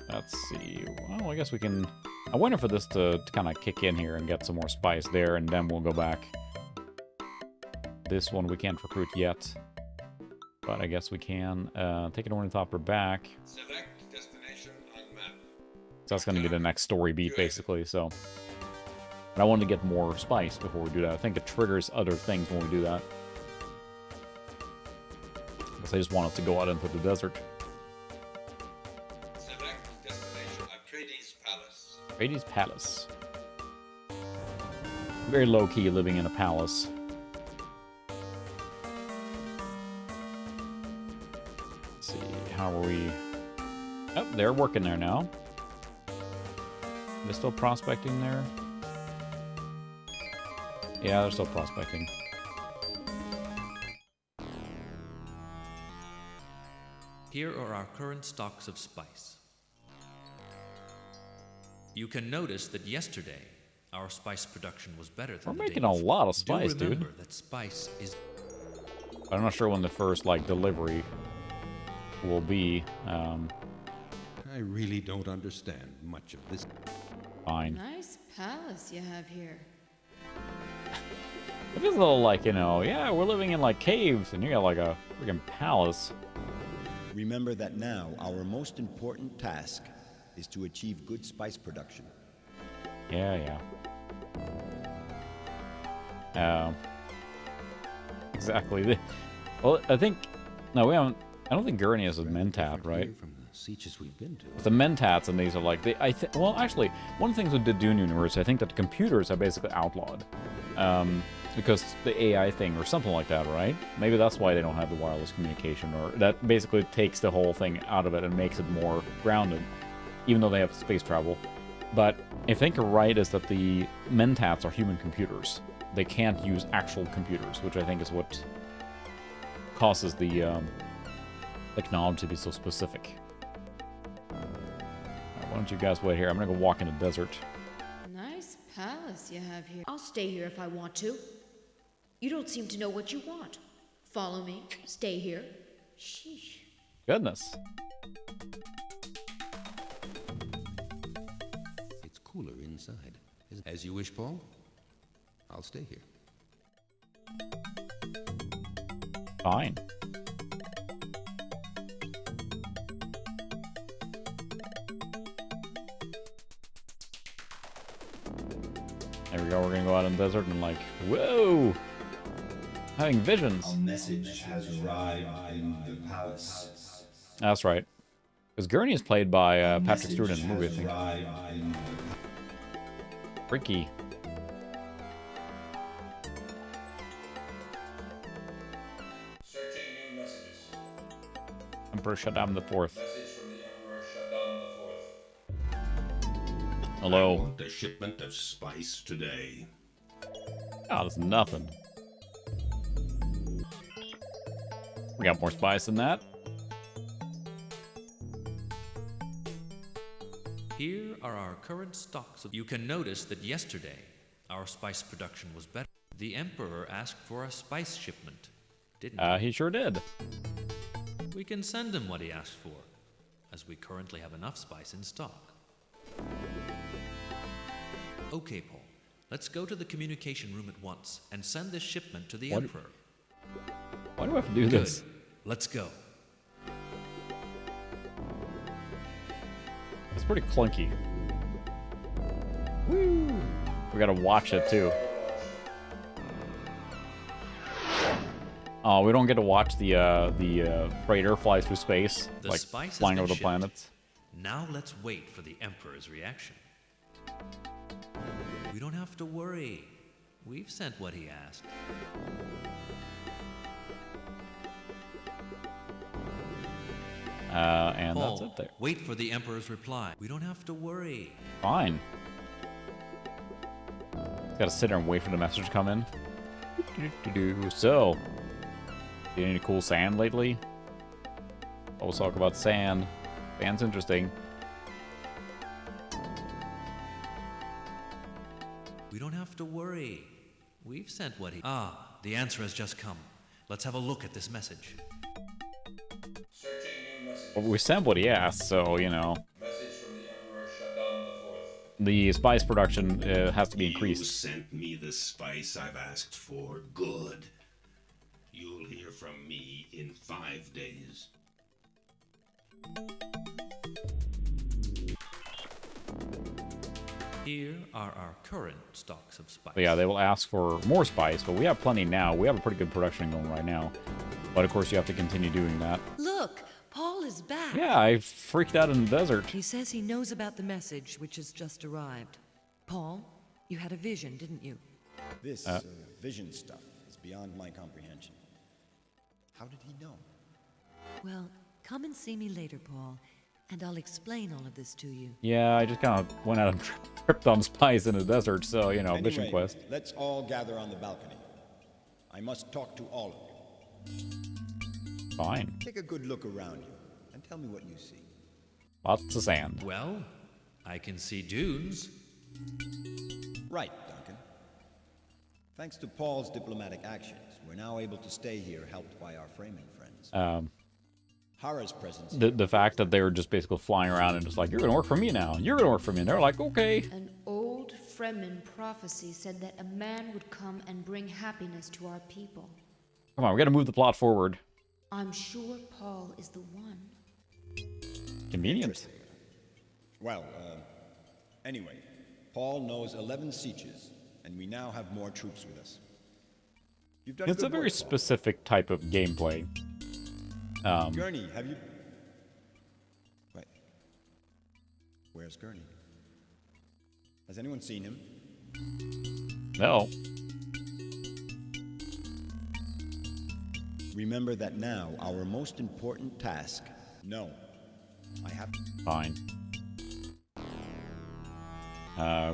Let's see. Well, I guess we can... I wonder for this to kind of kick in here and get some more spice there, and then we'll go back. This one we can't recruit yet. But I guess we can. Take an Ornithopter back. Select destination on map. So that's going to be the next story beat, basically. So, but I wanted to get more spice before we do that. I think it triggers other things when we do that. Because I just want us to go out into the desert. Select destination Atreides Palace. Atreides Palace. Very low-key living in a palace. Let's see, how are we... Oh, they're working there now. They're still prospecting there? Yeah, they're still prospecting. Here are our current stocks of spice. You can notice that yesterday, our spice production was better than We're the making day a before. lot of spice, Do remember dude. that spice is... I'm not sure when the first, like, delivery will be. I really don't understand much of this. Fine. Nice palace you have here. It feels a little like, you know, yeah, we're living in, like, caves, and you got, like, a freaking palace. Remember that now our most important task is to achieve good spice production. Yeah, yeah. Exactly. Well, I think... No, we haven't... I don't think Gurney is a mentat, right? From the sieges we've been to. The mentats and these are like... well, actually, one of the things with the Dune universe, I think that the computers are basically outlawed. Because the AI thing or something like that, right? Maybe that's why they don't have the wireless communication, or that basically takes the whole thing out of it and makes it more grounded, even though they have space travel. But I think you're right is that the mentats are human computers. They can't use actual computers, which I think is what causes the technology to be so specific. Why don't you guys wait here? I'm gonna go walk in the desert. Nice palace you have here. I'll stay here if I want to. You don't seem to know what you want. Follow me. Stay here. Sheesh. Goodness. It's cooler inside. As you wish, Paul. I'll stay here. Fine. There we go, we're gonna go out in the desert and like, whoa! Having visions. A message has arrived in the palace. That's right. Because Gurney is played by A Patrick Stewart in the message movie, I has think. arrived in the Freaky. Searching new messages. Emperor shut down the fourth. Message from the Emperor shut down the fourth. I Hello. want a shipment of spice today. Oh, that's nothing. We got more spice than that. Here are our current stocks of... You can notice that yesterday, our spice production was better. The Emperor asked for a spice shipment, didn't he? He sure did. We can send him what he asked for, as we currently have enough spice in stock. Okay, Paul. Let's go to the communication room at once and send this shipment to the What? Emperor. Why do I have to do Good. this? Let's go. It's pretty clunky. Woo! We gotta watch it too. Oh, we don't get to watch the freighter fly through space, The like spice has flying been over the shipped. planets. Now let's wait for the Emperor's reaction. We don't have to worry. We've sent what he asked. And Paul, that's it there. wait for the Emperor's reply. We don't have to worry. Fine. Gotta sit there and wait for the message to come in. So, get any cool sand lately? Always talk about sand. Sand's interesting. We don't have to worry. We've sent what he... Ah, the answer has just come. Let's have a look at this message. Searching new messages. Well, we sent what he asked, so, you know, Message from the Emperor shut down the fourth. the spice production has to be You increased. sent me the spice I've asked for. Good. You'll hear from me in 5 days. Here are our current stocks of spice. But yeah, they will ask for more spice, but we have plenty now. We have a pretty good production going right now. But of course, you have to continue doing that. Look, Paul is back. Yeah, I freaked out in the desert. He says he knows about the message which has just arrived. Paul, you had a vision, didn't you? This vision stuff is beyond my comprehension. How did he know? Well, come and see me later, Paul, and I'll explain all of this to you. Yeah, I just kind of went out and tripped on spice in the desert, so, you know, Anyway, mission quest. let's all gather on the balcony. I must talk to all of you. Fine. Take a good look around you and tell me what you see. Lots of sand. Well, I can see dunes. Right, Duncan. Thanks to Paul's diplomatic actions, we're now able to stay here, helped by our framing friends. Hara's presence. The fact that they were just basically flying around and just like, you're gonna work for me now. You're gonna work for me. And they're like, okay. An old Fremen prophecy said that a man would come and bring happiness to our people. Come on, we gotta move the plot forward. I'm sure Paul is the one. Convenient. Interesting. Well, anyway, Paul knows 11 sieges, and we now have more troops with us. You've done It's good a very work, Paul. specific type of gameplay. Gurney, have you... Wait. Where's Gurney? Has anyone seen him? No. Remember that now our most important task... No. I have... Fine.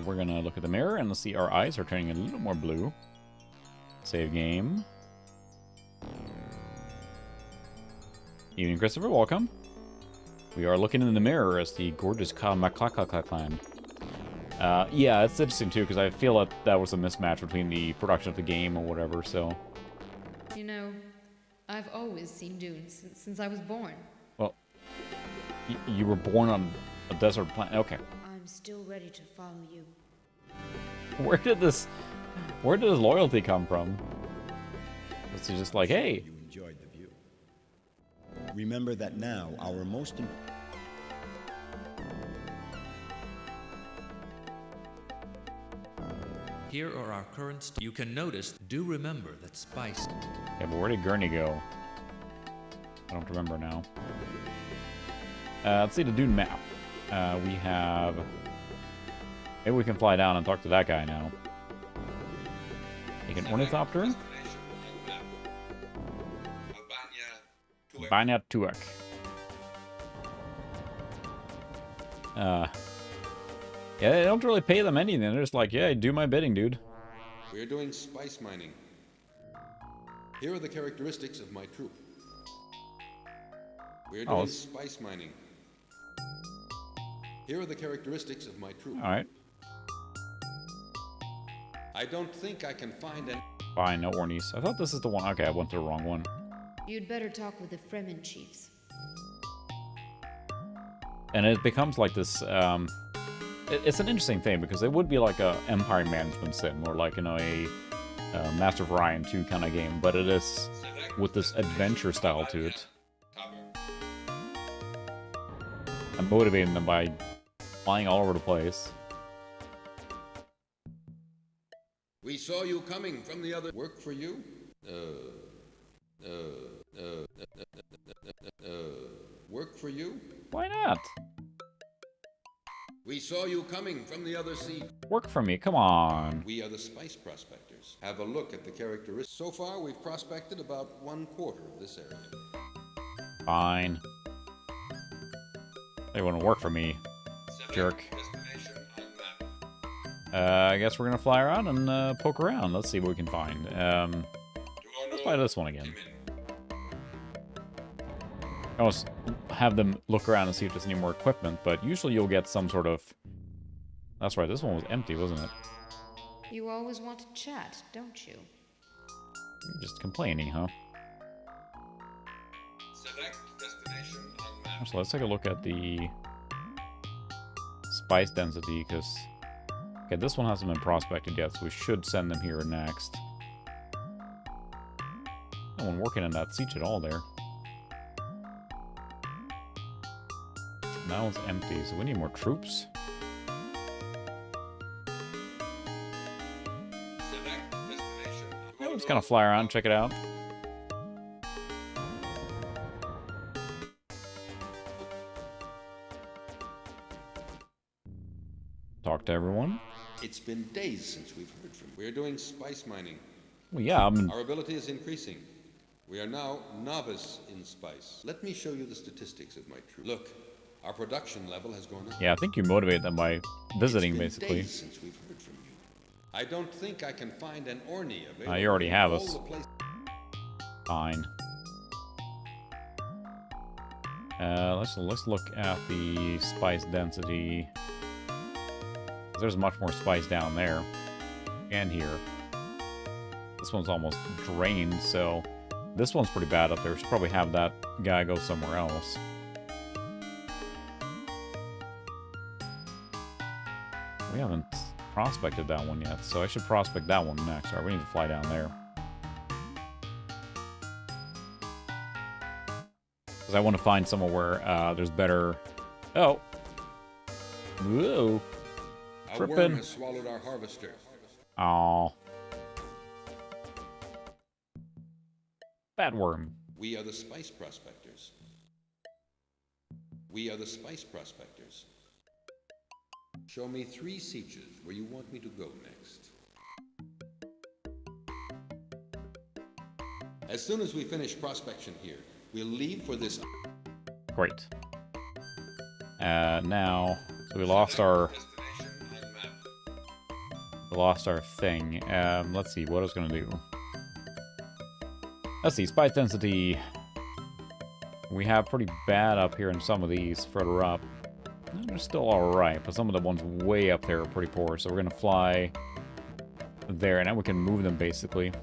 We're gonna look at the mirror and let's see our eyes are turning a little more blue. Save game. Evening, Christopher. Welcome. We are looking in the mirror as the gorgeous Maklakla clan. Yeah, it's interesting too because I feel that that was a mismatch between the production of the game or whatever. So. You know, I've always seen dunes since I was born. Well, you were born on a desert planet. Okay. I'm still ready to follow you. Where did this loyalty come from? It's just like, hey. You enjoyed the view. Remember that now our most... Here are our current. You can notice. Do remember that spice. Yeah, but where did Gurney go? I don't remember now. Let's see the Dune map. We have... Maybe we can fly down and talk to that guy now. Take an Ornithopter. Banya Tuak. Yeah, they don't really pay them anything. They're just like, yeah, do my bidding, dude. We're doing spice mining. Here are the characteristics of my troop. We're doing spice mining. Here are the characteristics of my troop. Alright. I don't think I can find any... Fine, no Ornies. I thought this is the one. Okay, I went to the wrong one. You'd better talk with the Fremen chiefs. And it becomes like this, it's an interesting thing because it would be like a empire management sim or like, you know, a Master of Orion 2 kind of game, but it is with this adventure style to it. I'm motivating them by flying all over the place. We saw you coming from the other... Work for you? Work for you? Why not? We saw you coming from the other sea. Work for me, come on. We are the spice prospectors. Have a look at the characteristics. So far, we've prospected about 1/4 of this area. Fine. They wouldn't work for me, jerk. I guess we're gonna fly around and poke around. Let's see what we can find. Let's fly this one again. I almost have them look around and see if there's any more equipment, but usually you'll get some sort of... That's right, this one was empty, wasn't it? You always want to chat, don't you? You're just complaining, huh? Select destination on map. So let's take a look at the spice density, because... Okay, this one hasn't been prospected yet, so we should send them here next. No one working on that siege at all there. That one's empty, so we need more troops. Just kind of fly around, check it out. Talk to everyone. It's been days since we've heard from you. We are doing spice mining. Well, yeah, Our ability is increasing. We are now novice in spice. Let me show you the statistics of my troop. Look, our production level has gone up. yeah, I think you motivate them by visiting, It's been basically. days since we've heard from you. I don't think I can find an Orny available. You already have in us. all the places. Fine. Let's look at the spice density. There's much more spice down there and here. This one's almost drained, so this one's pretty bad up there. Should probably have that guy go somewhere else. We haven't prospected that one yet, so I should prospect that one next. Alright, we need to fly down there. Because I want to find somewhere where there's better... Oh! Whoa! A worm has swallowed our harvester. Aww. Bad worm. We are the spice prospectors. We are the spice prospectors. Show me 3 sieges where you want me to go next. As soon as we finish prospection here, we'll leave for this... Great. Now, so we lost our... We lost our thing. Let's see, what I was going to do. Let's see, spice density. We have pretty bad up here in some of these further up. They're still alright, but some of the ones way up there are pretty poor, so we're going to fly there, and now we can move them, basically.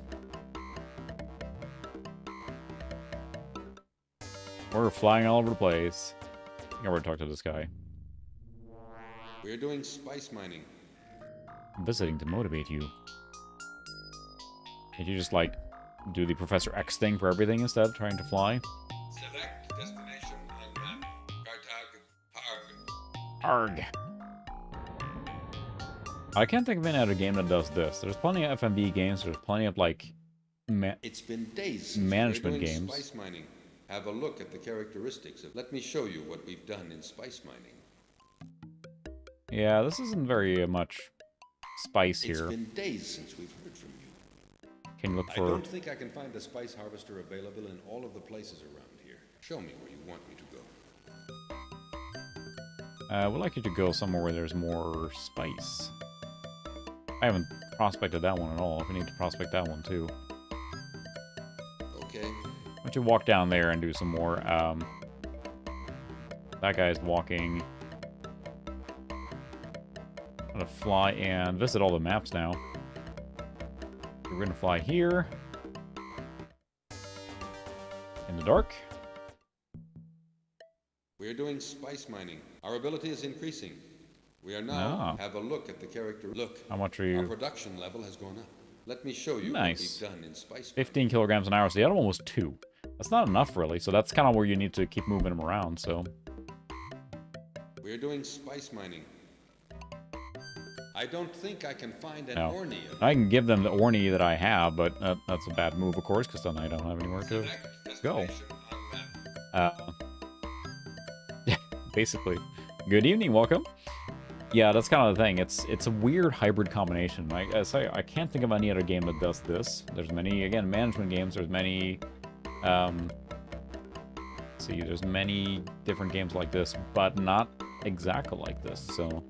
We're flying all over the place. I think I already talked to this guy. We're doing spice mining. I'm visiting to motivate you. Did you just, like, do the Professor X thing for everything instead of trying to fly? Select destination on map. Kartag. Arg. I can't think of any other game that does this. There's plenty of FMV games. There's plenty of, like, It's been days since management we're doing games. Spice mining. Have a look at the characteristics of... Let me show you what we've done in spice mining. Yeah, this isn't very much spice It's here. been days since we've heard from you. Can you look I for... don't think I can find a spice harvester available in all of the places around here. Show me where you want me to go. I would like you to go somewhere where there's more spice. I haven't prospected that one at all. We need to prospect that one too. Okay. Why don't you walk down there and do some more? That guy's walking. I'm gonna fly and visit all the maps now. We're gonna fly here. In the dark. We're doing spice mining. Our ability is increasing. We are now... Ah. Have a look at the character... Look. How much are Our you? production level has gone up. Let me show you Nice. what we've done in spice 15 kilograms an hour. So the other one was 2. That's not enough, really. So that's kind of where you need to keep moving them around, so... We're doing spice mining. I don't think I can find an No. Orny. I can give them the Orny that I have, but that's a bad move, of course, because then I don't have anywhere to go. Yeah, basically. Good evening, welcome. Yeah, that's kind of the thing. It's a weird hybrid combination. Like I say, I can't think of any other game that does this. There's many, again, management games. There's many, let's see, there's many different games like this, but not exactly like this. So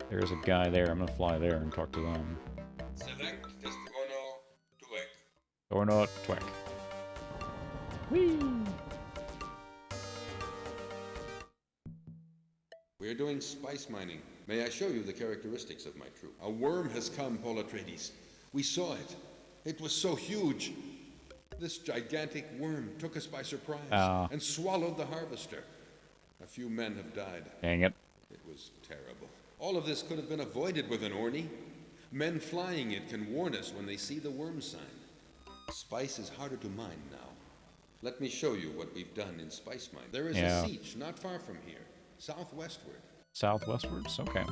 there's a guy there. I'm gonna fly there and talk to them. Select Ono Tuek. Or not, Twek. Whee! We're doing spice mining. May I show you the characteristics of my troop? A worm has come, Paul Atreides. We saw it. It was so huge. This gigantic worm took us by surprise and swallowed the harvester. A few men have died. Dang it. It was terrible. All of this could have been avoided with an Orny. Men flying it can warn us when they see the worm sign. Spice is harder to mine now. Let me show you what we've done in spice mine. There is a siege not far from here, southwestward. Southwestwards? Okay.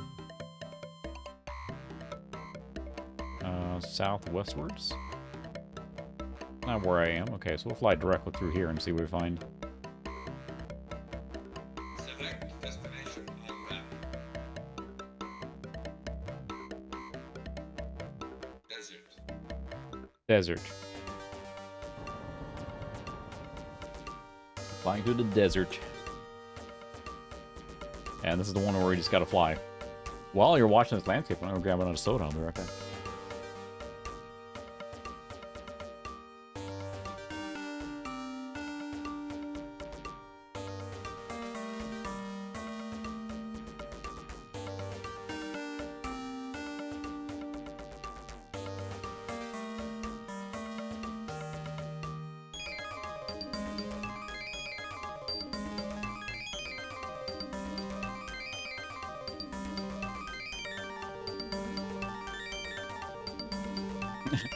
southwestwards. Not where I am. Okay, so we'll fly directly through here and see what we find. Select destination on map. Desert. Flying through the desert. And this is the one where you just gotta fly. While you're watching this landscape, I'm gonna grab another soda. I'll be right back.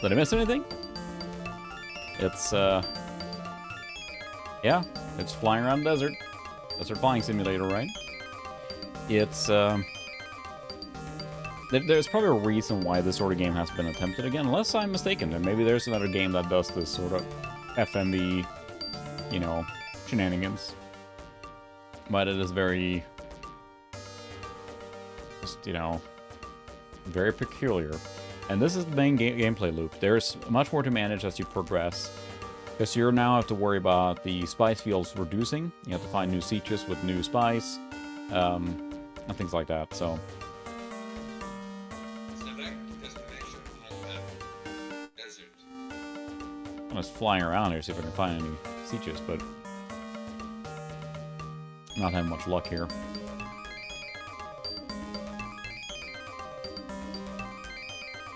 Did I miss anything? It's, yeah, it's flying around the desert. Desert flying simulator, right? It's, there's probably a reason why this sort of game has been attempted again, unless I'm mistaken. And maybe there's another game that does this sort of FMV, you know, shenanigans. But it is very, just, you know, very peculiar. And this is the main gameplay loop. There's much more to manage as you progress. Because you now have to worry about the spice fields reducing. You have to find new sietches with new spice. And things like that, so. Select destination on map. Desert. I'm just flying around here, see if I can find any sietches, but not having much luck here.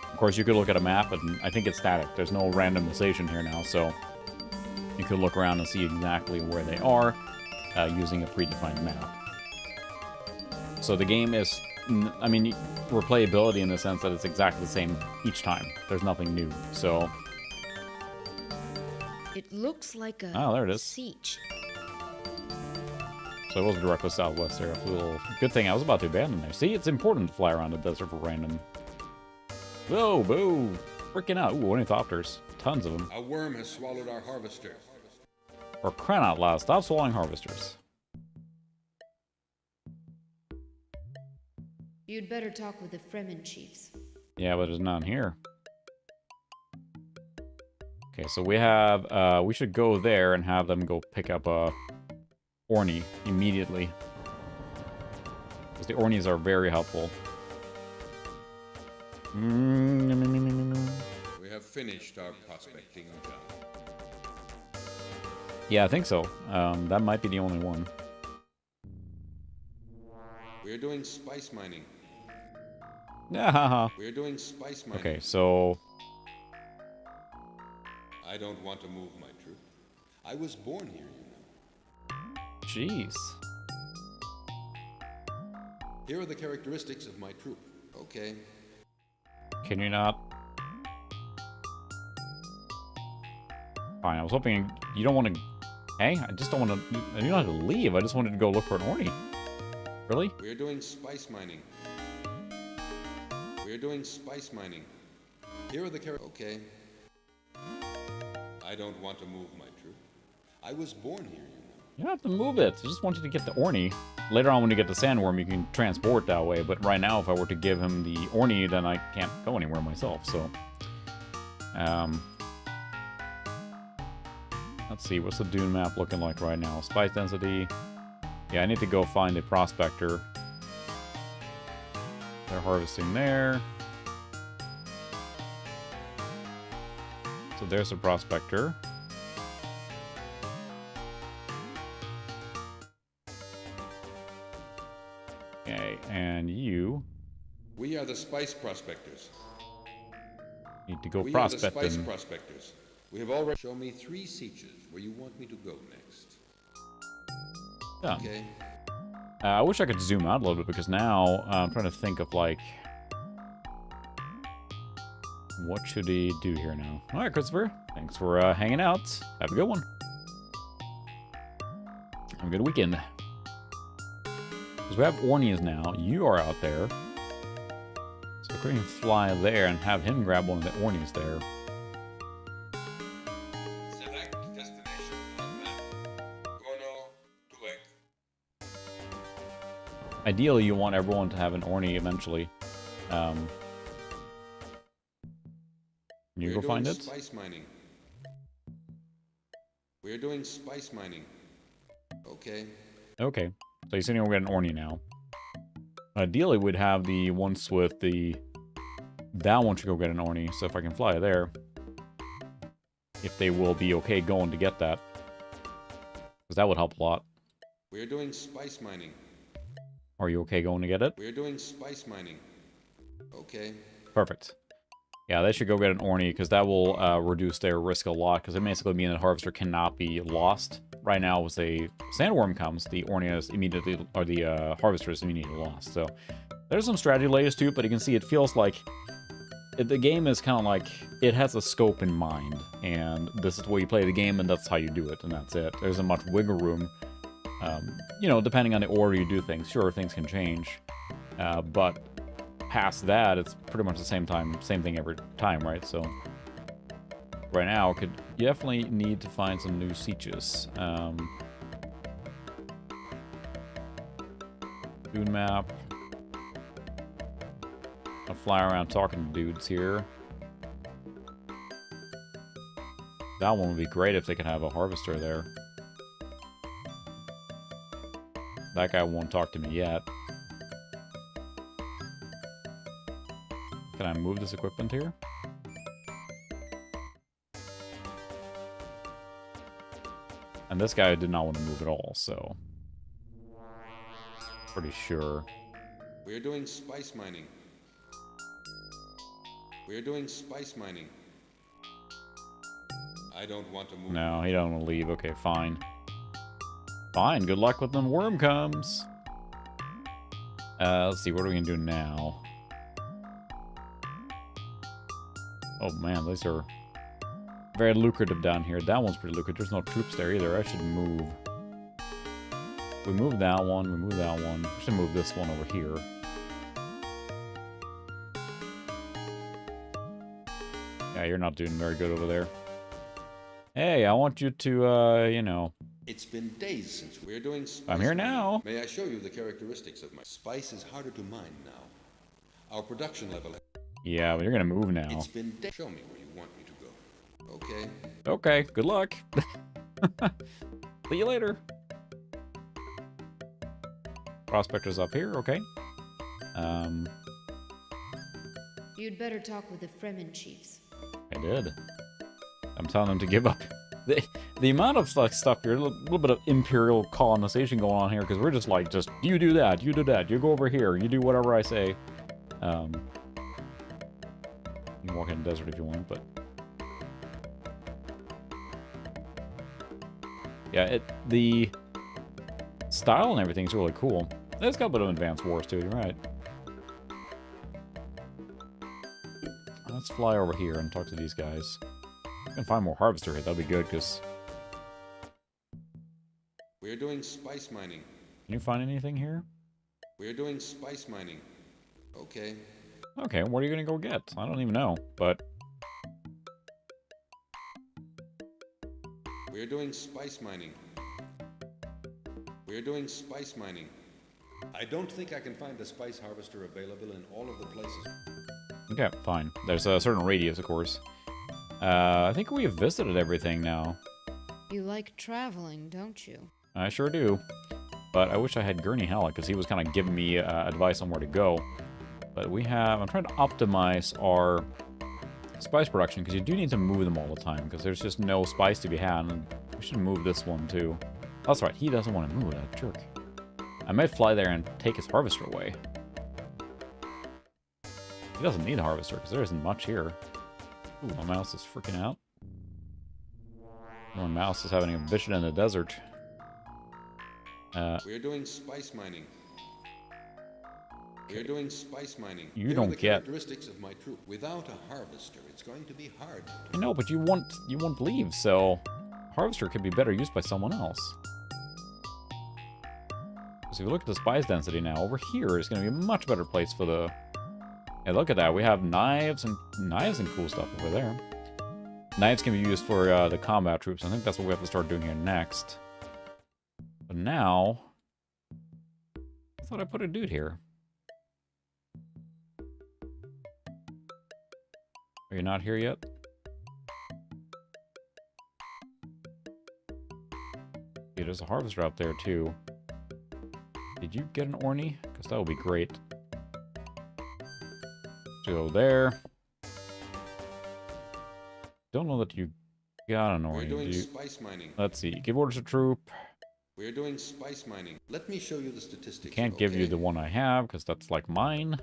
Of course, you could look at a map, and I think it's static. There's no randomization here now, so you could look around and see exactly where they are using a predefined map. So the game is, I mean, replayability in the sense that it's exactly the same each time. There's nothing new, so. It looks like a Oh, there it is. siege. So it was directly southwest there. Good thing I was about to abandon there. See, it's important to fly around the desert for random. Whoa, boo! Freaking out. Ooh, ornithopters. Tons of them. A worm has swallowed our harvester. Or crying out loud, stop swallowing harvesters. You'd better talk with the Fremen chiefs. Yeah, but there's none here. Okay, so we have, we should go there and have them go pick up a Orny immediately. Because the Ornies are very helpful. We have finished our prospecting job. Yeah, I think so. That might be the only one. We are doing spice mining. Yeah. We are doing spice mining. Okay, so I don't want to move my troop. I was born here, you know. jeez. Here are the characteristics of my troop. Okay. Can you not? Fine, I was hoping you don't want to. Hey, I just don't want to. You don't have to leave. I just wanted to go look for an Orny. Really? We are doing spice mining. We are doing spice mining. Here are the Okay. I don't want to move my troop. I was born here, you know. You don't have to move it. I just want you to get the Orny. Later on, when you get the Sandworm, you can transport that way. But right now, if I were to give him the Orny, then I can't go anywhere myself. So, let's see. What's the Dune map looking like right now? Spice density. Yeah, I need to go find a prospector. They're harvesting there. So there's a prospector. Okay, and you We are the spice prospectors. need to go We are the prospecting. spice prospectors. We have already... Show me 3 sietches where you want me to go next. Yeah. Okay. I wish I could zoom out a little bit because now I'm trying to think of like what should he do here now. All right, Christopher, thanks for hanging out. Have a good one. Have a good weekend. Because we have Ornies now. You are out there. So So we can fly there and have him grab one of the Ornies there. Select destination on map. Gono Tuek. Ideally, you want everyone to have an Ornie eventually. You go find it? Spice mining. We're doing spice mining. Okay. Okay. So you're saying we're getting an Ornie now. Ideally, we'd have the ones with the... That one should go get an Ornie, so if I can fly there... If they will be okay going to get that. Because that would help a lot. We're doing spice mining. Are you okay going to get it? We're doing spice mining. Okay. Perfect. Yeah, they should go get an Ornie, because that will reduce their risk a lot, because it basically means that Harvester cannot be lost. Right now, as a Sandworm comes, the Ornie is immediately, or the Harvester is immediately lost. So, there's some strategy layers to it, but you can see it feels like the game is kind of like, it has a scope in mind, and this is the way you play the game, and that's how you do it, and that's it. There isn't much wiggle room. You know, depending on the order you do things, sure, things can change, but past that, it's pretty much the same thing every time, right? So right now, could definitely need to find some new sieges. Dune map. I'll fly around talking to dudes here. That one would be great if they could have a harvester there. That guy won't talk to me yet. Can I move this equipment here? And this guy did not want to move at all, so... Pretty sure. We're doing spice mining. We're doing spice mining. I don't want to move. No, he don't want to leave. Okay, fine. Fine, good luck when the worm comes. Let's see, what are we gonna do now? Oh man, these are very lucrative down here. That one's pretty lucrative. There's no troops there either. I should move. We move that one, we move that one. We should move this one over here. Yeah, you're not doing very good over there. Hey, I want you to, you know... It's been days since we're doing spice. I'm here now. May I show you the characteristics of my spice is harder to mine now. Our production level. Yeah, but you're gonna move now. It's been days. Show me where you want me to go. Okay. Okay, good luck. See you later. Prospector's up here, okay. You'd better talk with the Fremen chiefs. I did. I'm telling them to give up. The amount of like stuff here, a little bit of imperial colonization going on here, because we're just like, you do that, you do that, you go over here, you do whatever I say. You can walk in the desert if you want, but... Yeah, the style and everything's really cool. It's got a bit of advanced wars too, you're right. Let's fly over here and talk to these guys. I can find more harvester here, that'd be good, because... We're doing spice mining. Can you find anything here? We're doing spice mining. Okay. Okay, what are you gonna go get? I don't even know, but... We're doing spice mining. We're doing spice mining. I don't think I can find a spice harvester available in all of the places. Okay, fine. There's a certain radius, of course. I think we have visited everything now. You like traveling, don't you? I sure do. But I wish I had Gurney Halleck, because he was kind of giving me advice on where to go. But we have... I'm trying to optimize our spice production, because you do need to move them all the time, because there's just no spice to be had. And we should move this one, too. That's right, he doesn't want to move, that jerk. I might fly there and take his harvester away. He doesn't need a harvester, because there isn't much here. Ooh, my mouse is freaking out. My mouse is having a vision in the desert. We're doing spice mining. We're doing spice mining. You don't get characteristics of my troop. Without a harvester, it's going to be hard. I know, but you won't leave, so harvester could be better used by someone else. So if you look at the spice density now, over here is going to be a much better place for the Hey, look at that. We have knives and cool stuff over there. Knives can be used for the combat troops. I think that's what we have to start doing here next. But now, I thought I put a dude here. Are you not here yet? Yeah, there's a harvester out there too. Did you get an Orny? Because that would be great. Go there. Don't know that you got an Orny. We're doing spice mining. Let's see. Give orders to troop. We're doing spice mining. Let me show you the statistics. Can't give you the one I have because that's like mine.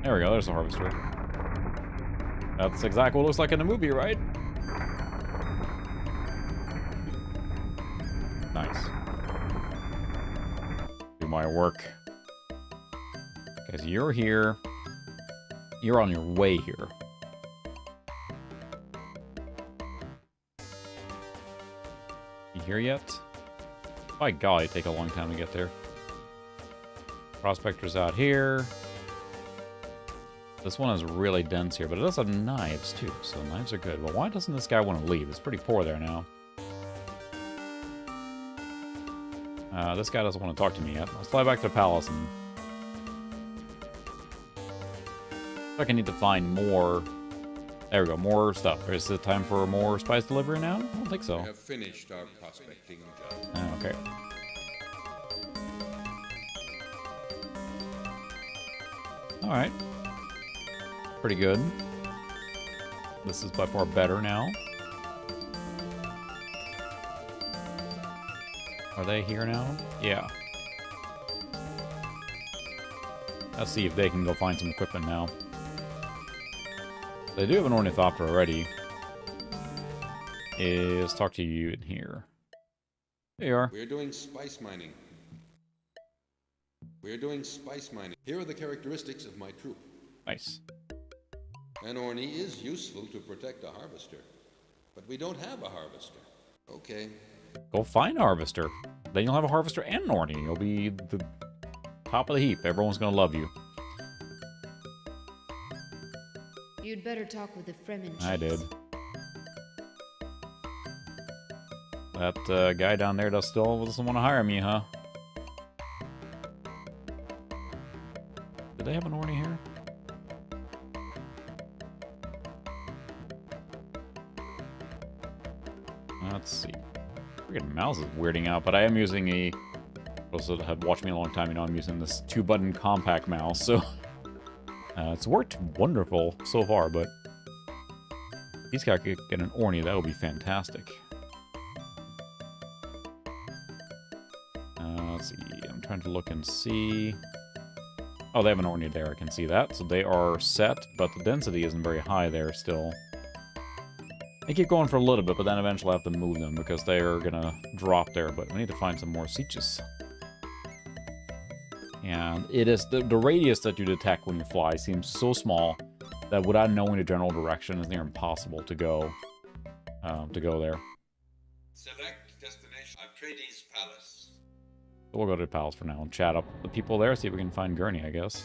There we go. There's the harvester. That's exactly what it looks like in the movie, right? Nice. Do my work. Because you're here. You're on your way here. You here yet? By golly, it'd take a long time to get there. Prospector's out here. This one is really dense here, but it does have knives too, so knives are good. But why doesn't this guy want to leave? It's pretty poor there now. This guy doesn't want to talk to me yet. Let's fly back to the palace and... I think I need to find more... There we go, more stuff. Is it time for more spice delivery now? I don't think so. We have finished our prospecting job. Oh, okay. Alright. Pretty good. This is by far better now. Are they here now? Yeah. Let's see if they can go find some equipment now. They do have an Ornithopter already. Is talk to you in here. There you are. We're doing spice mining. We're doing spice mining. Here are the characteristics of my troop. Nice. An Orny is useful to protect a harvester, but we don't have a harvester. Okay. Go find a harvester. Then you'll have a harvester and an Orny. You'll be the top of the heap. Everyone's gonna love you. You'd better talk with the Fremen chiefs. I did. That guy down there doesn't want to hire me, huh? Did they have an Orny here? Let's see. Freaking mouse is weirding out, but I am using a... Those that have watched me a long time, you know I'm using this 2-button compact mouse, so... it's worked wonderful so far, but... If these guys could get an Orny, that would be fantastic. Let's see. I'm trying to look and see... Oh, they have an Orny there, I can see that. So they are set, but the density isn't very high there still. They keep going for a little bit, but then eventually I have to move them because they are gonna drop there. But we need to find some more sieges. And it is the radius that you detect when you fly seems so small that without knowing the general direction, it's near impossible to go there. Select destination Atreides Palace. So we'll go to the palace for now and chat up the people there. See if we can find Gurney, I guess.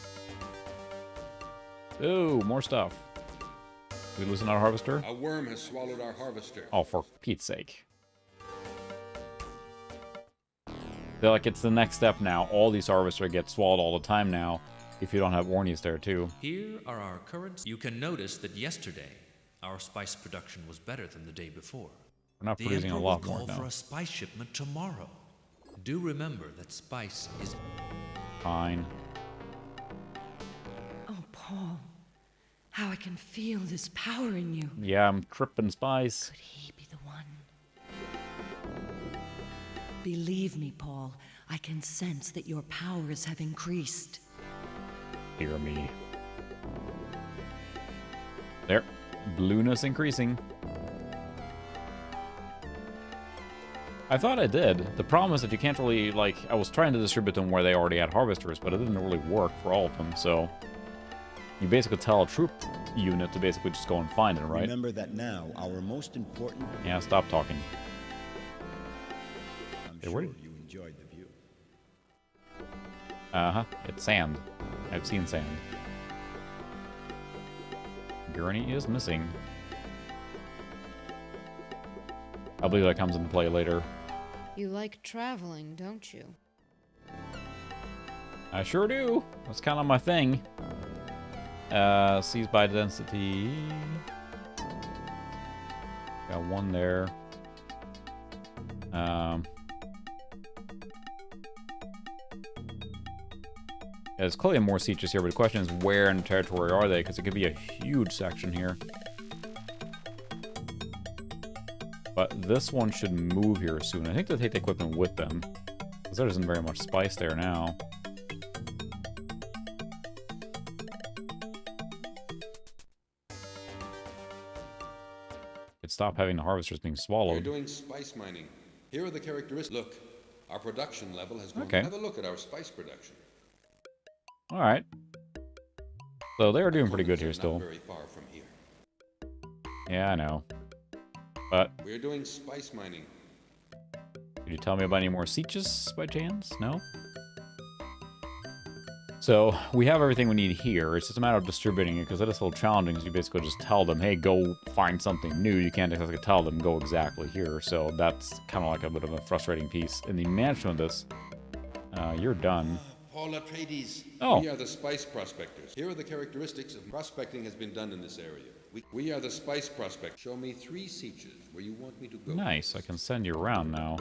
Ooh, more stuff. We losing our harvester? A worm has swallowed our harvester. Oh, for Pete's sake. Feel like it's the next step now. All these harvesters get swallowed all the time now if you don't have Ornies there too. Here are our current... You can notice that yesterday, our spice production was better than the day before. We're not producing a lot more will call now. for a spice shipment tomorrow. Do remember that spice is... Fine. Oh, Paul. How I can feel this power in you. Yeah, I'm tripping spice. Could he be the one? Believe me, Paul, I can sense that your powers have increased. Hear me. There. Blueness increasing. I thought I did. The problem is that you can't really, like, I was trying to distribute them where they already had harvesters, but it didn't really work for all of them, so... You basically tell a troop unit to basically just go and find it, right? Remember that now, our most important... Yeah, stop talking. I'm Hey, sure where you enjoyed the view. Uh-huh. It's sand. I've seen sand. Gurney is missing. I believe that comes into play later. You like traveling, don't you? I sure do. That's kind of my thing. Seas by density. Got one there. There's clearly more sieges here, but the question is where in the territory are they? Because it could be a huge section here. But this one should move here soon. I think they'll take the equipment with them. Because there isn't very much spice there now. Could stop having the harvesters being We're swallowed. doing spice mining. Here are the characteristics. Look, our production level has grown. Okay. Have a look at our spice production. Alright. So they are doing pretty good here Not still. very far from here. Yeah, I know. But We're doing spice mining. could you tell me about any more sieges by chance? No? So, we have everything we need here. It's just a matter of distributing it, because that is a little challenging, because you basically just tell them, hey, go find something new. You can't exactly tell them, go exactly here. So that's kind of like a bit of a frustrating piece. In the management of this, you're done. Paul Atreides. Oh. We are the spice prospectors. Here are the characteristics of prospecting has been done in this area. We are the spice prospect. Show me 3 sieges where you want me to go. Nice, I can send you around now.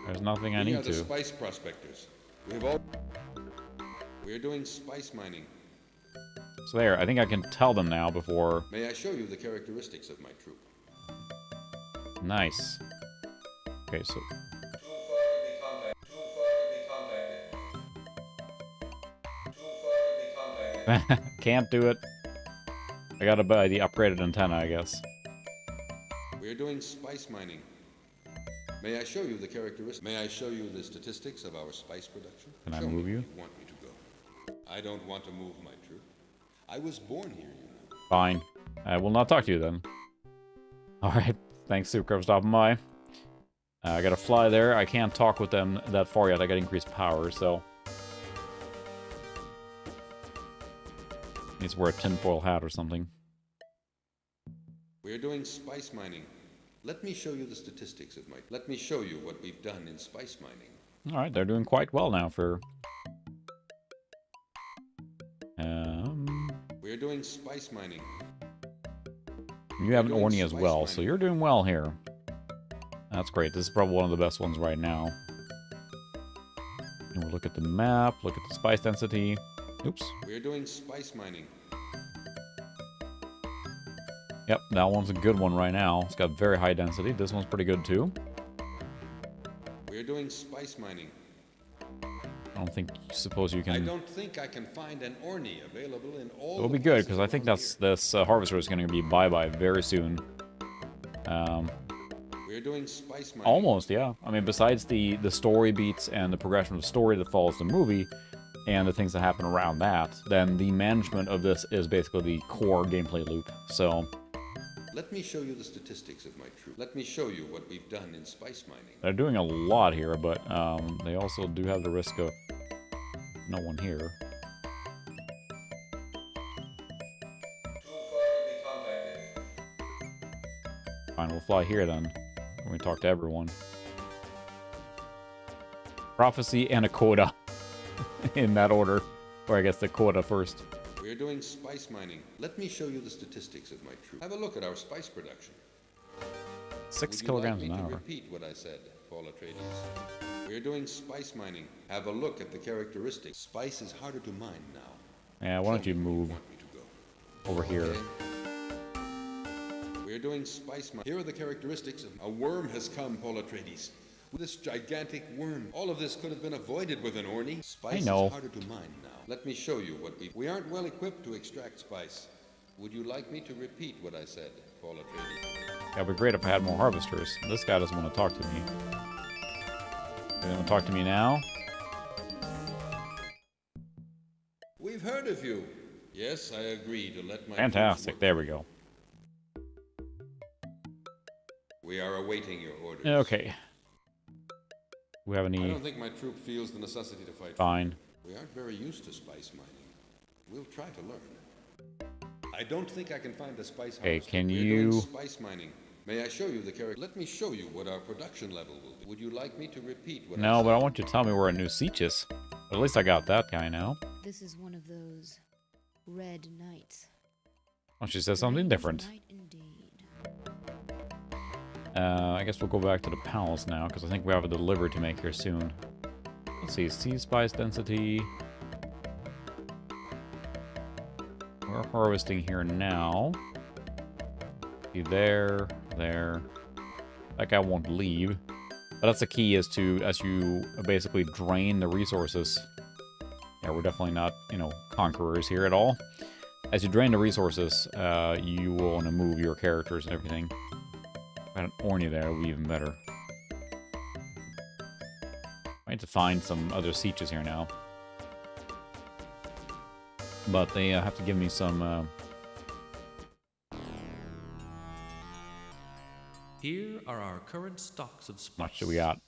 There's nothing I We are need the to. spice prospectors. We're doing spice mining. So there, I think I can tell them now before... May I show you the characteristics of my troop? Nice. Okay, so... Can't do it. I gotta buy the upgraded antenna, I guess. We're doing spice mining. May I show you the characteristics? May I show you the statistics of our spice production? Can I Show me move where you? Want me to go? I don't want to move my troop. I was born here, you know. Fine. I will not talk to you then. Alright, thanks, Super, for stopping by. I gotta fly there. I can't talk with them that far yet. I got increased power, so... Needs to wear a tinfoil hat or something. We're doing spice mining. Let me show you the statistics of my... Let me show you what we've done in spice mining. Alright, they're doing quite well now for... We're doing spice mining. You have an doing Orny as spice well, so mining. you're doing well here. That's great. This is probably one of the best ones right now. And we'll look at the map, look at the spice density. Oops. We're doing spice mining. Yep, that one's a good one right now. It's got very high density. This one's pretty good too. We're doing spice mining. I don't think, suppose you I can... don't think I can find an Orny available in all. It'll the be good, places because I think around that's here. this harvester is going to be bye-bye very soon. We're doing spice mining. Almost, yeah. I mean, besides the story beats and the progression of the story that follows the movie, and the things that happen around that, then the management of this is basically the core gameplay loop. So, Let me show you the statistics of my troop. Let me show you what we've done in spice mining. they're doing a lot here, but they also do have the risk of no one here. Fine, we'll fly here then. When we talk to everyone. Prophecy and a coda. In that order. Or I guess the coda first. We're doing spice mining. Let me show you the statistics of my troop. Have a look at our spice production. 6 Would kilograms you an like me to hour. repeat what I said, Paul Atreides? We're doing spice mining. Have a look at the characteristics. Spice is harder to mine now. Yeah, why don't you move Want me to go? over here? Okay. We're doing spice mining. Here are the characteristics of... A worm has come, Paul Atreides. This gigantic worm. All of this could have been avoided with an Orny. Spice know. is harder to mine now. Let me show you what we aren't well equipped to extract spice. Would you like me to repeat what I said, Paul Atreides? It'd be great if I had more harvesters. This guy doesn't want to talk to me. You want to talk to me now? We've heard of you. Yes, I agree to let my Fantastic. troops There work. we go. We are awaiting your orders. Okay. we have I any? don't think my troop feels the necessity to fight. Fine. We aren't very used to spice mining. We'll try to learn. I don't think I can find a spice Okay, harvester. can We're you- doing spice mining. May I show you the character? Let me show you what our production level will be. Would you like me to repeat what I No, said? but I want you to tell me where a new siege is. At least I got that guy now. This is one of those red nights. Why don't you say something different? Night indeed. I guess we'll go back to the palace now, because I think we have a delivery to make here soon. Let's see, sea spice density. We're harvesting here now. See there, there. That guy won't leave. But that's the key, is to, as you basically drain the resources. Yeah, we're definitely not, you know, conquerors here at all. As you drain the resources, you will want to move your characters and everything. If I had an Orny there, it would be even better. I need to find some other sieges here now. But they have to give me some... Here are our current stocks of spice. How much do we got?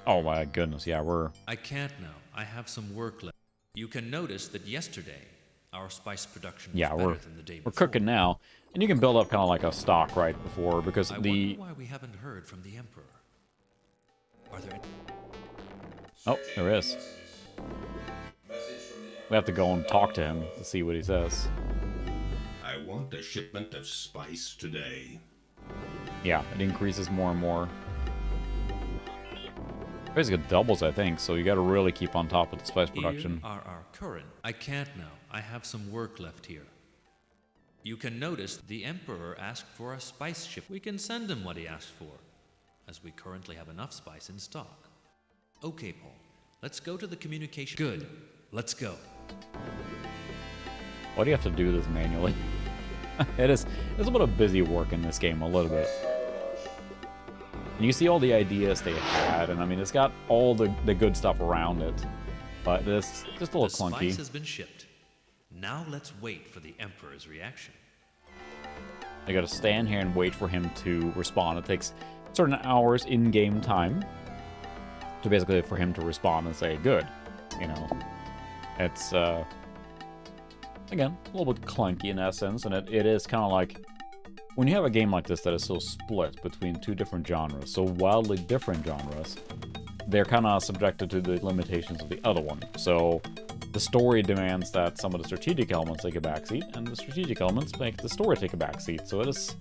Oh my goodness, yeah, we're... I can't now. I have some work left. You can notice that yesterday, our spice production was Yeah, better we're than the day we're before. cooking now. And you can build up kind of like a stock right before, because I the... wonder why we haven't heard from the Emperor. Are there any... Oh, there is. We have to go and talk to him to see what he says. I want a shipment of spice today. Yeah, it increases more and more. Basically doubles, I think, so you gotta really keep on top of the spice production. Here are our current... I can't now. I have some work left here. You can notice the Emperor asked for a spice ship. We can send him what he asked for, as we currently have enough spice in stock. Okay, Paul. Let's go to the communication... Good. Let's go. Why do you have to do this manually? It's a bit of busy work in this game, a little bit. And you see all the ideas they had, and I mean, it's got all the good stuff around it. But it's just a little The clunky. spice has been shipped. Now let's wait for the Emperor's reaction. I gotta stand here and wait for him to respond. It takes certain hours in-game time to basically for him to respond and say, good. You know, it's, again, a little bit clunky in essence, and it is kind of like, when you have a game like this that is so split between two different genres, so wildly different genres, they're kind of subjected to the limitations of the other one. So the story demands that some of the strategic elements take a backseat, and the strategic elements make the story take a backseat. So it is...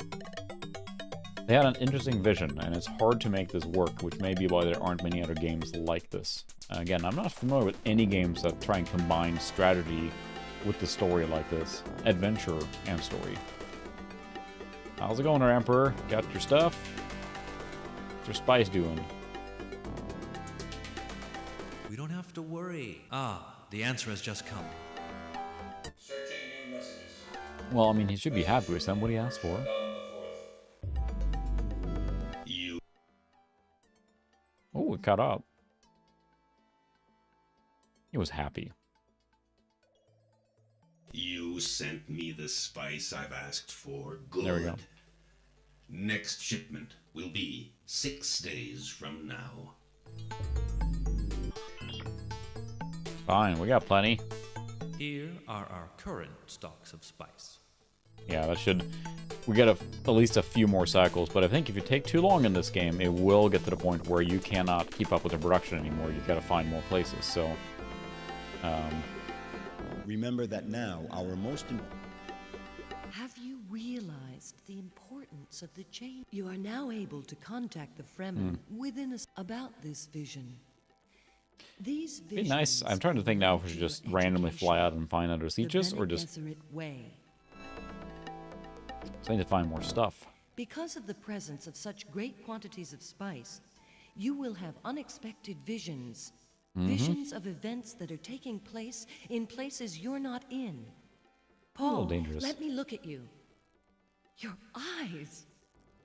They had an interesting vision, and it's hard to make this work, which may be why there aren't many other games like this. Again, I'm not familiar with any games that try and combine strategy with the story like this. Adventure and story. How's it going there, Emperor? Got your stuff? What's your spice doing? We don't have to worry. Ah, the answer has just come. Searching new messages. Well, I mean, he should be happy with them. What he asked for. Down the fourth. You Oh, it caught up. He was happy. You sent me the spice I've asked for. Good. There we go. Next shipment will be 6 days from now. Fine, we got plenty. Here are our current stocks of spice. Yeah, that should... We get at least a few more cycles, but I think if you take too long in this game, it will get to the point where you cannot keep up with the production anymore. You've got to find more places, so... Remember that now our most Have you realized the importance of the change? You are now able to contact the Fremen within about this vision. These Be visions nice. I'm trying to think now if we should just randomly fly out and find other the sieges, or Bene just... Gesserit way. I need to find more stuff. Because of the presence of such great quantities of spice, you will have unexpected visions. Visions of events that are taking place in places you're not in. Paul, dangerous. let me look at you. Your eyes,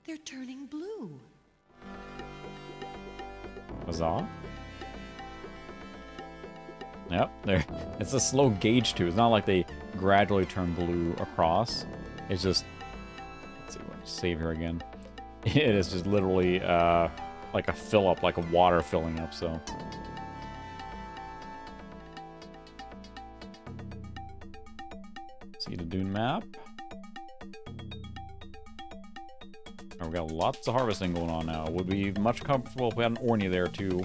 they're turning blue. Huzzah. Yep, there. It's a slow gauge too. It's not like they gradually turn blue across. It's just... Let's see, we'll save here again. It is just literally, like a fill up, like a water filling up, so. See the Dune map. And we got lots of harvesting going on now. Would be much comfortable if we had an Orny there too.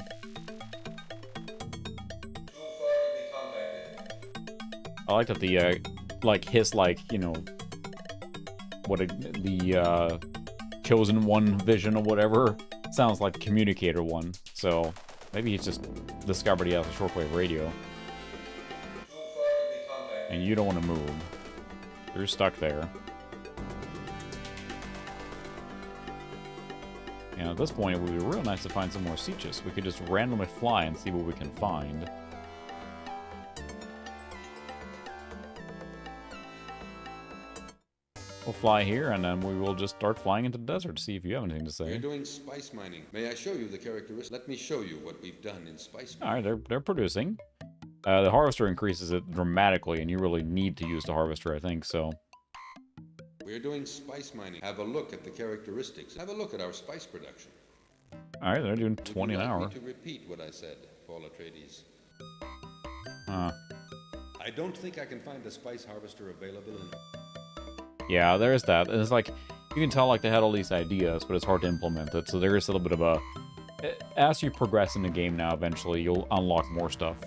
I like that the like his you know what the chosen one vision or whatever sounds like communicator one. So maybe he's just discovered he has a shortwave radio. And you don't want to move. You're stuck there. And at this point, it would be real nice to find some more sieges. We could just randomly fly and see what we can find. We'll fly here, and then we will just start flying into the desert to see if you have anything to say. We're doing spice mining. May I show you the characteristics? Let me show you what we've done in spice mining. All right, they're producing. The harvester increases it dramatically, and you really need to use the harvester, I think, so. We're doing spice mining. Have a look at the characteristics. Have a look at our spice production. All right, they're doing 20 an hour. Would you like me to repeat what I said, Paul Atreides? I don't think I can find a spice harvester available in... Yeah, there's that. And it's like, you can tell like they had all these ideas, but it's hard to implement it. So there is a little bit of a... As you progress in the game now, eventually, you'll unlock more stuff.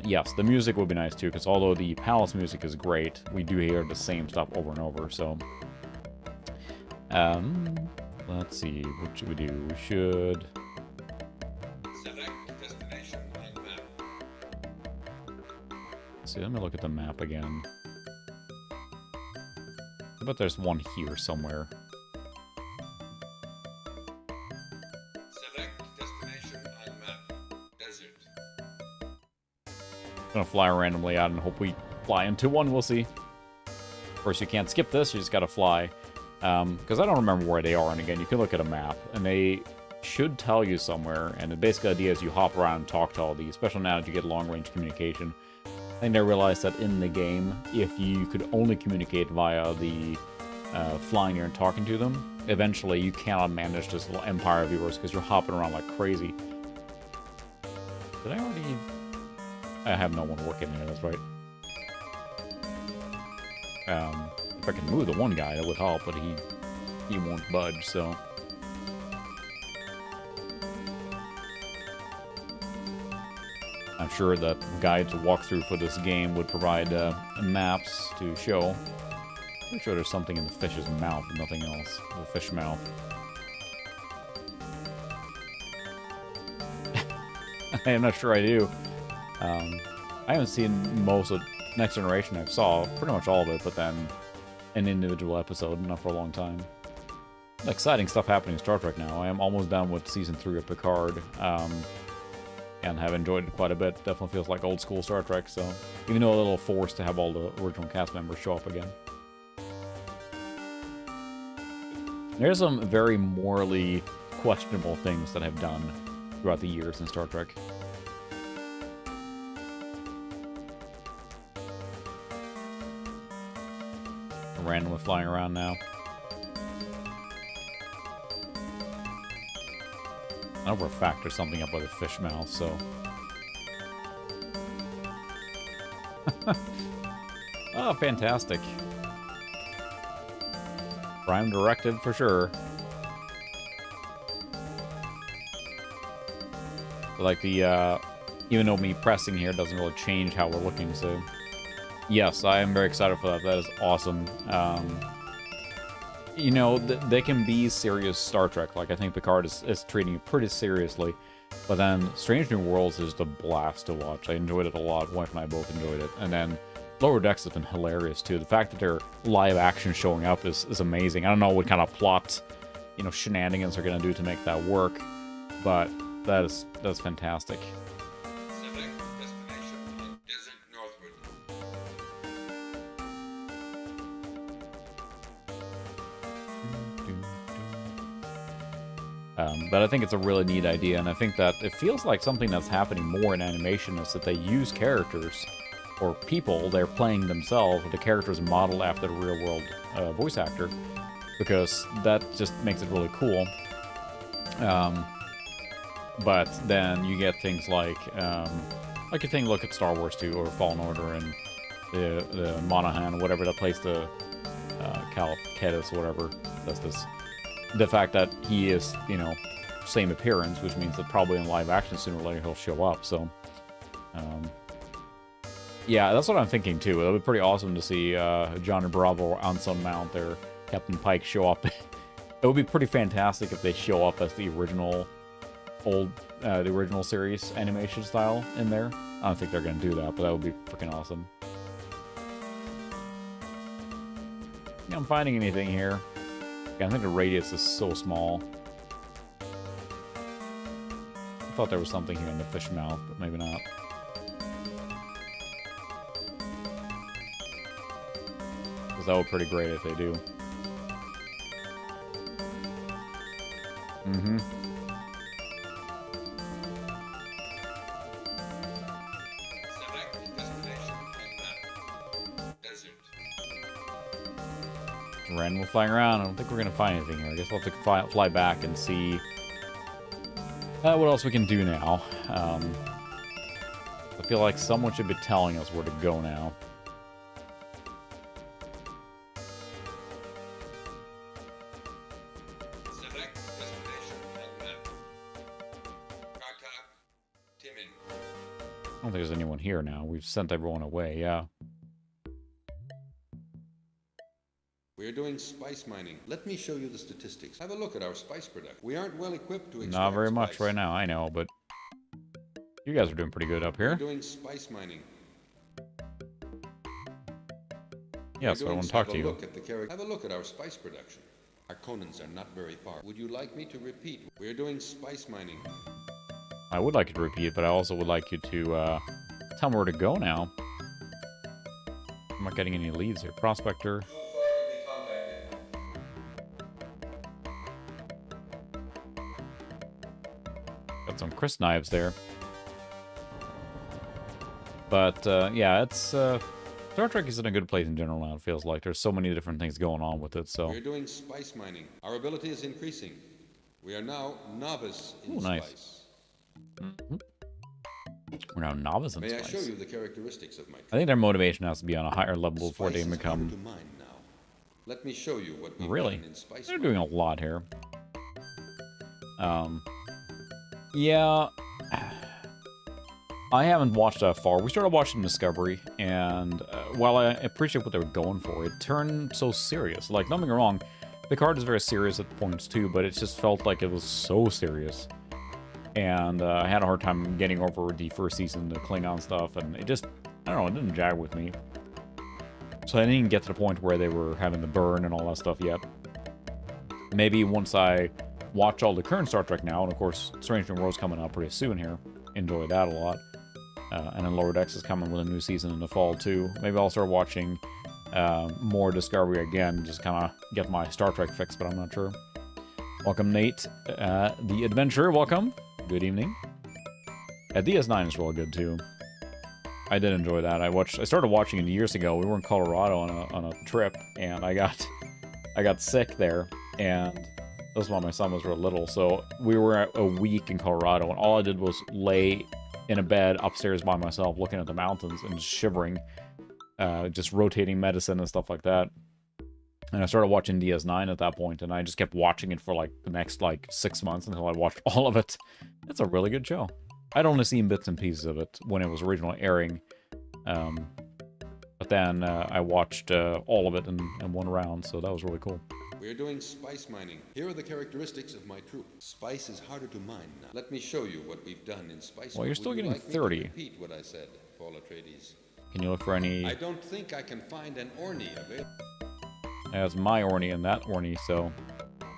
Yes, the music would be nice too, because although the palace music is great, we do hear the same stuff over and over, so... let's see, what should we do? We should... Select destination on map. Let's see, let me look at the map again. I bet there's one here somewhere. Select destination on map. Desert. I'm gonna fly randomly out and hope we fly into one, we'll see. Of course, you can't skip this, you just gotta fly. Because I don't remember where they are, and again, you can look at a map, and they should tell you somewhere, and the basic idea is you hop around and talk to all these, especially now that you get long-range communication. I think they realized that in the game, if you could only communicate via the flying here and talking to them, eventually you cannot manage this little empire of yours because you're hopping around like crazy. Did I already... I have no one working there, that's right. If I can move the one guy, that would help, but he won't budge, so... I'm sure that guide to walk through for this game would provide maps to show. I'm sure there's something in the fish's mouth, nothing else. The fish mouth. I'm not sure I do. I haven't seen most of Next Generation. I saw pretty much all of it, but then an individual episode, not for a long time. Exciting stuff happening in Star Trek now. I am almost done with Season 3 of Picard. And have enjoyed it quite a bit. Definitely feels like old school Star Trek, so even though a little forced to have all the original cast members show up again. There's some very morally questionable things that I've done throughout the years in Star Trek. Randomly flying around now. I know for a fact there's something up by the fish mouth, so... Oh, fantastic. Prime directive for sure. But like the, even though me pressing here doesn't really change how we're looking, so... Yes, I am very excited for that. That is awesome. You know, they can be serious Star Trek. Like, I think Picard is treating it pretty seriously. But then Strange New Worlds is the blast to watch. I enjoyed it a lot. Wife and I both enjoyed it. And then Lower Decks has been hilarious, too. The fact that they're live action showing up is amazing. I don't know what kind of plot, you know, shenanigans they're going to do to make that work. But that's fantastic. Select destination on desert northward. But I think it's a really neat idea, and I think that it feels like something that's happening more in animation is that they use characters, or people, they're playing themselves, with the characters modeled after the real-world voice actor, because that just makes it really cool. But then you get things like you think, look at Star Wars 2 or Fallen Order and the Monahan, whatever that plays the Cal Kedis, whatever, does this. The fact that he is, you know, same appearance, which means that probably in live action sooner or later he'll show up. So, yeah, that's what I'm thinking too. It would be pretty awesome to see Johnny Bravo or Anson Mount or Captain Pike show up. It would be pretty fantastic if they show up as the original the original series animation style in there. I don't think they're gonna do that, but that would be freaking awesome. I'm finding anything here. Yeah, I think the radius is so small. I thought there was something here in the fish mouth, but maybe not. Because that would be pretty great if they do. Mm-hmm. Random flying around. I don't think we're going to find anything here. I guess we'll have to fly back and see what else we can do now. I feel like someone should be telling us where to go now. Select destination and map. Contact Timon. I don't think there's anyone here now. We've sent everyone away, yeah. We're doing spice mining. Let me show you the statistics. Have a look at our spice production. We aren't well equipped to extract Not very much spice. right now, I know, but you guys are doing pretty good up here. We're doing spice mining. Yeah, so I want to talk to you. Have a look at our spice production. Our Conans are not very far. Would you like me to repeat? We're doing spice mining. I would like you to repeat, but I also would like you to tell me where to go now. I'm not getting any leads here. Prospector. Got some Chris knives there. But, yeah, it's... Star Trek is in a good place in general now, it feels like. There's so many different things going on with it, so... We're doing spice mining. Our ability is increasing. We are now novice in nice. spice. Mm-hmm. We're now novice in May spice. I show you the characteristics of my I think their motivation has to be on a higher level before they Spice is become... harder to mine now. Let me show you what we've Really? done in spice They're mining. doing a lot here. Yeah... I haven't watched that far. We started watching Discovery, and while I appreciate what they were going for, it turned so serious. Like, don't get me wrong, Picard is very serious at points too, but it just felt like it was so serious. And I had a hard time getting over the first season, the Klingon stuff, and it just, I don't know, it didn't jive with me. So I didn't get to the point where they were having the burn and all that stuff yet. Maybe once I watch all the current Star Trek now, and of course, Strange New World's coming up pretty soon here, enjoy that a lot. And then Lower Decks is coming with a new season in the fall too. Maybe I'll start watching more Discovery again, just kind of get my Star Trek fix, but I'm not sure. Welcome, Nate. The Adventurer, welcome. Good evening. DS9 is really good too. I did enjoy that. I started watching it years ago. We were in Colorado on a trip, and I got sick there, and that was when my son was real little. So we were a week in Colorado, and all I did was lay in a bed upstairs by myself, looking at the mountains and shivering, just rotating medicine and stuff like that. And I started watching DS9 at that point, and I just kept watching it for like the next 6 months until I watched all of it. It's a really good show. I'd only seen bits and pieces of it when it was originally airing, but then I watched all of it in one round, so that was really cool. We're doing spice mining. Here are the characteristics of my troop. Spice is harder to mine now. Let me show you what we've done in spice. Well, you're still Would you getting like me to 30. repeat what I said, Paul Atreides? Can you look for any... I don't think I can find an Orny available. That's my Orny and that Orny, so...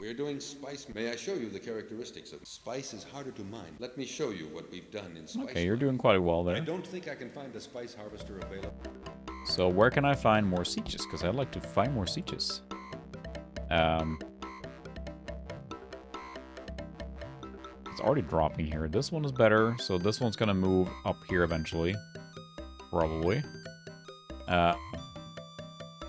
We're doing spice. May I show you the characteristics of spice is harder to mine. Let me show you what we've done in spice. Okay, you're doing quite well I there. don't think I can find a spice harvester available. So where can I find more sieges? Because I'd like to find more sieges. It's already dropping here. This one is better, so this one's gonna move up here eventually. Probably.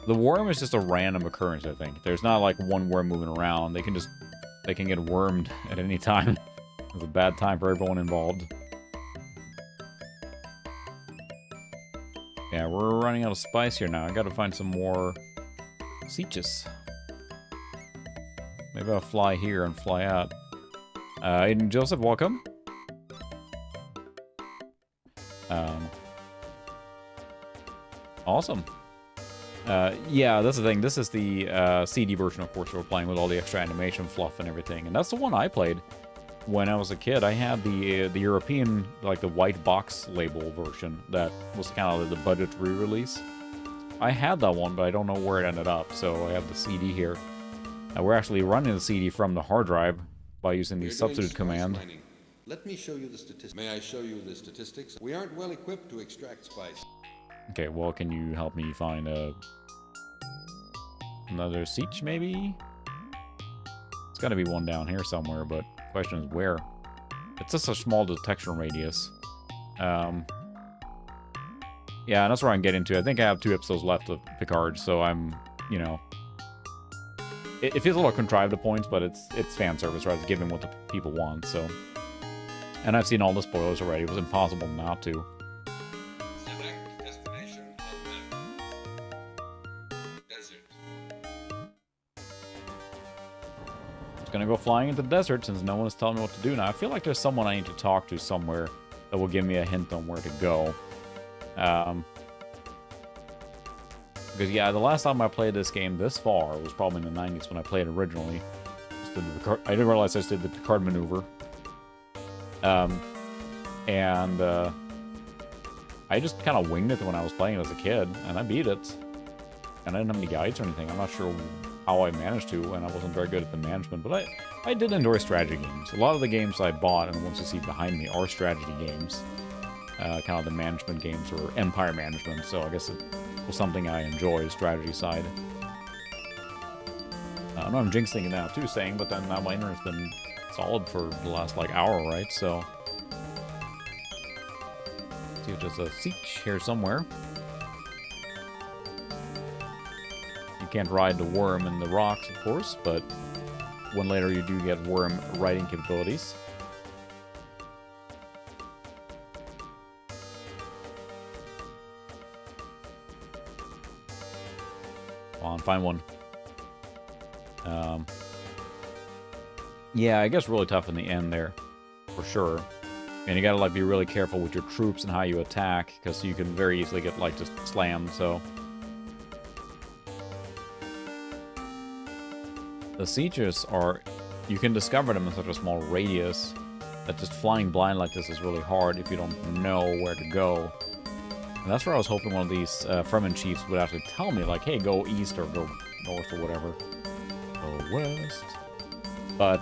The worm is just a random occurrence, I think. There's not like one worm moving around. They can get wormed at any time. It was a bad time for everyone involved. Yeah, we're running out of spice here now. I gotta find some more sieges. Maybe I'll fly here and fly out. Aiden Joseph, welcome. Awesome. Yeah, that's the thing. This is the CD version, of course, we're playing with all the extra animation fluff and everything. And that's the one I played when I was a kid. I had the European, like the white box label version that was kind of the budget re-release. I had that one, but I don't know where it ended up, so I have the CD here. We're actually running the CD from the hard drive by using the substitute command. Mining. Let me show you the statistics. May I show you the statistics? We aren't well equipped to extract spice. Okay, well, can you help me find another siege, maybe? It's gotta be one down here somewhere, but the question is where? It's just a small detection radius. Yeah, that's where I'm getting to. I think I have 2 episodes left of Picard, so I'm, you know... It feels a little contrived at points, but it's fan service, right? It's giving what the people want, so... And I've seen all the spoilers already. It was impossible not to. Select destination on map. Desert. Just gonna go flying into the desert since no one is telling me what to do now. I feel like there's someone I need to talk to somewhere that will give me a hint on where to go. Because, yeah, the last time I played this game this far was probably in the 90s when I played it originally. I didn't realize I just did the Picard maneuver. I just kind of winged it when I was playing it as a kid, and I beat it. And I didn't have any guides or anything. I'm not sure how I managed to, and I wasn't very good at the management, but I did enjoy strategy games. A lot of the games I bought, and the ones you see behind me, are strategy games. Kind of the management games, or empire management, so I guess it was something I enjoy, strategy side. I know I'm jinxing it now too, saying, but then now my internet's been solid for the last, like, hour, right? So... see if there's a siege here somewhere. You can't ride the worm in the rocks, of course, but when later you do get worm riding capabilities. Come on, find one. Yeah, it gets really tough in the end there, for sure. And you gotta, like, be really careful with your troops and how you attack, because you can very easily get, like, just slammed, so... The sieges are... you can discover them in such a small radius that just flying blind like this is really hard if you don't know where to go. And that's where I was hoping one of these Fremen chiefs would actually tell me, like, hey, go east or go north or whatever. Go west. But,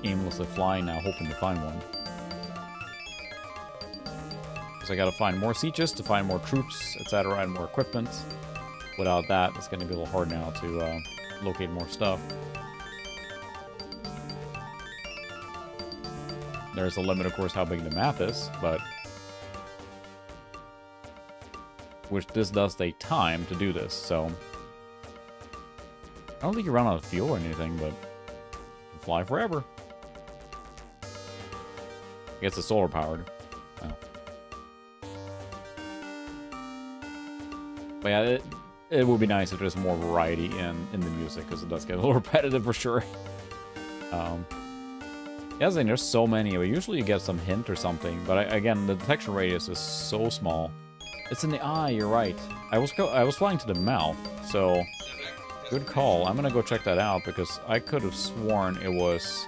aimlessly flying now, hoping to find one. So I gotta find more sieges to find more troops, etc., and more equipment. Without that, it's gonna be a little hard now to locate more stuff. There's a limit, of course, how big the map is, but... which this does take time to do this, so... I don't think you run out of fuel or anything, but... you can fly forever. I guess it's solar powered. Oh. But yeah, it would be nice if there's more variety in the music, because it does get a little repetitive for sure. Yeah, I think there's so many, but usually you get some hint or something, but again, the detection radius is so small. It's in the eye, you're right. I was flying to the mouth, so good call. I'm gonna go check that out, because I could have sworn it was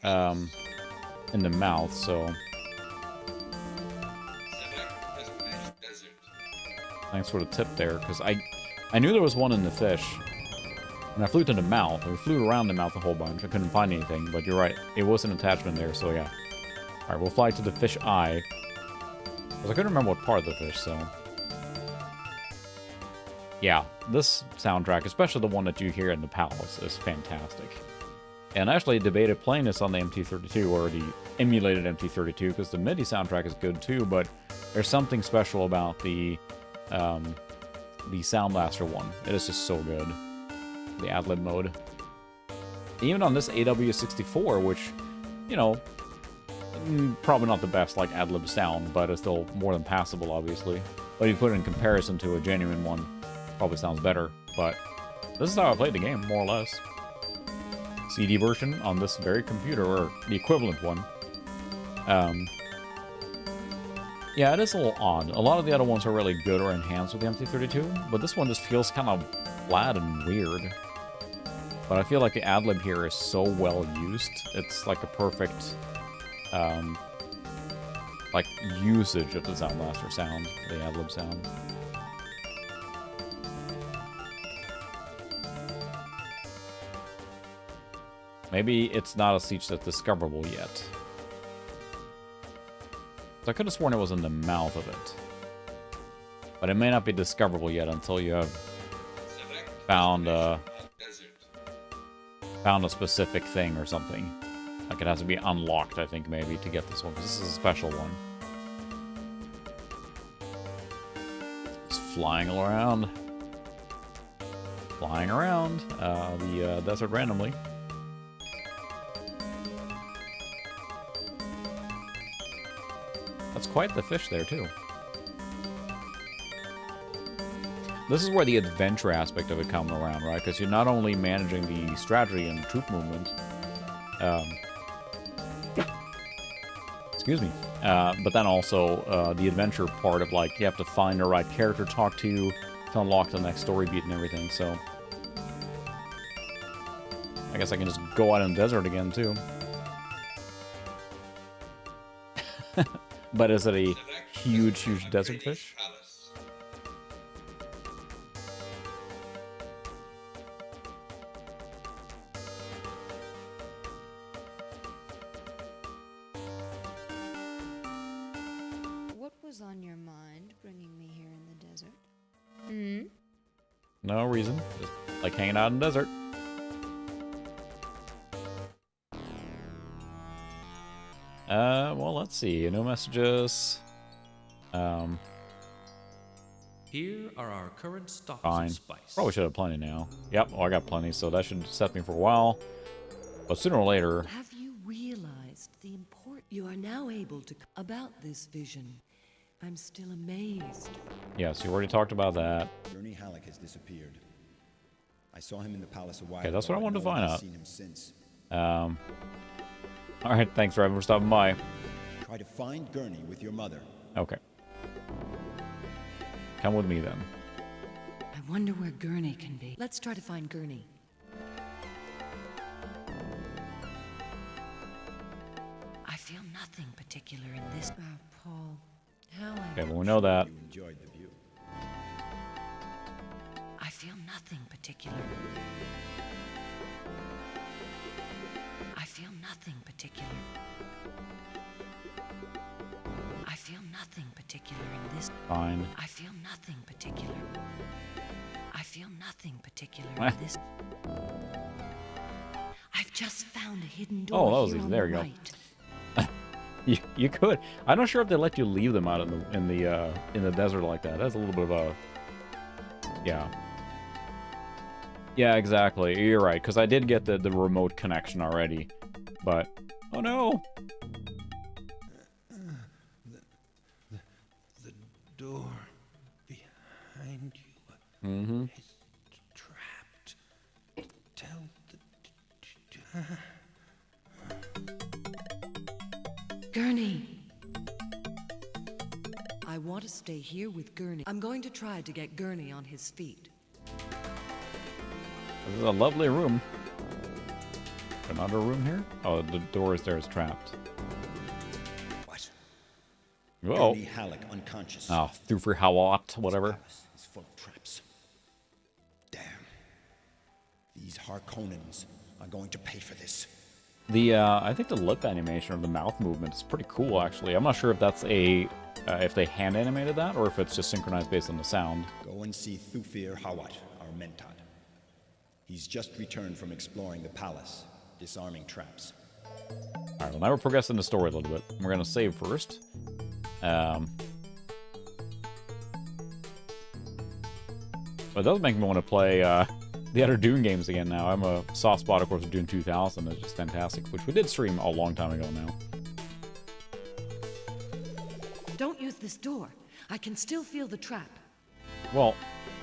in the mouth, so... Thanks for the tip there, because I knew there was one in the fish. And I flew to the mouth. We flew around the mouth a whole bunch. I couldn't find anything, but you're right. It was an attachment there, so yeah. Alright, we'll fly to the fish eye. Because I couldn't remember what part of the fish, so... yeah, this soundtrack, especially the one that you hear in the palace, is fantastic. And I actually debated playing this on the MT32, or the emulated MT32, because the MIDI soundtrack is good too, but there's something special about the Sound Blaster one. It is just so good. The ad-lib mode. Even on this AW64, which you know, probably not the best, like, ad-lib sound, but it's still more than passable, obviously. But if you put it in comparison to a genuine one, probably sounds better. But this is how I played the game, more or less. CD version on this very computer, or the equivalent one. Yeah, it is a little odd. A lot of the other ones are really good or enhanced with the MT32, but this one just feels kind of flat and weird. But I feel like the ad-lib here is so well used. It's like a perfect, like, usage of the Sound Blaster sound, the ad-lib sound. Maybe it's not a siege that's discoverable yet. So I could have sworn it was in the mouth of it. But it may not be discoverable yet until you have found a specific thing or something. Like it has to be unlocked, I think, maybe, to get this one, because this is a special one. It's flying around. Flying around the desert randomly. That's quite the fish there, too. This is where the adventure aspect of it comes around, right? Because you're not only managing the strategy and troop movement, excuse me, but then also the adventure part of, like, you have to find the right character to talk to unlock the next story beat and everything, so... I guess I can just go out in the desert again, too. But is it a huge, huge desert fish? What was on your mind bringing me here in the desert? No reason. Just like hanging out in the desert. Well, let's see. No messages. Here are our current stocks Fine. of spice. Probably should have plenty now. Yep, well, I got plenty, so that should set me for a while. But sooner or later... Have you realized the import you are now able to... About this vision, I'm still amazed. Yes, you already talked about that. Gurney Halleck has disappeared. I saw him in the palace a while Okay, that's ago, what I wanted but to no one find has out. seen him since. Alright, thanks, Revan, for stopping by. Try to find Gurney with your mother. Okay. Come with me, then. I wonder where Gurney can be. Let's try to find Gurney. I feel nothing particular in this... Paul, how I... Okay, well, we know that. You enjoyed the view. I feel nothing particular. I feel nothing particular. I feel nothing particular in this... Fine. I feel nothing particular. I feel nothing particular in this... I've just found a hidden door. Oh, that was here easy. on There the you go. right. You could. I'm not sure if they let you leave them out in the desert like that. That's a little bit of a... Yeah. Yeah, exactly. You're right, because I did get the remote connection already. But... Oh, no! The door behind you Mm-hmm. is trapped. Tell the... Gurney! I want to stay here with Gurney. I'm going to try to get Gurney on his feet. This is a lovely room. Another room here? Oh, the door is there is trapped. What? Whoa. Gurney Halleck unconscious. Oh, through for Hawat, whatever. Palace is full of traps. Damn. These Harkonnens are going to pay for this. The, I think the lip animation or the mouth movement is pretty cool, actually. I'm not sure if that's a, if they hand animated that, or if it's just synchronized based on the sound. Go and see Thufir Hawat, our Mentad. He's just returned from exploring the palace, disarming traps. Alright, well now we're progressing the story a little bit. We're gonna save first. But it does make me want to play, the other Dune games again now. I'm a soft spot, of course, of Dune 2000. It's just fantastic, which we did stream a long time ago now. Don't use this door. I can still feel the trap. Well,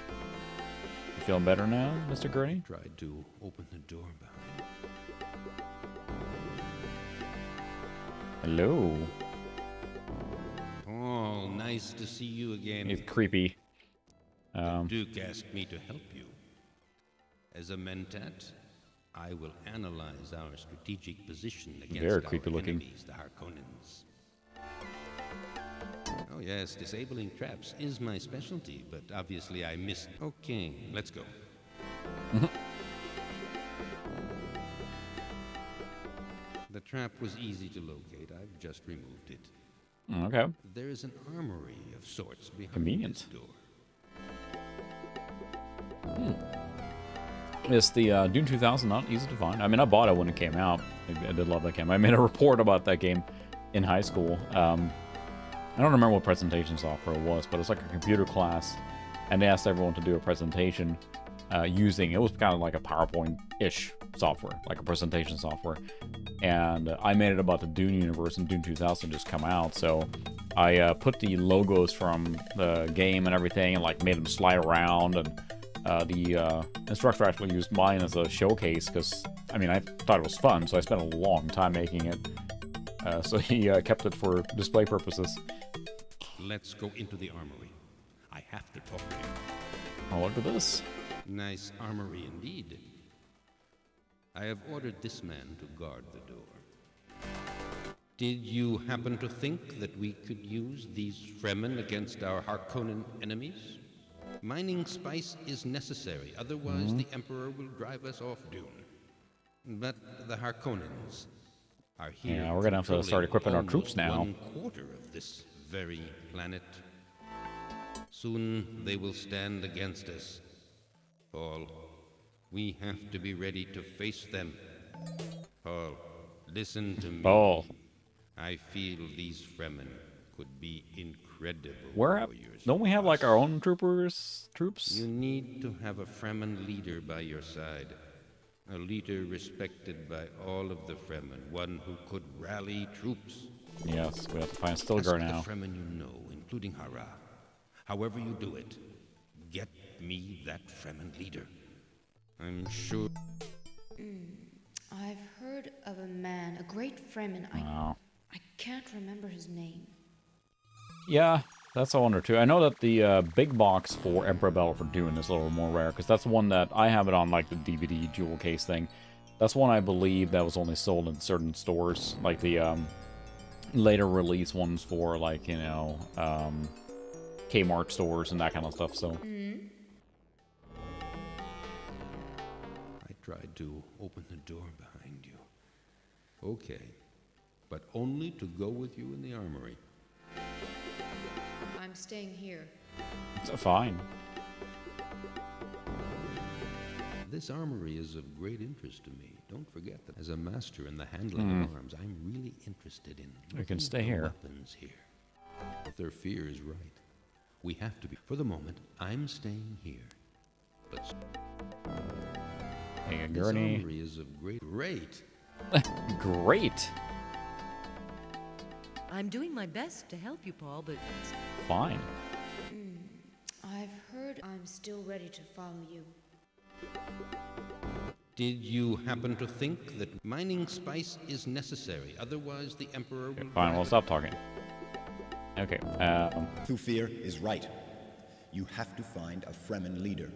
you feeling better now, Mr. Gurney? Tried to open the door behind. Hello. Oh, nice to see you again. He's creepy. Duke asked me to help you. As a mentat, I will analyze our strategic position against Very our creepy looking. enemies, the Harkonnens. Oh yes, disabling traps is my specialty, but obviously I missed. Okay, let's go. The trap was easy to locate. I've just removed it. Okay. There is an armory of sorts behind Convenient. this door. It's the Dune 2000, not easy to find. I mean, I bought it when it came out. I did love that game. I made a report about that game in high school. I don't remember what presentation software it was, but it's like a computer class, and they asked everyone to do a presentation using, it was kind of like a PowerPoint-ish software, like a presentation software. And I made it about the Dune universe, and Dune 2000 just come out, so I put the logos from the game and everything, and like made them slide around, and the instructor actually used mine as a showcase, because, I mean, I thought it was fun, so I spent a long time making it. So he kept it for display purposes. Let's go into the armory. I have to talk to you. Oh, look at this. Nice armory indeed. I have ordered this man to guard the door. Did you happen to think that we could use these Fremen against our Harkonnen enemies? Mining spice is necessary, otherwise the Emperor will drive us off Dune. But the Harkonnens are here. Yeah, we're gonna have to start equipping our troops now. 1/4 of this very planet. Soon they will stand against us. Paul, we have to be ready to face them. Paul, listen to me. Paul. I feel these Fremen could be incredible Where warriors. don't we have like our own troops? You need to have a Fremen leader by your side. A leader respected by all of the Fremen, one who could rally troops. Yes, we have to find Ask Stilgar now. the Fremen you know, including Hara. However you do it, get me that Fremen leader. I'm sure. I've heard of a man, a great Fremen. Wow. I can't remember his name. Yeah, that's I wonder too. I know that the big box for Emperor Battle for Dune is a little more rare, because that's the one that I have it on like the DVD jewel case thing. That's one I believe that was only sold in certain stores, like the later release ones for like, you know, Kmart stores and that kind of stuff. So I tried to open the door behind you. Okay, but only to go with you in the armory. I'm staying here. it's fine. This armory is of great interest to me. Don't forget that as a master in the handling of arms, I'm really interested in We can looking stay at the here. weapons here. If their fear is right, we have to be. For the moment, I'm staying here. But Hey, this Gurney. armory is of great. Great. I'm doing my best to help you, Paul, but Fine. I've heard I'm still ready to follow you. Did you happen to think that mining spice is necessary? Otherwise, the Emperor will. Fine, drive we'll us stop talking. Okay, Thufir is right. You have to find a Fremen leader.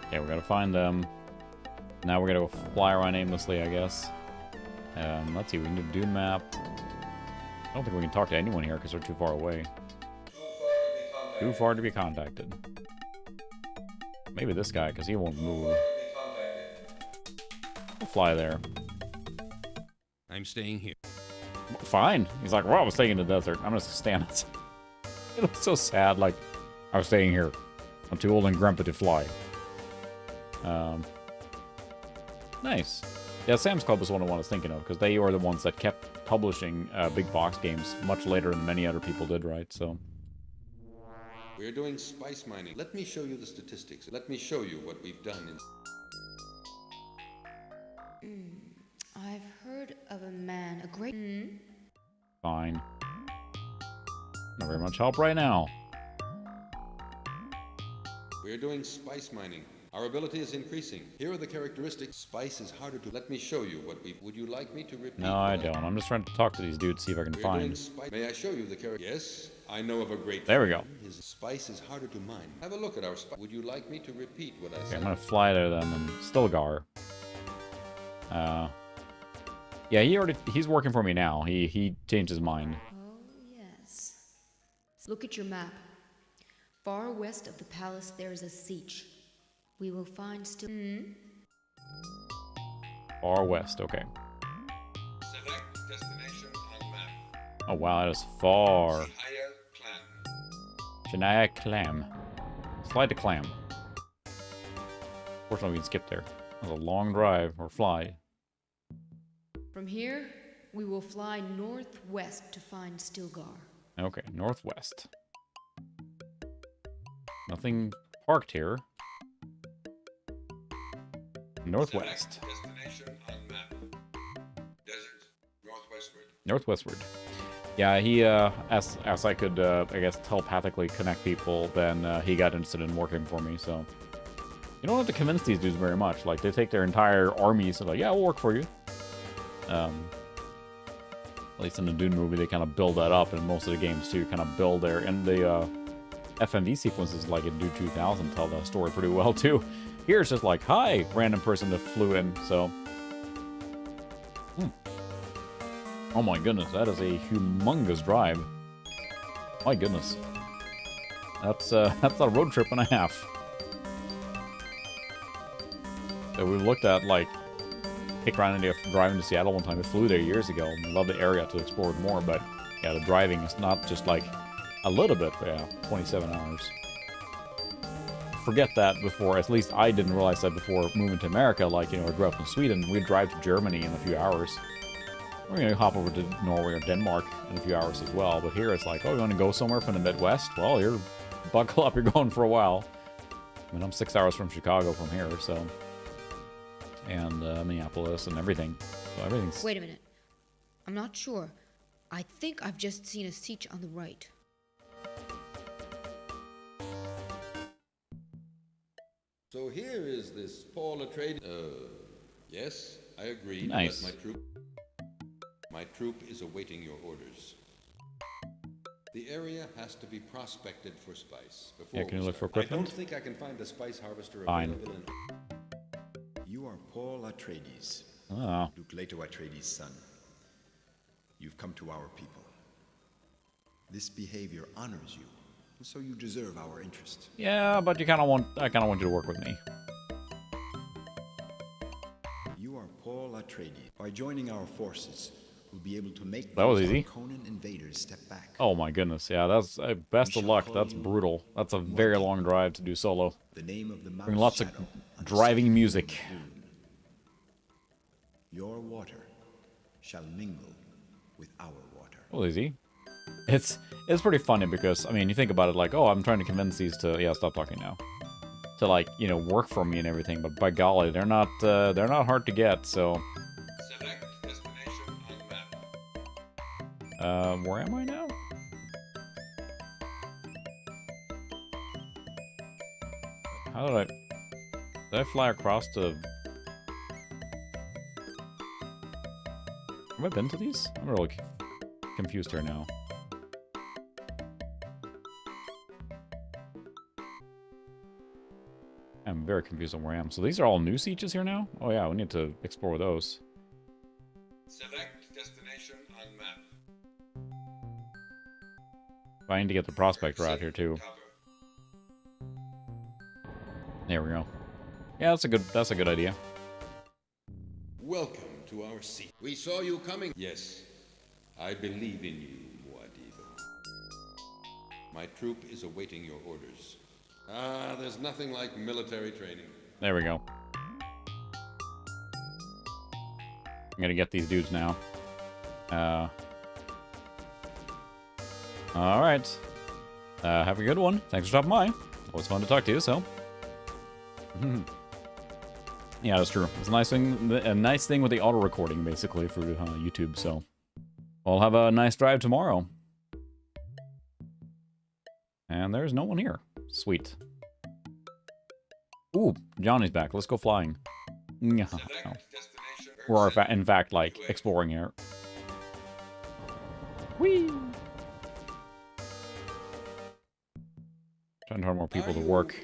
okay, we gotta find them. Now we're gonna fly around aimlessly, I guess. Let's see, we can do Dune map. I don't think we can talk to anyone here because they're too far away. Too far to be contacted. Maybe this guy, because he won't move. We'll fly there. I'm staying here. Fine. He's like, well, I was staying in the desert. I'm just gonna stand outside. It looks so sad, like, I was staying here. I'm too old and grumpy to fly. Nice. Yeah, Sam's Club was one I was thinking of, because they are the ones that kept publishing big box games much later than many other people did, right? So, We're doing spice mining. Let me show you the statistics. Let me show you what we've done in... I've heard of a man, a great... Fine. Not very much help right now. We're doing spice mining. Our ability is increasing. Here are the characteristics. Spice is harder to... Let me show you what we... Would you like me to repeat? No, I don't. I'm just trying to talk to these dudes, see if I can find. May I show you the character? Yes, I know of a great... There we go. His spice is harder to mine. Have a look at our spice. Would you like me to repeat what I Okay, said? I'm gonna fly there then, and Stilgar. Yeah, he's working for me now. He changed his mind. Oh, yes. Look at your map. Far west of the palace, there is a siege. We will find still... Far west, okay. Select destination on map. Oh wow, that is far. Clan. Shania Clam. Slide to Clam. Fortunately, we can skip there. That was a long drive, or fly. From here, we will fly northwest to find Stilgar. Okay, northwest. Nothing parked here. Northwest. Select destination on map. Desert. Northwestward. Northwestward. Yeah, he, as I could, I guess, telepathically connect people, then he got interested in working for me, so... You don't have to convince these dudes very much. Like, they take their entire armies and like, yeah, we'll work for you. At least in the Dune movie, they kind of build that up, and most of the games, too, kind of build their... And the, FMV sequences, like in Dune 2000, tell the story pretty well, too. Here it's just like, hi, random person that flew in, so... Oh my goodness, that is a humongous drive. My goodness. That's a road trip and a half. So we looked at, like, pick around and driving to Seattle one time. We flew there years ago. Love the area to explore it more, but yeah, the driving is not just like a little bit, but yeah, 27 hours. Forget that before, at least I didn't realize that before moving to America. Like, you know, I grew up in Sweden. We'd drive to Germany in a few hours. We're going to hop over to Norway or Denmark in a few hours as well. But here it's like, oh, you want to go somewhere from the Midwest? Well, you're buckle up, you're going for a while. I mean, I'm 6 hours from Chicago from here, so... And Minneapolis and everything. So everything's... Wait a minute. I'm not sure. I think I've just seen a siege on the right. So here is this Paul Atreides. Yes, I agree. Nice. But my troop is awaiting your orders. The area has to be prospected for spice. Before Yeah, can you we look for start. equipment? I don't think I can find a spice harvester Fine. available in... You are Paul Atreides, Oh. Duke Leto Atreides' son. You've come to our people. This behavior honors you, and so you deserve our interest. Yeah, but I kind of want you to work with me. You are Paul Atreides. By joining our forces, we'll be able to make That was those easy. Harkonnen invaders step back. Oh my goodness, yeah, that's best of luck. That's brutal. That's a very long drive to do solo. The name of the mouse Bring lots of shadow on the driving second music. moon of Dune. Your water shall mingle with our water. Well, easy. It's pretty funny because, I mean, you think about it like, oh, I'm trying to convince these to, yeah, stop talking now. To, like, you know, work for me and everything, but by golly, they're not hard to get, so... Select destination on map. Where am I now? How did I fly across to... Have I been to these? I'm really confused here now. I'm very confused on where I am. So these are all new sieges here now? Oh yeah, we need to explore those. Select destination on map. I need to get the prospector out here too. Cover. There we go. Yeah, that's a good idea. Welcome to our seat. We saw you coming. Yes, I believe in you, Muad'Dib. My troop is awaiting your orders. Ah, there's nothing like military training. There we go. I'm gonna get these dudes now. Alright. Have a good one. Thanks for stopping by. Always fun to talk to you, so. Yeah, that's true. It's a nice thing with the auto recording, basically, for YouTube. So, we'll have a nice drive tomorrow. And there's no one here. Sweet. Ooh, Johnny's back. Let's go flying. No. We're in fact like exploring here. Whee! Trying to hire more people to work.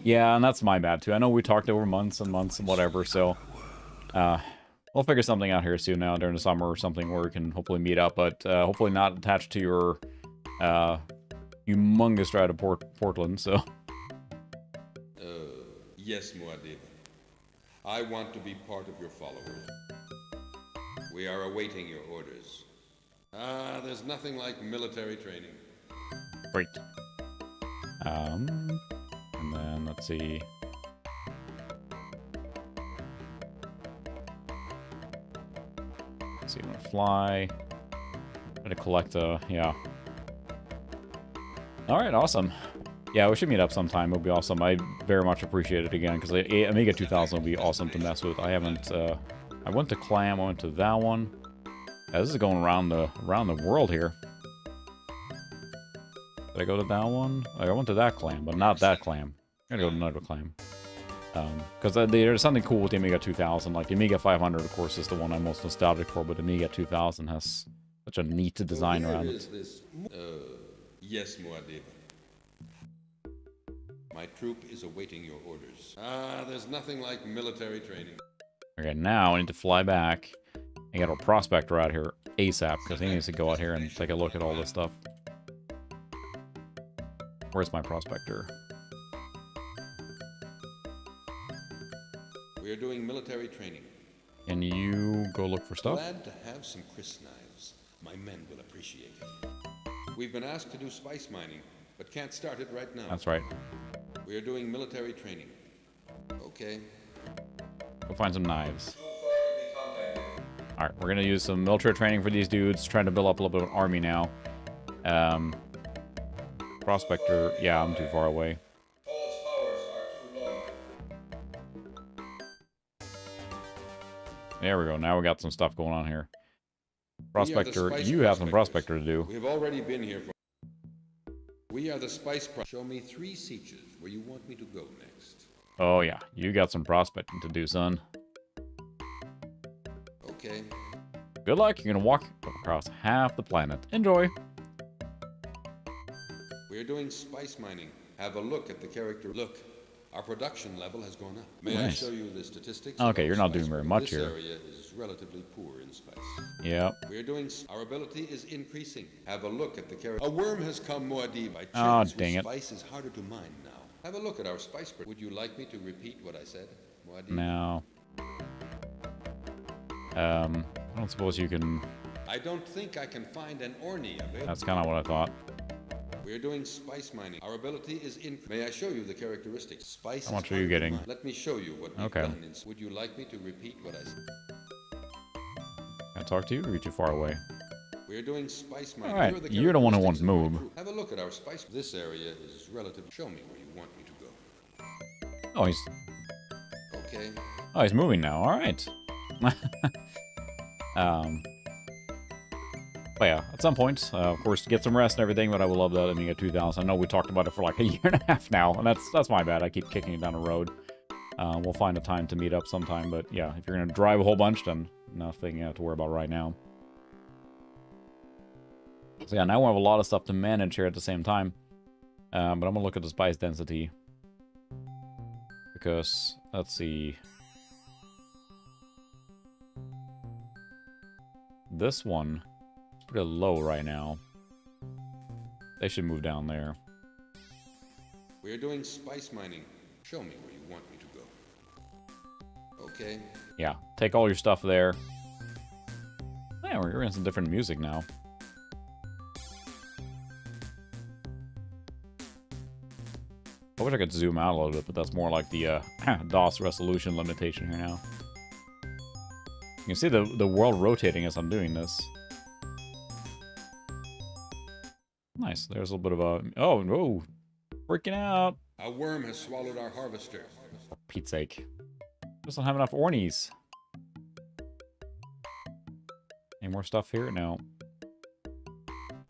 Yeah, and that's my bad too. I know we talked over months and months and whatever, so we'll figure something out here soon now during the summer or something where we can hopefully meet up, but hopefully not attached to your humongous drive to Portland, so. Yes, Muad'Dib. I want to be part of your followers. We are awaiting your orders. There's nothing like military training. Great. And then let's see. Let's see, I'm gonna fly. Try to collect yeah. Alright, awesome. Yeah, we should meet up sometime. It'll be awesome. I very much appreciate it again, because Amiga 2000 will be awesome to mess with. I haven't, I went to Clam, I went to that one. Yeah, this is going around the world here. Did I go to that one? I went to that Clam, but not that Clam. I'm gonna go to another Clam. Because there's something cool with the Amiga 2000. Like, the Amiga 500, of course, is the one I'm most nostalgic for, but the Amiga 2000 has such a neat design around it. Yes, Muad'Dib. My troop is awaiting your orders. There's nothing like military training. Okay, now I need to fly back and get our prospector out here ASAP, because he needs to go out here and take a look at all this stuff. Where's my prospector? We are doing military training. Can you go look for stuff? Glad to have some Chris knives. My men will appreciate it. We've been asked to do spice mining, but can't start it right now. That's right. We are doing military training. Okay. Go find some knives. Alright, we're gonna use some military training for these dudes, trying to build up a little bit of an army now. Prospector, yeah, I'm too far away. There we go, now we got some stuff going on here. Prospector, you have some prospector to do. We've already been here for... We are the spice... Show me 3 sietches where you want me to go next. Oh yeah, you got some prospecting to do, son. Okay. Good luck, you're gonna walk across half the planet. Enjoy! We're doing spice mining. Have a look at the character. Look, our production level has gone up. May I show you the statistics? Okay, you're not doing very much here. This area is relatively poor in spice. Yep. We're doing... Our ability is increasing. Have a look at the character. A worm has come, Muad'Dib, by Oh, chance. dang it. Spice is harder to mine now. Have a look at our spice... Would you like me to repeat what I said, Muad'Dib? No. I don't suppose you can... I don't think I can find an Orny available. That's kind of what I thought. We're doing spice mining. Our ability is in... May I show you the characteristics? Spice. How much are you getting? Let me show you what we've done. Would you like me to repeat what I said? Can I talk to you, or are you too far away? We're doing spice mining. Alright, you're the one who wants to move. Have a look at our spice. This area is relative. Show me where you want me to go. Oh, he's... Okay. Oh, he's moving now. Alright. But yeah, at some point, of course, get some rest and everything, but I would love that Amiga 2000. I know we talked about it for like a year and a half now, and that's my bad. I keep kicking it down the road. We'll find a time to meet up sometime, but yeah, if you're going to drive a whole bunch, then nothing to worry about right now. So yeah, now we have a lot of stuff to manage here at the same time. But I'm going to look at the spice density. Because, let's see... This one... pretty low right now. They should move down there. We're doing spice mining. Show me where you want me to go. Okay. Yeah, take all your stuff there. Yeah, we're hearing some different music now. I wish I could zoom out a little bit, but that's more like the DOS resolution limitation here now. You can see the world rotating as I'm doing this. Nice. There's a little bit of a... Oh, no. Freaking out. A worm has swallowed our harvester. For Pete's sake. Just don't have enough Ornies. Any more stuff here? No.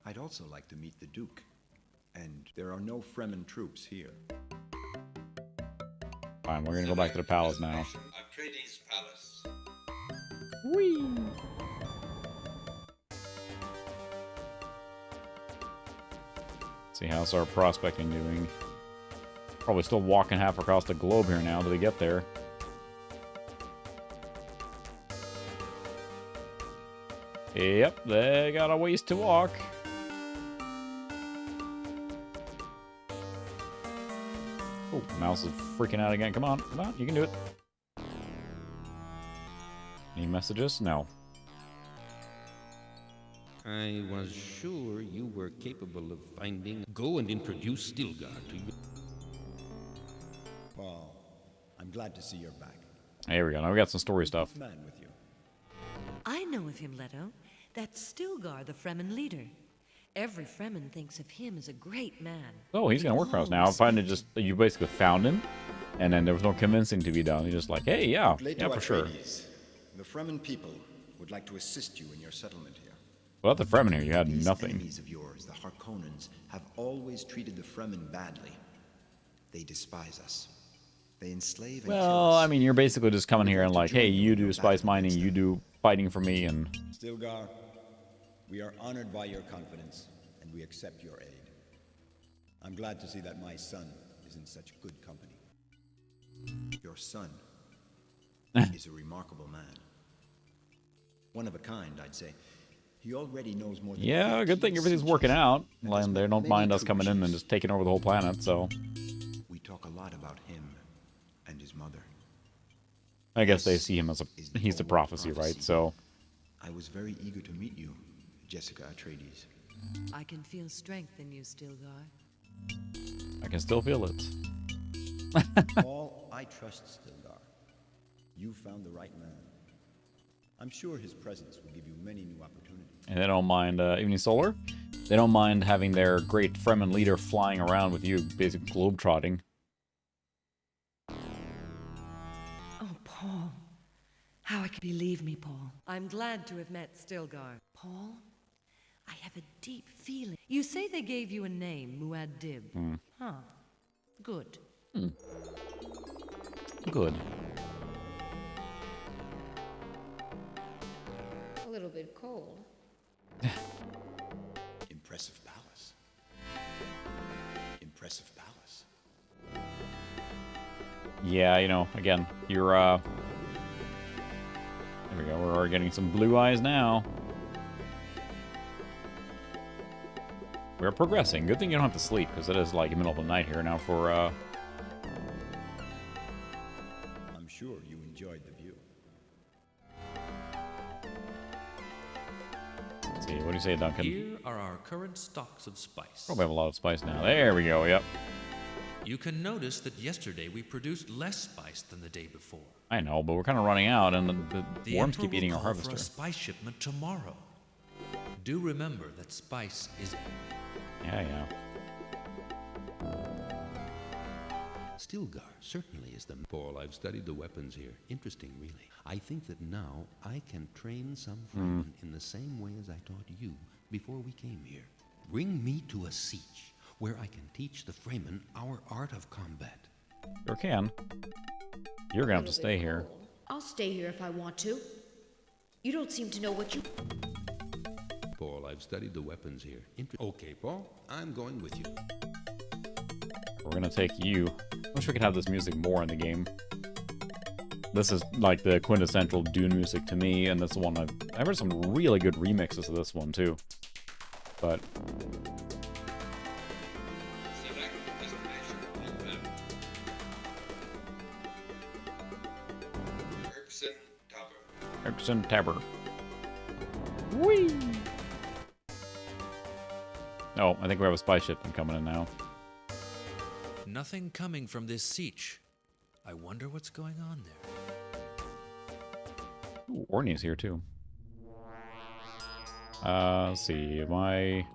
I'd also like to meet the Duke. And there are no Fremen troops here. Fine, we're gonna go back to the palace now. Atreides Palace. Whee! See, how's our prospecting doing? Probably still walking half across the globe here now till we get there. Yep, they got a ways to walk. Oh, mouse is freaking out again. Come on, you can do it. Any messages? No. I was sure you were capable of finding... Go and introduce Stilgar to you. Paul, I'm glad to see you're back. There we go. Now we got some story stuff. Man with you. I know of him, Leto. That's Stilgar, the Fremen leader. Every Fremen thinks of him as a great man. Oh, he's gonna work for us now. I'm finding just you basically found him, and then there was no convincing to be done. He's just like, hey, yeah, for sure. The Fremen people would like to assist you in your settlement here. Well, at the Fremen here, you had These nothing. enemies of yours, the Harkonnens, have always treated the Fremen badly. They despise us. They enslave and kill Well, us. I mean, you're basically just coming here and like, hey, you do spice mining, you do fighting for me, and Stilgar, we are honored by your confidence, and we accept your aid. I'm glad to see that my son is in such good company. Your son is a remarkable man. One of a kind, I'd say. He already knows more than yeah, 15 good thing everything's working sieges, out. and has And they met don't many mind us true coming in and chiefs. just taking over the whole planet, so We talk a lot about him and his mother. I guess they see him as he's the prophecy, right? So I was very eager to meet you, Jessica Atreides. I can feel strength in you, Stilgar. I can still feel it. Paul, I trust Stilgar. You found the right man. I'm sure his presence will give you many new opportunities. And they don't mind Evening Solar. They don't mind having their great Fremen leader flying around with you, basic globetrotting. Oh, Paul. How I can believe me, Paul. I'm glad to have met Stilgar. Paul, I have a deep feeling. You say they gave you a name, Muad'Dib. Huh. Good. Good. A little bit cold. Impressive palace. Impressive palace. Yeah, you know, again, you're, there we go, we're already getting some blue eyes now. We're progressing. Good thing you don't have to sleep, because it is, like, the middle of the night here now for, I'm sure you enjoyed the view. let's see, what do you say, Duncan? Here are our current stocks of spice. Probably have a lot of spice now. There we go, yep. You can notice that yesterday we produced less spice than the day before. I know, but we're kind of running out, and the The worms Emperor keep eating will our call for harvester. a spice shipment tomorrow. Do remember that spice is... Yeah. Stilgar certainly is the... Paul, I've studied the weapons here. Interesting, really. I think that now I can train some Fremen in the same way as I taught you before we came here. Bring me to a siege where I can teach the Fremen our art of combat. Sure can. You're gonna have to Little stay bit here. cold. I'll stay here if I want to. You don't seem to know what you... Paul, I've studied the weapons here. Okay, Paul, I'm going with you. We're gonna take you. Wish we could have this music more in the game. This is like the quintessential Dune music to me, and that's the one I've heard some really good remixes of this one too. But Select destination on map. Erkson Tower. Erkson Tabor. Whee! Oh, I think we have a spy shipment coming in now. Nothing coming from this siege. I wonder what's going on there. Ooh, Orny's here too. Let's see, am I...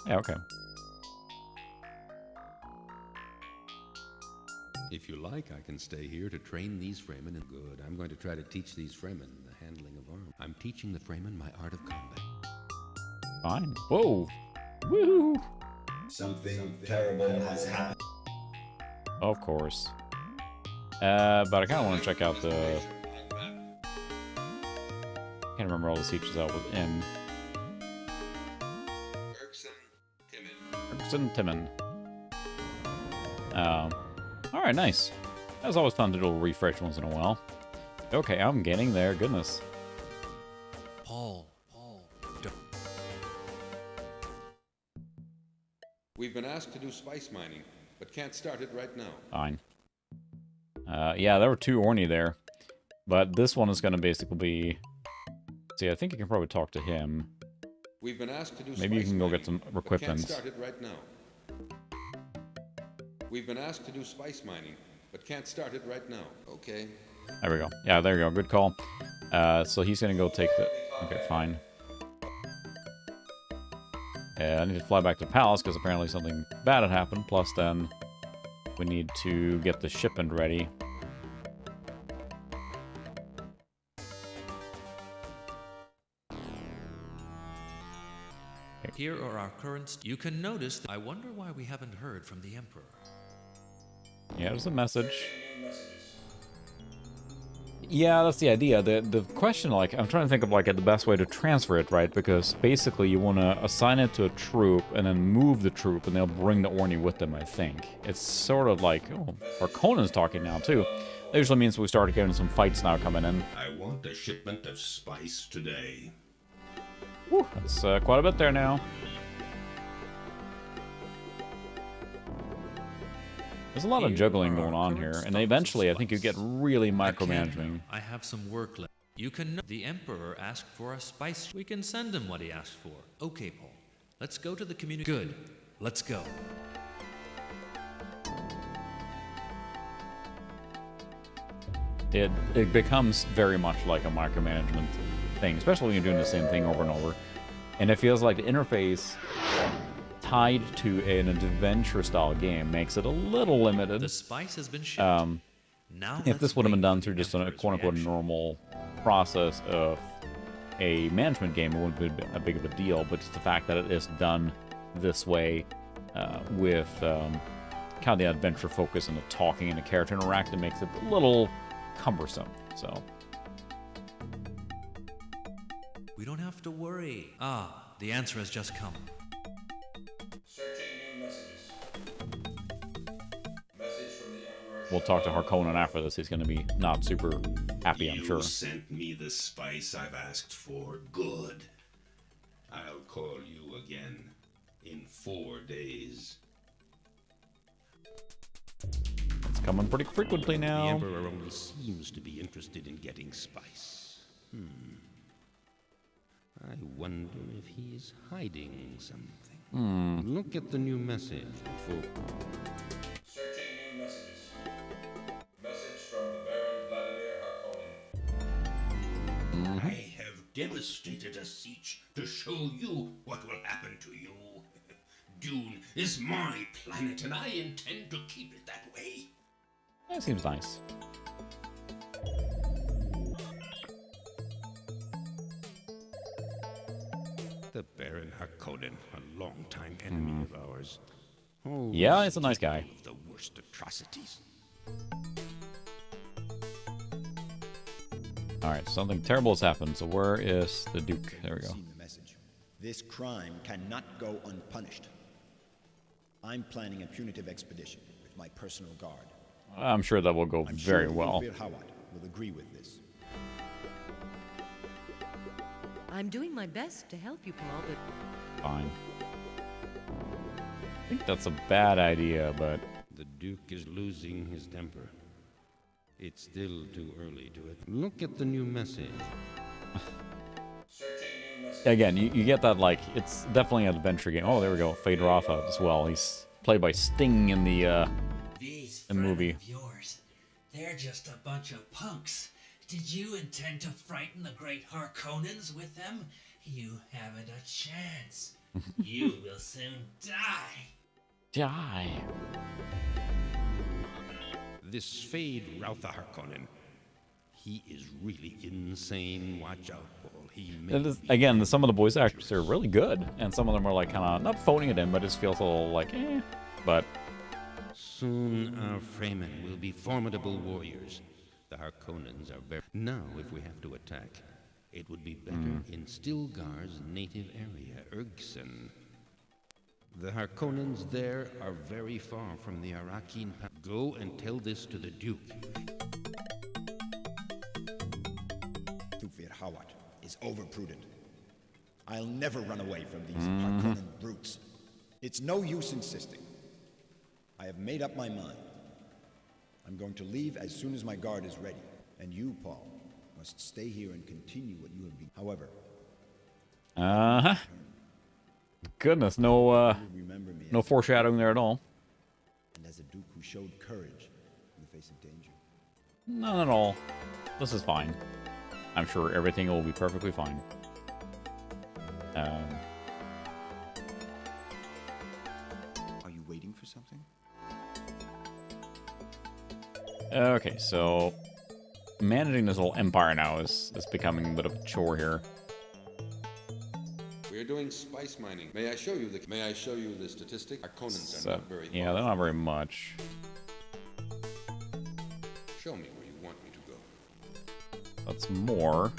Yeah, okay. If you like, I can stay here to train these Fremen. And good, I'm going to try to teach these Fremen the handling of arms. I'm teaching the Fremen my art of combat. Fine. Whoa. Woo. Something terrible has happened. Of course. But I kind of want to check out the... Can't remember all the features out within. Erkson Timon. Alright, nice. That's always fun to do a refresh once in a while. Okay, I'm getting there. Goodness. Paul. Don't. We've been asked to do spice mining, but can't start it right now. Fine. Yeah, there were 2 Orny there. But this one is going to basically be... See, I think you can probably talk to him. We've been asked to do Maybe you spice can go mining, get some but equipment. can't start it right now. We've been asked to do spice mining, but can't start it right now. Okay. There we go. Yeah, there you go. Good call. So he's going to go take the... Okay, fine. I need to fly back to the palace because apparently something bad had happened. Plus then we need to get the shipment ready. Here are our current... You can notice that I wonder why we haven't heard from the Emperor. Yeah, there's a message. Yeah, that's the idea. The question, like, I'm trying to think of, like, the best way to transfer it, right? Because basically you want to assign it to a troop and then move the troop and they'll bring the Orny with them, I think. It's sort of like... Oh, our Conan's talking now, too. That usually means we start getting some fights now coming in. I want a shipment of spice today. Whew, that's quite a bit there now. There's a lot of juggling going on here, and eventually I think you get really micromanaging. I have some work left. You can... The Emperor asked for a spice... We can send him what he asked for. Okay, Paul. Let's go to the community... Good. Let's go. It becomes very much like a micromanagement thing, especially when you're doing the same thing over and over. And it feels like the interface tied to an adventure-style game makes it a little limited. The spice has been shipped. Now If this would have been done through just a quote-unquote normal process of a management game, it wouldn't be a big of a deal, but it's the fact that it is done this way with kind of the adventure focus and the talking and the character interaction makes it a little cumbersome, so... We don't have to worry. Ah, the answer has just come. Searching new messages. Message from the Emperor. We'll talk to Harkonnen after this. He's going to be not super happy, I'm sure. You sent me the spice I've asked for. Good. I'll call you again in 4 days. It's coming pretty frequently now. The Emperor only seems to be interested in getting spice. I wonder if he's hiding something. Look at the new message before... Searching new messages. Message from the Baron Vladimir Harkonnen. I have devastated a siege to show you what will happen to you. Dune is my planet, and I intend to keep it that way. That seems nice. The Baron Harkonnen, a longtime enemy of ours. Oh, Yeah, he's a nice guy. of the worst atrocities. Alright, something terrible has happened, so where is the Duke? There we go. Seen the message. This crime cannot go unpunished. I'm planning a punitive expedition with my personal guard. I'm sure that will go I'm very sure well. Bir Hawat will agree with this. I'm doing my best to help you, Paul, but Fine. I think that's a bad idea, but... The Duke is losing his temper. It's still too early to it. Look at the new message. Searching new messages. Again, you get that, like, it's definitely an adventure game. Oh, there we go. Fade Rotha as well. He's played by Sting in the These movie. Fremen of yours, they're just a bunch of punks. Did you intend to frighten the great Harkonnens with them? You haven't a chance. You will soon die. Die. This Fade Routha Harkonnen. He is really insane. Watch out, Paul. He may be Again, some of the voice actors are really good, and some of them are like kind of not phoning it in, but it just feels a little like, eh. But soon our Fremen will be formidable warriors. The Harkonnens are very... Now, if we have to attack, it would be better in Stilgar's native area, Urgsen. The Harkonnens there are very far from the Arakin... Go and tell this to the Duke. Thufir Hawat is overprudent. I'll never run away from these Harkonnen brutes. It's no use insisting. I have made up my mind. I'm going to leave as soon as my guard is ready. And you, Paul, must stay here and continue what you have been. However... Goodness, no remember me no foreshadowing there at all. and as a duke who showed courage in the face of danger. None at all. This is fine. I'm sure everything will be perfectly fine. Are you waiting for something? Okay, so managing this little empire now is becoming a bit of a chore here. We are doing spice mining. May I show you the statistic? Harkonnens are not very Yeah, far. they're not very much. Show me where you want me to go. That's more.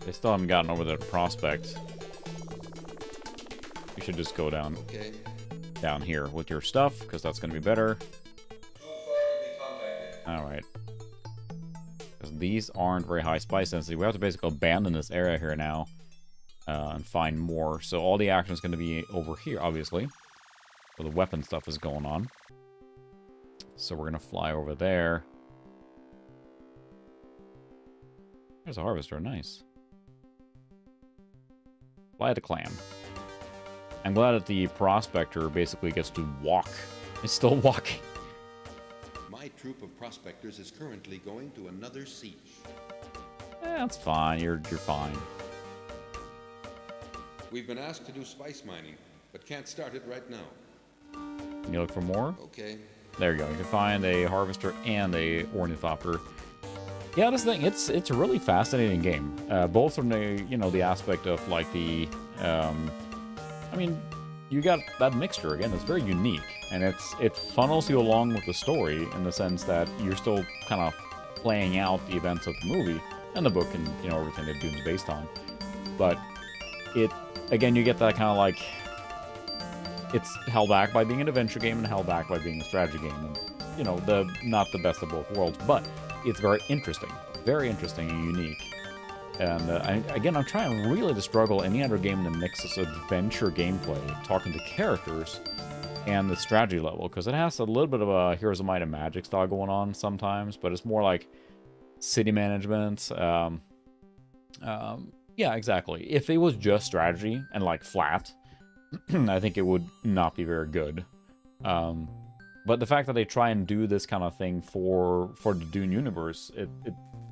They still haven't gotten over the prospect. You should just go down Okay. down here with your stuff, because that's going to be better. Alright. Because these aren't very high spice density. We have to basically abandon this area here now and find more. So all the action is going to be over here, obviously. Where the weapon stuff is going on. So we're going to fly over there. There's a harvester. Nice. Fly the clan. I'm glad that the prospector basically gets to walk. He's still walking. My troop of prospectors is currently going to another siege. That's fine. You're fine. We've been asked to do spice mining, but can't start it right now. Can you look for more? Okay. There you go. You can find a harvester and a ornithopter. Yeah, this thing, it's a really fascinating game. Both from the the aspect of like the I mean, you got that mixture again. It's very unique, and it funnels you along with the story in the sense that you're still kind of playing out the events of the movie and the book and everything that Dune's based on. But it again, you get that kind of like it's held back by being an adventure game and held back by being a strategy game, and the not the best of both worlds, but it's very interesting and unique. And I'm trying really to struggle any other game that mixes adventure gameplay, talking to characters, and the strategy level, because it has a little bit of a Heroes of Might and Magic style going on sometimes, but it's more like city management. Yeah, exactly. If it was just strategy and like flat, I think it would not be very good. But the fact that they try and do this kind of thing for the Dune universe, it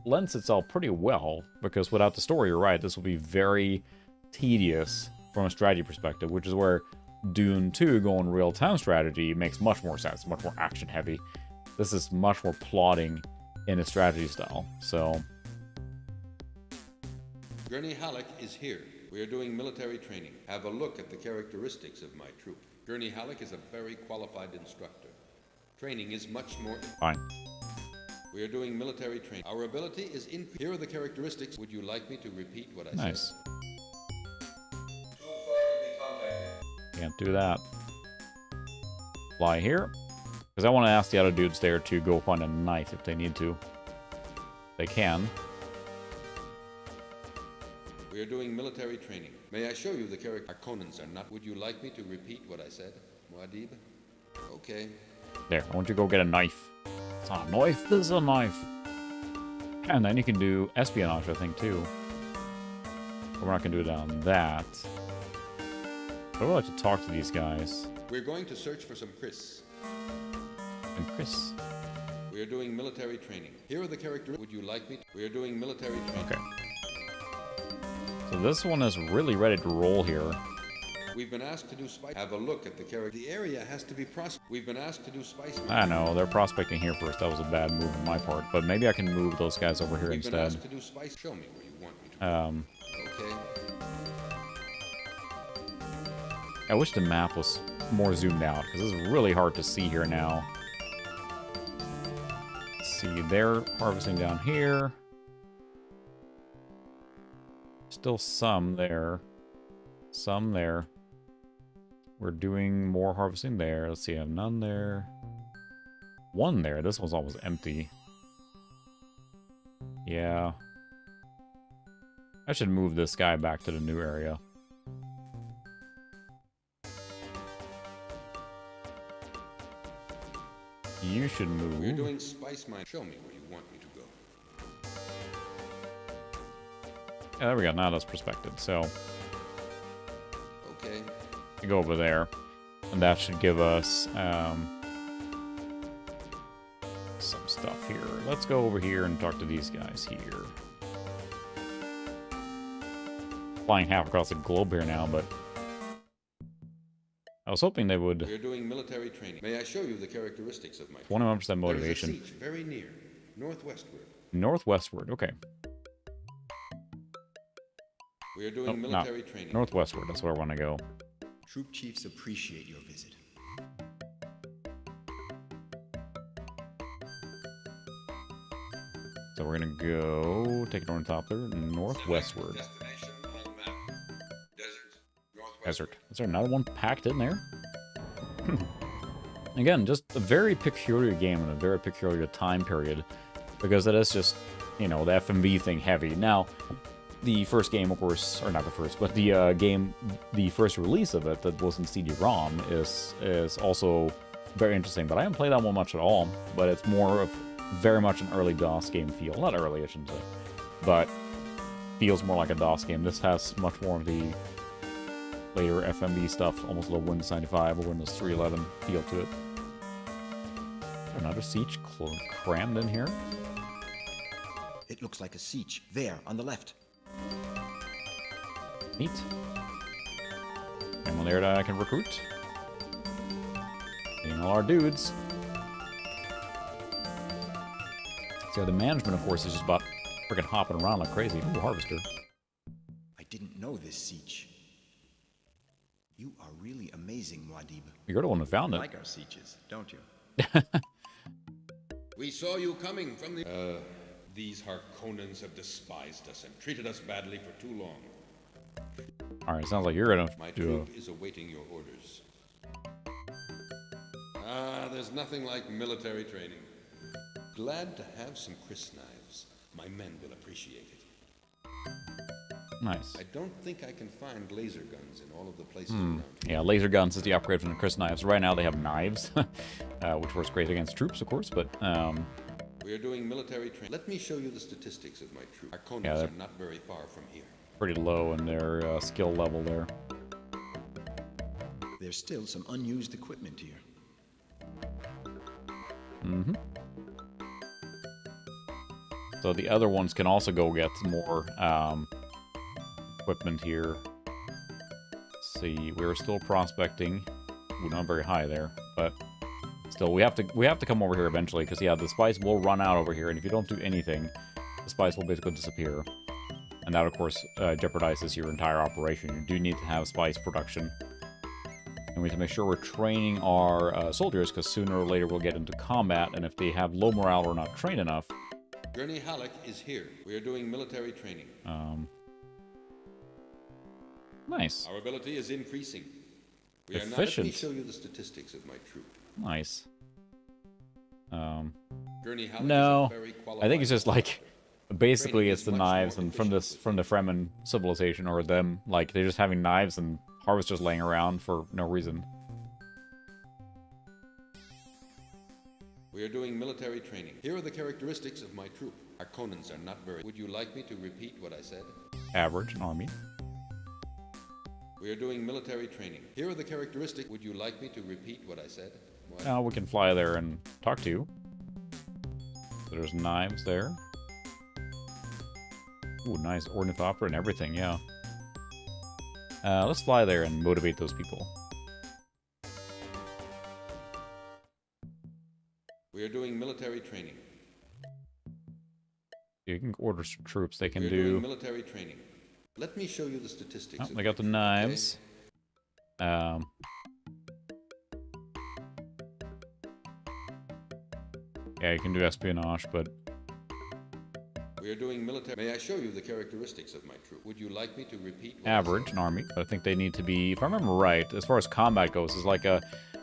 lends itself pretty well, because without the story, you're right, this will be very tedious from a strategy perspective, which is where Dune 2 going real-time strategy makes much more sense, much more action-heavy. This is much more plotting in a strategy style, so... Gurney Halleck is here. We are doing military training. Have a look at the characteristics of my troop. Gurney Halleck is a very qualified instructor. Training is much more... Fine. We are doing military training. Our ability is increased. Here are the characteristics. Would you like me to repeat what I Nice. said? Can't do that. Fly here. Because I want to ask the other dudes there to go find a knife if they need to. They can. We are doing military training. May I show you the character? Harkonnens are not... Would you like me to repeat what I said, Muad'Dib? Okay. There, I want you to go get a knife. It's not a knife, this is a knife. And then you can do espionage, I think, too. But we're not going to do it on that. But I would like to talk to these guys. We're going to search for some Chris. And Chris. We are doing military training. Here are the characters. Would you like me to... We are doing military training. Okay. So this one is really ready to roll here. We've been asked to do spice. Have a look at the character. The area has to be We've been asked to do spice. I know, they're prospecting here first. That was a bad move on my part, but maybe I can move those guys over here We've been instead. asked to do spice. Show me where you want me to go. Okay. I wish the map was more zoomed out, because this is really hard to see here now. Let's see, they're harvesting down here. Still some there. Some there. We're doing more harvesting there. Let's see, I have none there. One there. This one's almost empty. Yeah. I should move this guy back to the new area. You should move. We're doing spice mine. Show me where you want me to go. Yeah, there we go. Now that's prospected. So Okay. we go over there, and that should give us some stuff here. Let's go over here and talk to these guys here. Flying half across the globe here now, but I was hoping they would. We're doing military training. May I show you the characteristics of my 21% motivation. There is a siege very near, northwestward. Northwestward, okay. We are doing military training. Northwestward, that's where I want to go. Troop chiefs appreciate your visit. So we're gonna go take an Ornithopter northwestward. Destination on map. Desert. Desert. Is there another one packed in there? Again, just a very peculiar game in a very peculiar time period, because it is just, you know, the FMV thing heavy. Now, the first game, of course, or not the first, but the the first release of it that was in CD-ROM is also very interesting. But I haven't played that one much at all. But it's more of very much an early DOS game feel. Not early, I shouldn't say, but feels more like a DOS game. This has much more of the later FMV stuff, almost a little Windows 95 or Windows 3.11 feel to it. Another siege crammed in here. It looks like a siege. There, on the left. Neat. And one there that I can recruit. Getting all our dudes. So the management, of course, is just about freaking hopping around like crazy. Ooh, Harvester. I didn't know this siege. You are really amazing, Muad'Dib. You're the one who found You it. like our sieges, don't you? We saw you coming from the... These Harkonnens have despised us and treated us badly for too long. Alright, sounds like you're gonna My do troop is awaiting your orders. There's nothing like military training. Glad to have some crysknives. My men will appreciate it. Nice. I don't think I can find laser guns in all of the places around. Yeah, laser guns is the upgrade from the crysknives. Right now they have knives, which works great against troops, of course, but... We are doing military training. Let me show you the statistics of my troop. Harkonnens Yeah, are not very far from here. pretty low in their skill level there. There's still some unused equipment here. Mm-hmm. So the other ones can also go get some more equipment here. Let's see, we're still prospecting. Ooh, not very high there, but still, we have to come over here eventually, because yeah, the spice will run out over here, and if you don't do anything, the spice will basically disappear. And that, of course, jeopardizes your entire operation. You do need to have spice production. And we have to make sure we're training our soldiers, because sooner or later we'll get into combat, and if they have low morale or not trained enough... Gurney Halleck is here. We are doing military training. Nice. Our ability is increasing. We are not... Let Efficient. me show you the statistics of my troop. Nice. Gurney Halleck No, is a very I qualified think it's just like... Basically, Training it's is the much knives, more and from efficient the Fremen civilization, or them, like, they're just having knives and harvesters laying around for no reason. We are doing military training. Here are the characteristics of my troop. Harkonnens are not very... Would you like me to repeat what I said? Average army. We are doing military training. Here are the characteristics... Would you like me to repeat what I said? What? Now we can fly there and talk to you. So there's knives there. Ooh, nice Ornithopter and everything, yeah. Let's fly there and motivate those people. We are doing military training. You can order some troops. They can We are do. doing military training. Let me show you the statistics. Oh, of they my got the troop, knives. okay? Yeah, you can do espionage, but We are doing military. May I show you the characteristics of my troop? Would you like me to repeat? What average an army. But I think they need to be, if I remember right, as far as combat goes, it's like a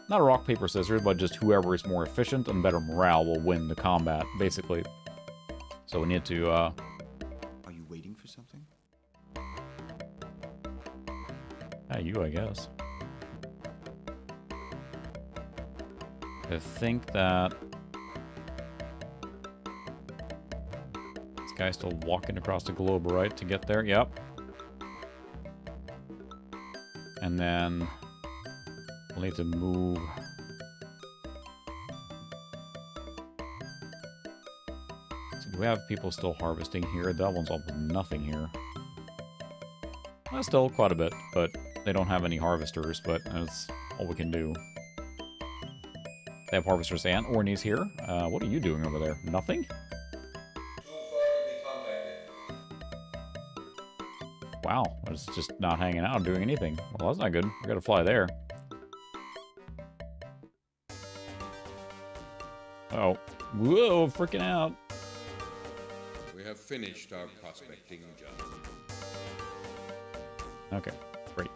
not a rock paper scissors, but just whoever is more efficient and better morale will win the combat, basically. So we need to. Are you waiting for something? You, I guess. I think that this guy's still walking across the globe, right, to get there. Yep. And then we'll need to move. So do we have people still harvesting here? That one's all nothing here. Well, still quite a bit, but they don't have any harvesters, but that's all we can do. They have harvesters and Ornies here. What are you doing over there? Nothing? Wow, it's just not hanging out, doing anything. Well, that's not good. We gotta fly there. Oh, whoa, freaking out. We have finished our prospecting job. Okay, great.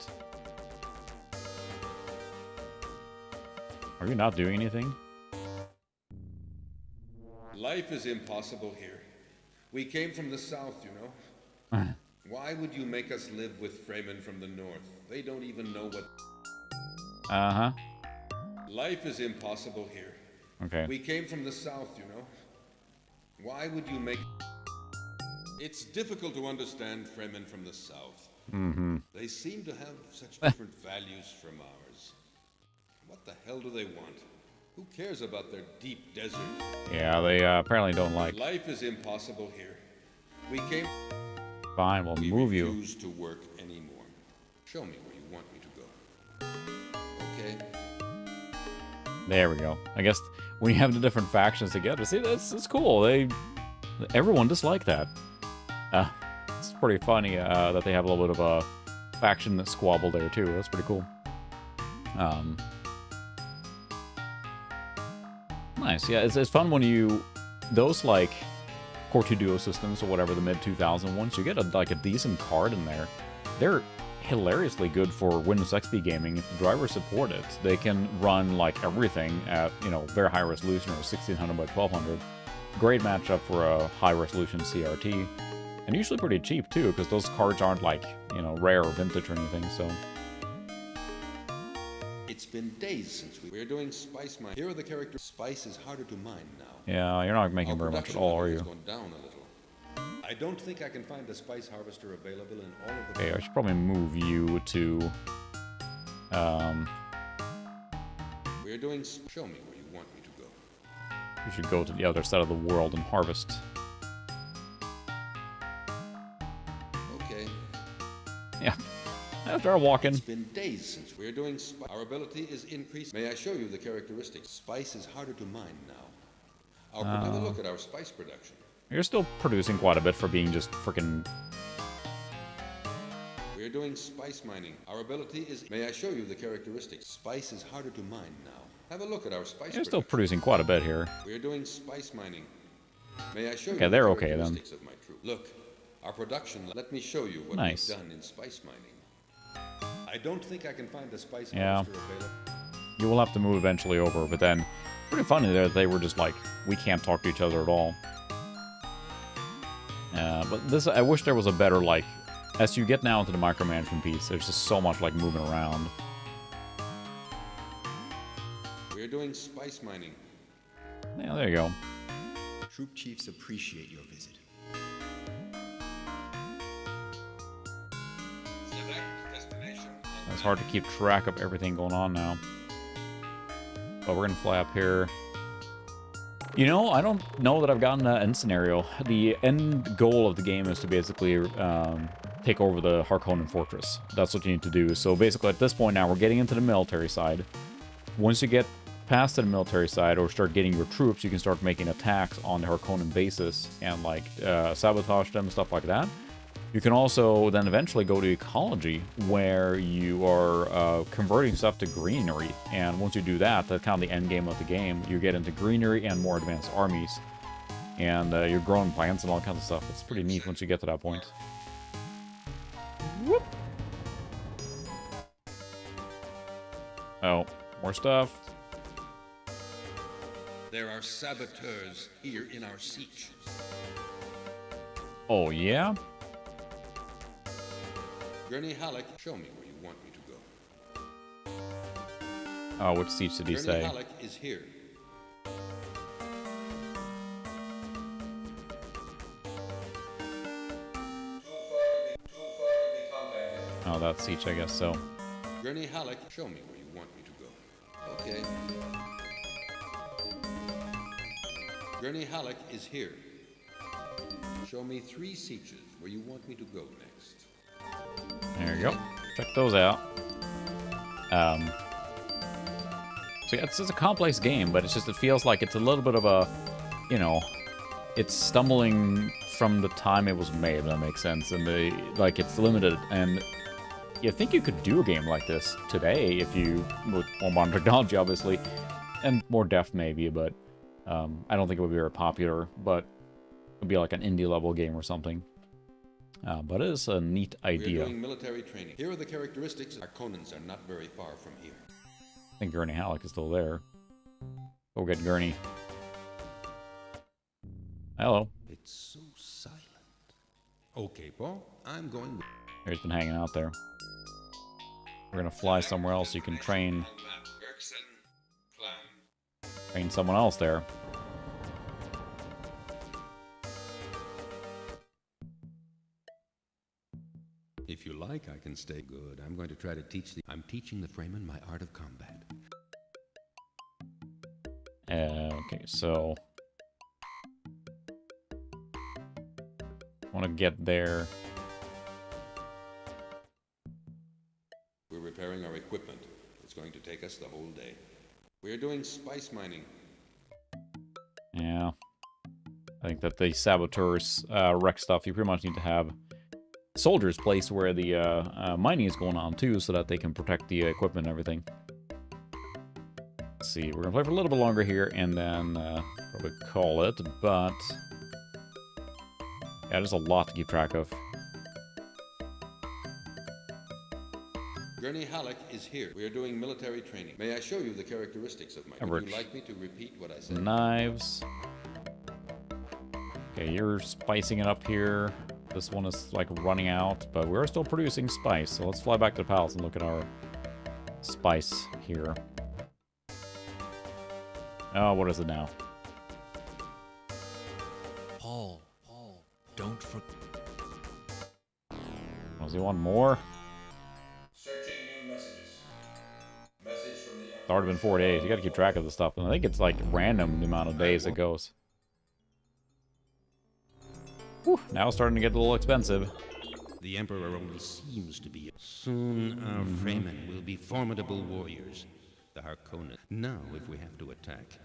Are you not doing anything? Life is impossible here. We came from the south, you know. Why would you make us live with Fremen from the north? They don't even know what... Uh-huh. Life is impossible here. Okay. We came from the south, you know. Why would you make... It's difficult to understand Fremen from the south. Mm-hmm. They seem to have such different values from ours. What the hell do they want? Who cares about their deep desert? Yeah, they apparently don't like... Life is impossible here. We came... Fine, we'll move you. We refuse to work anymore. Show me where you want me to go. Okay. There we go. I guess when you have the different factions together, see, that's cool. Everyone disliked that. It's pretty funny that they have a little bit of a faction squabble there too. That's pretty cool. Nice. Yeah, it's fun when those like Core 2 Duo systems or whatever, the mid-2000 ones, you get a decent card in there. They're hilariously good for Windows XP gaming. If the drivers support it, they can run like everything at, very high resolution or 1600 by 1200. Great matchup for a high resolution CRT. And usually pretty cheap too, because those cards aren't like, rare or vintage or anything, so. It's been days since we were doing spice mining. Here are the characters. Spice is harder to mine now. Yeah, you're not making very much at all, are you? Gone down a little. I don't think I can find a spice harvester available in all of the... Okay, I should probably move you to... We're doing... Show me where you want me to go. You should go to the other side of the world and harvest. Okay. Yeah. Start walking. It's been days since we're doing spice. Our ability is increased. May I show you the characteristics? Spice is harder to mine now. Have a look at our spice production. You're still producing quite a bit for being just freaking... We're doing spice mining. Our ability is... May I show you the characteristics? Spice is harder to mine now. Have a look at our spice You're still producing quite a bit here. We're doing spice mining. May I show you Okay, they're the okay then. characteristics of my troop? Look, our production... Let me show you what we've done in spice mining. I don't think I can find a spice harvester available. You will have to move eventually over, but then... Pretty funny there, they were just like, we can't talk to each other at all. But this, I wish there was a better, like... As you get now into the micromanagement piece, there's just so much, like, moving around. We're doing spice mining. Yeah, there you go. Troop chiefs appreciate your visit. It's hard to keep track of everything going on now. But we're gonna fly up here. I don't know that I've gotten an end scenario. The end goal of the game is to basically take over the Harkonnen fortress. That's what you need to do. So basically, at this point now, we're getting into the military side. Once you get past the military side or start getting your troops, you can start making attacks on the Harkonnen bases and like sabotage them, stuff like that. You can also then eventually go to ecology, where you are converting stuff to greenery. And once you do that, that's kind of the end game of the game. You get into greenery and more advanced armies. And you're growing plants and all kinds of stuff. It's pretty neat once you get to that point. Whoop. Oh, more stuff. There are saboteurs here in our siege. Oh, yeah? Gurney Halleck, show me where you want me to go. Oh, which siege did he Gurney say? Halleck is here. Oh, that siege, I guess so. Gurney Halleck, show me where you want me to go. Okay. Gurney Halleck is here. Show me 3 sieges where you want me to go next. There you go. Check those out. So yeah, it's a complex game, but it's just, it feels like it's a little bit of a, you know, it's stumbling from the time it was made, if that makes sense. And like, it's limited. And you think you could do a game like this today if you, with more modern technology, obviously, and more depth maybe, but I don't think it would be very popular, but it would be like an indie level game or something. But it is a neat idea. We're doing military training. Here are the characteristics. Our Conans are not very far from here. I think Gurney Halleck is still there. Go get Gurney. Hello. It's so silent. Okay, Paul, I'm going with... He's been hanging out there. We're gonna fly somewhere else so you can train someone else there. If you like, I can stay good. I'm going to try to teach I'm teaching the Fremen my art of combat. Okay, so... I want to get there. We're repairing our equipment. It's going to take us the whole day. We're doing spice mining. Yeah. I think that the saboteurs wreck stuff, you pretty much need to have soldiers placed where the mining is going on too, so that they can protect the equipment and everything. Let's see, we're gonna play for a little bit longer here and then probably call it, but yeah, there's a lot to keep track of. Gurney Halleck is here. We are doing military training. May I show you the characteristics of my... Would you like me to repeat what I said? Knives. Okay, you're spicing it up here. This one is like running out, but we're still producing spice. So let's fly back to the palace and look at our spice here. Oh, what is it now? Paul, don't forget. Does he want more? Searching new messages. Message from the... It's already been 4 days. You gotta keep track of this stuff. And I think it's like random the amount of days it goes. Whew, now it's starting to get a little expensive. The Emperor only seems to be... Soon our Fremen will be formidable warriors. The Harkonnen. Now, if we have to attack,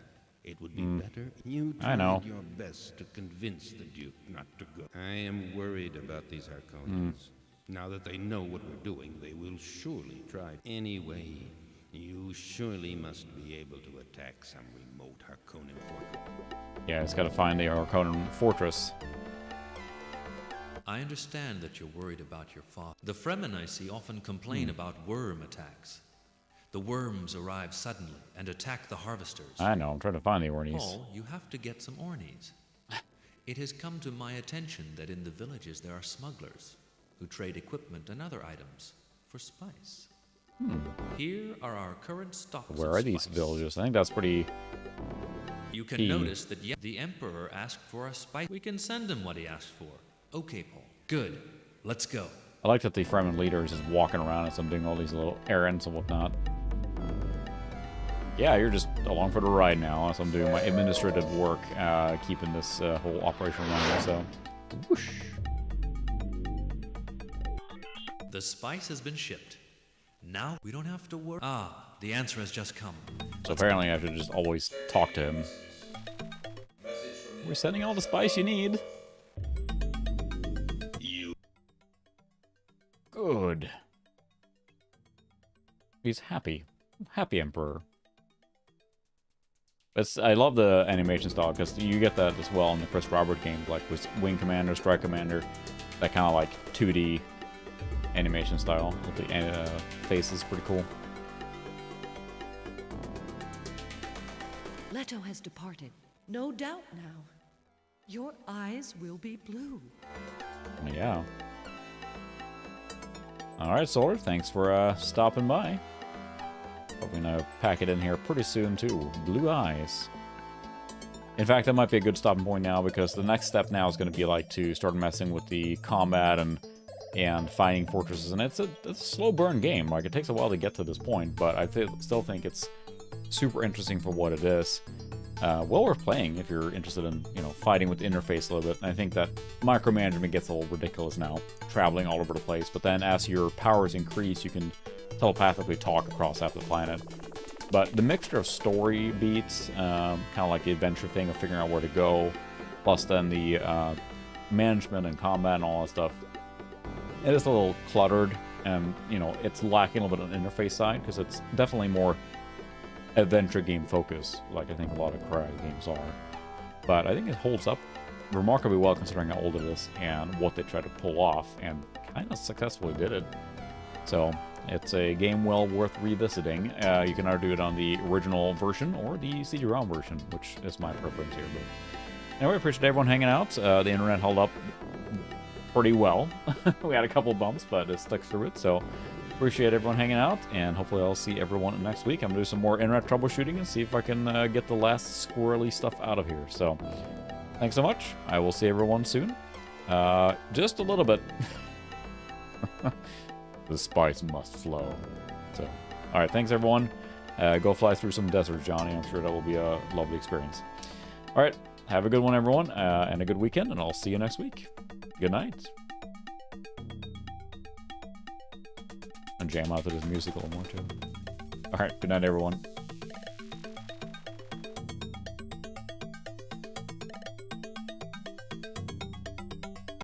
it would be better you tried your best to convince the Duke not to go. I am worried about these Harkonnens. Now that they know what we're doing, they will surely try. Anyway, you surely must be able to attack some remote Harkonnen fortress. Yeah, it's gotta find the Harkonnen fortress. I understand that you're worried about your father. The Fremen I see often complain about worm attacks. The worms arrive suddenly and attack the harvesters. I know, I'm trying to find the Ornies. Paul, you have to get some Ornies. It has come to my attention that in the villages there are smugglers who trade equipment and other items for spice. Here are our current stocks. Where are these villages? I think that's pretty... You can notice that the Emperor asked for a spice. We can send him what he asked for. Okay, Paul. Good. Let's go. I like that the Fremen leader is just walking around as I'm doing all these little errands and whatnot. Yeah, you're just along for the ride now as I'm doing my administrative work, keeping this whole operation running, so... Whoosh. The spice has been shipped. Now we don't have to worry. Ah, the answer has just come. So apparently I should just always talk to him. We're sending all the spice you need. Good. He's happy. Happy Emperor. I love the animation style, because you get that as well in the Chris Robert games, like with Wing Commander, Strike Commander. That kind of like 2D animation style. The face is pretty cool. Leto has departed. No doubt now. Your eyes will be blue. Yeah. Alright, Solar, thanks for stopping by. Hoping to pack it in here pretty soon, too. Blue eyes. In fact, that might be a good stopping point now, because the next step now is going to be like to start messing with the combat and finding fortresses. And it's a slow burn game. Like, it takes a while to get to this point, but I still think it's super interesting for what it is. Well worth playing if you're interested in, fighting with the interface a little bit. And I think that micromanagement gets a little ridiculous now, traveling all over the place. But then as your powers increase, you can telepathically talk across half the planet. But the mixture of story beats, kind of like the adventure thing of figuring out where to go, plus then the management and combat and all that stuff, it is a little cluttered, and, it's lacking a little bit on the interface side, because it's definitely more adventure game focus, like I think a lot of karate games are. But I think it holds up remarkably well considering how old it is and what they tried to pull off, and kind of successfully did it. So it's a game well worth revisiting. You can either do it on the original version or the CD-ROM version, which is my preference here. But anyway, appreciate everyone hanging out. The internet held up pretty well. We had a couple bumps, but it stuck through it. So appreciate everyone hanging out, and hopefully I'll see everyone next week. I'm going to do some more internet troubleshooting and see if I can get the last squirrely stuff out of here. So thanks so much. I will see everyone soon. Just a little bit. The spice must flow. So, all right, thanks everyone. Go fly through some deserts, Johnny. I'm sure that will be a lovely experience. All right, have a good one, everyone, and a good weekend, and I'll see you next week. Good night. And jam out to this music a little more, too. All right, good night, everyone.